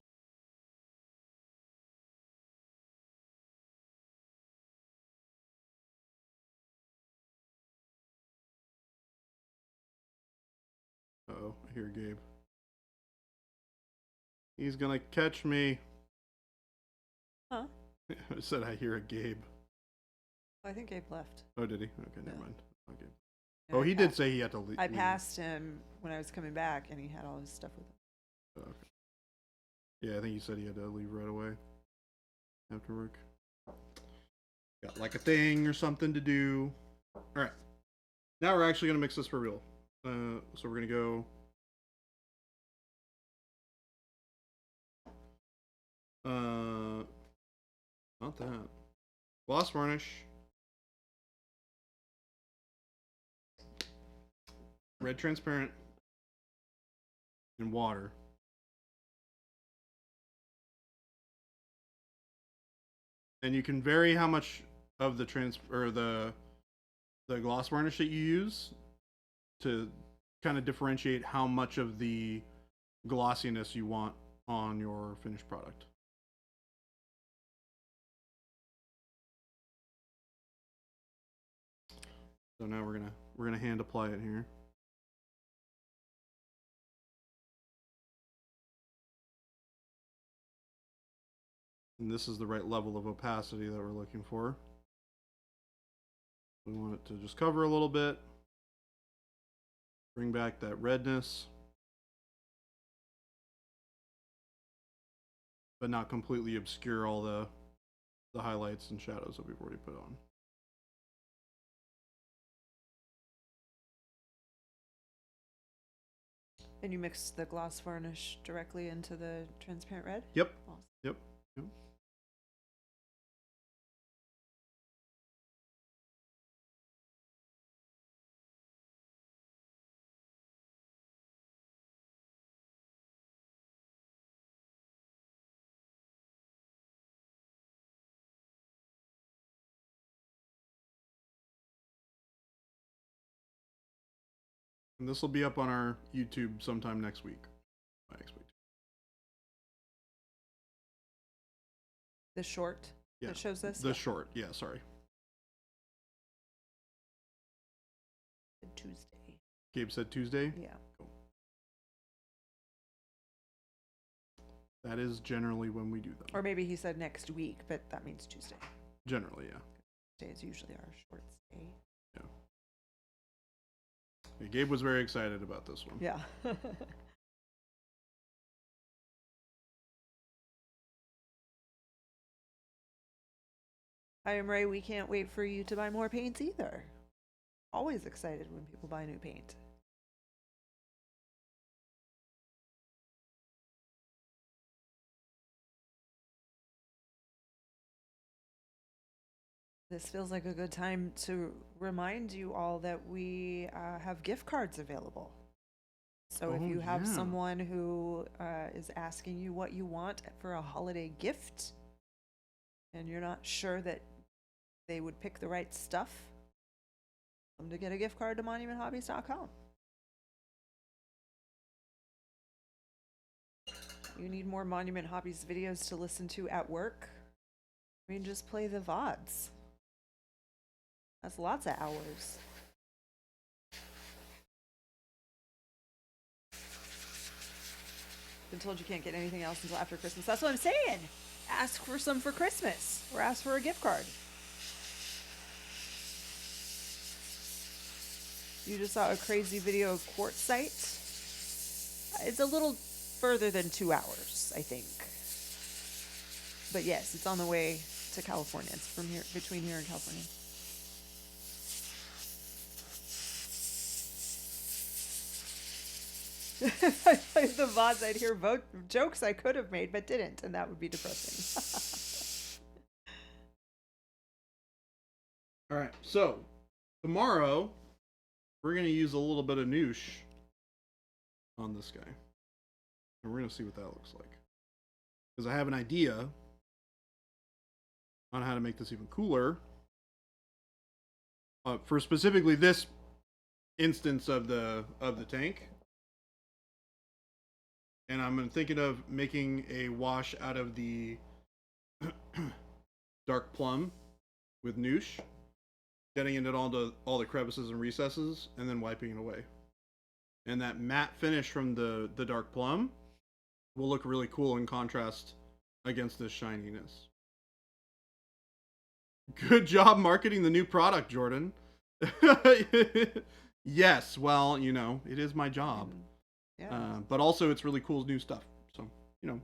Speaker 1: Uh-oh, I hear Gabe. He's gonna catch me.
Speaker 2: Huh?
Speaker 1: I said I hear a Gabe.
Speaker 2: I think Gabe left.
Speaker 1: Oh, did he? Okay, never
Speaker 2: Yeah.
Speaker 1: mind. Okay.
Speaker 2: And
Speaker 1: Oh,
Speaker 2: I
Speaker 1: he
Speaker 2: pa-
Speaker 1: did say he had to leave.
Speaker 2: I passed him when I was coming back, and he had all his stuff with him.
Speaker 1: Oh, okay. Yeah, I think he said he had to leave right away after work. Got like a thing or something to do. All right. Now we're actually gonna mix this for real. So we're gonna go. Not that. Gloss varnish. Red transparent. And water. And you can vary how much of the the gloss varnish that you use to kind of differentiate how much of the glossiness you want on your finished product. So now we're gonna hand apply it here. And this is the right level of opacity that we're looking for. We want it to just cover a little bit. Bring back that redness. But not completely obscure all the highlights and shadows that we've already put on.
Speaker 2: And you mix the gloss varnish directly into the transparent red?
Speaker 1: Yep.
Speaker 2: Awesome.
Speaker 1: Yep. Yep. And this will be up on our YouTube sometime next week. I expect.
Speaker 2: The short
Speaker 1: Yeah.
Speaker 2: that shows this?
Speaker 1: The short. Yeah, sorry.
Speaker 2: Tuesday.
Speaker 1: Gabe said Tuesday.
Speaker 2: Yeah.
Speaker 1: Cool. That is generally when we do them.
Speaker 2: Or maybe he said next week, but that means Tuesday.
Speaker 1: Generally, yeah.
Speaker 2: Tuesday is usually our short stay.
Speaker 1: Yeah, Gabe was very excited about this one.
Speaker 2: Yeah. Hi, I'm Ray. We can't wait for you to buy more paints either. Always excited when people buy new paint. This feels like a good time to remind you all that we have gift cards available. So if
Speaker 1: Oh,
Speaker 2: you have
Speaker 1: yeah.
Speaker 2: someone who is asking you what you want for a holiday gift, and you're not sure that they would pick the right stuff, tell them to get a gift card to monumenthobbies.com. You need more Monument Hobbies videos to listen to at work? I mean, just play the VODs. That's lots of hours. Been told you can't get anything else until after Christmas. That's what I'm saying. Ask for some for Christmas, or ask for a gift card. You just saw a crazy video of Quartzsite. It's a little further than 2 hours, I think. But yes, it's on the way to California. It's from here, between here and California. If I played the VODs, I'd hear jokes I could have made but didn't, and that would be depressing.
Speaker 1: All right, so tomorrow we're gonna use a little bit of noosh on this guy, and we're gonna see what that looks like. Because I have an idea on how to make this even cooler for specifically this instance of the tank. And I'm thinking of making a wash out of the dark plum with noosh, getting it onto all the crevices and recesses, and then wiping it away. And that matte finish from the dark plum will look really cool in contrast against this shininess. Good job marketing the new product, Jordan. Yes, well, you know, it is my job.
Speaker 2: Yeah.
Speaker 1: But also it's really cool new stuff. So, you know.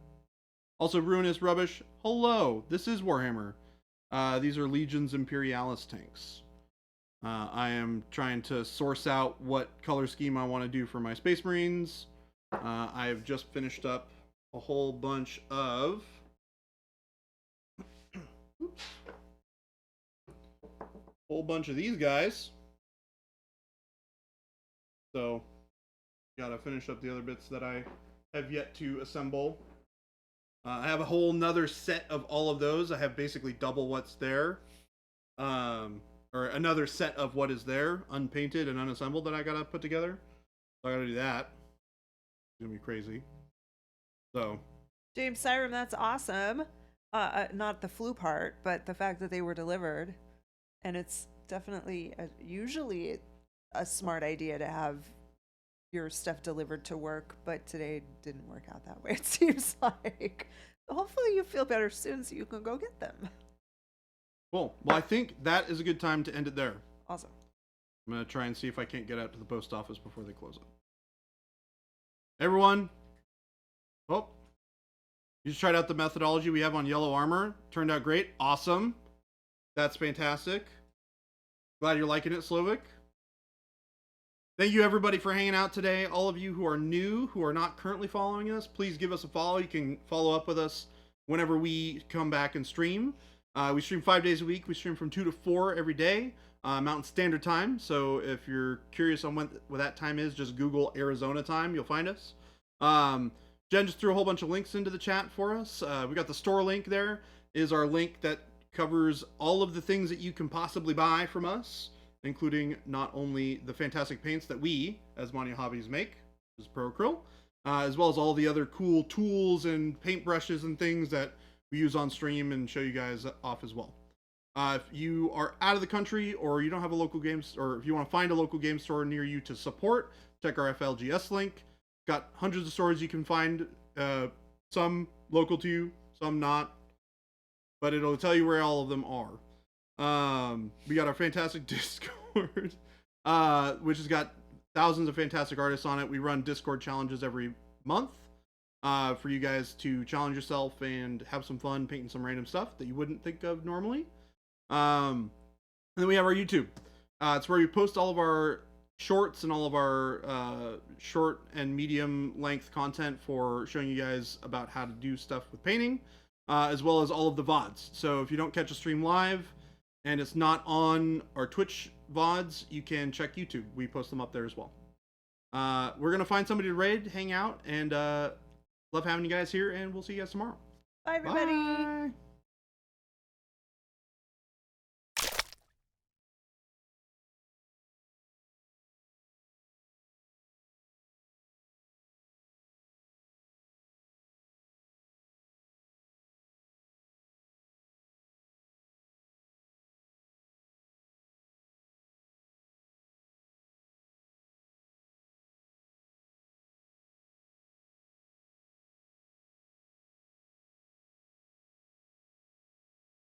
Speaker 1: Also, Ruinous Rubbish. Hello, this is Warhammer. These are Legions Imperialis tanks. I am trying to source out what color scheme I want to do for my Space Marines. I have just finished up a whole bunch of... Oops. Whole bunch of these guys. So... gotta finish up the other bits that I have yet to assemble. I have a whole nother set of all of those. I have basically double what's there. Or another set of what is there, unpainted and unassembled, that I gotta put together. So I gotta do that. It's gonna be crazy. So.
Speaker 2: James Syram, that's awesome. Not the flu part, but the fact that they were delivered. And it's definitely, usually a smart idea to have your stuff delivered to work, but today didn't work out that way, it seems like. Hopefully you feel better soon so you can go get them.
Speaker 1: Cool. Well, I think that is a good time to end it there.
Speaker 2: Awesome.
Speaker 1: I'm going to try and see if I can't get out to the post office before they close up. Everyone. Oh. You just tried out the methodology we have on yellow armor. Turned out great. Awesome. That's fantastic. Glad you're liking it, Slovak. Thank you, everybody, for hanging out today. All of you who are new, who are not currently following us, please give us a follow. You can follow up with us whenever we come back and stream. We stream 5 days a week. We stream from 2 to 4 every day, Mountain Standard Time. So if you're curious on what that time is, just Google Arizona time. You'll find us. Jen just threw a whole bunch of links into the chat for us. We got the store link there. Is our link that covers all of the things that you can possibly buy from us, including not only the fantastic paints that we, as Monument Hobbies, make, which is Pro Acryl, as well as all the other cool tools and paintbrushes and things that we use on stream and show you guys off as well. If you are out of the country, or you don't have a local game, or if you want to find a local game store near you to support, check our FLGS link. Got hundreds of stores you can find, some local to you, some not, but it'll tell you where all of them are. We got our fantastic Discord, which has got thousands of fantastic artists on it. We run Discord challenges every month for you guys to challenge yourself and have some fun painting some random stuff that you wouldn't think of normally. And then we have our YouTube. It's where we post all of our shorts and all of our short and medium length content for showing you guys about how to do stuff with painting, as well as all of the VODs. So if you don't catch a stream live and it's not on our Twitch VODs, you can check YouTube. We post them up there as well. We're going to find somebody to raid, hang out, and love having you guys here, and we'll see you guys tomorrow.
Speaker 2: Bye, everybody.
Speaker 1: Bye.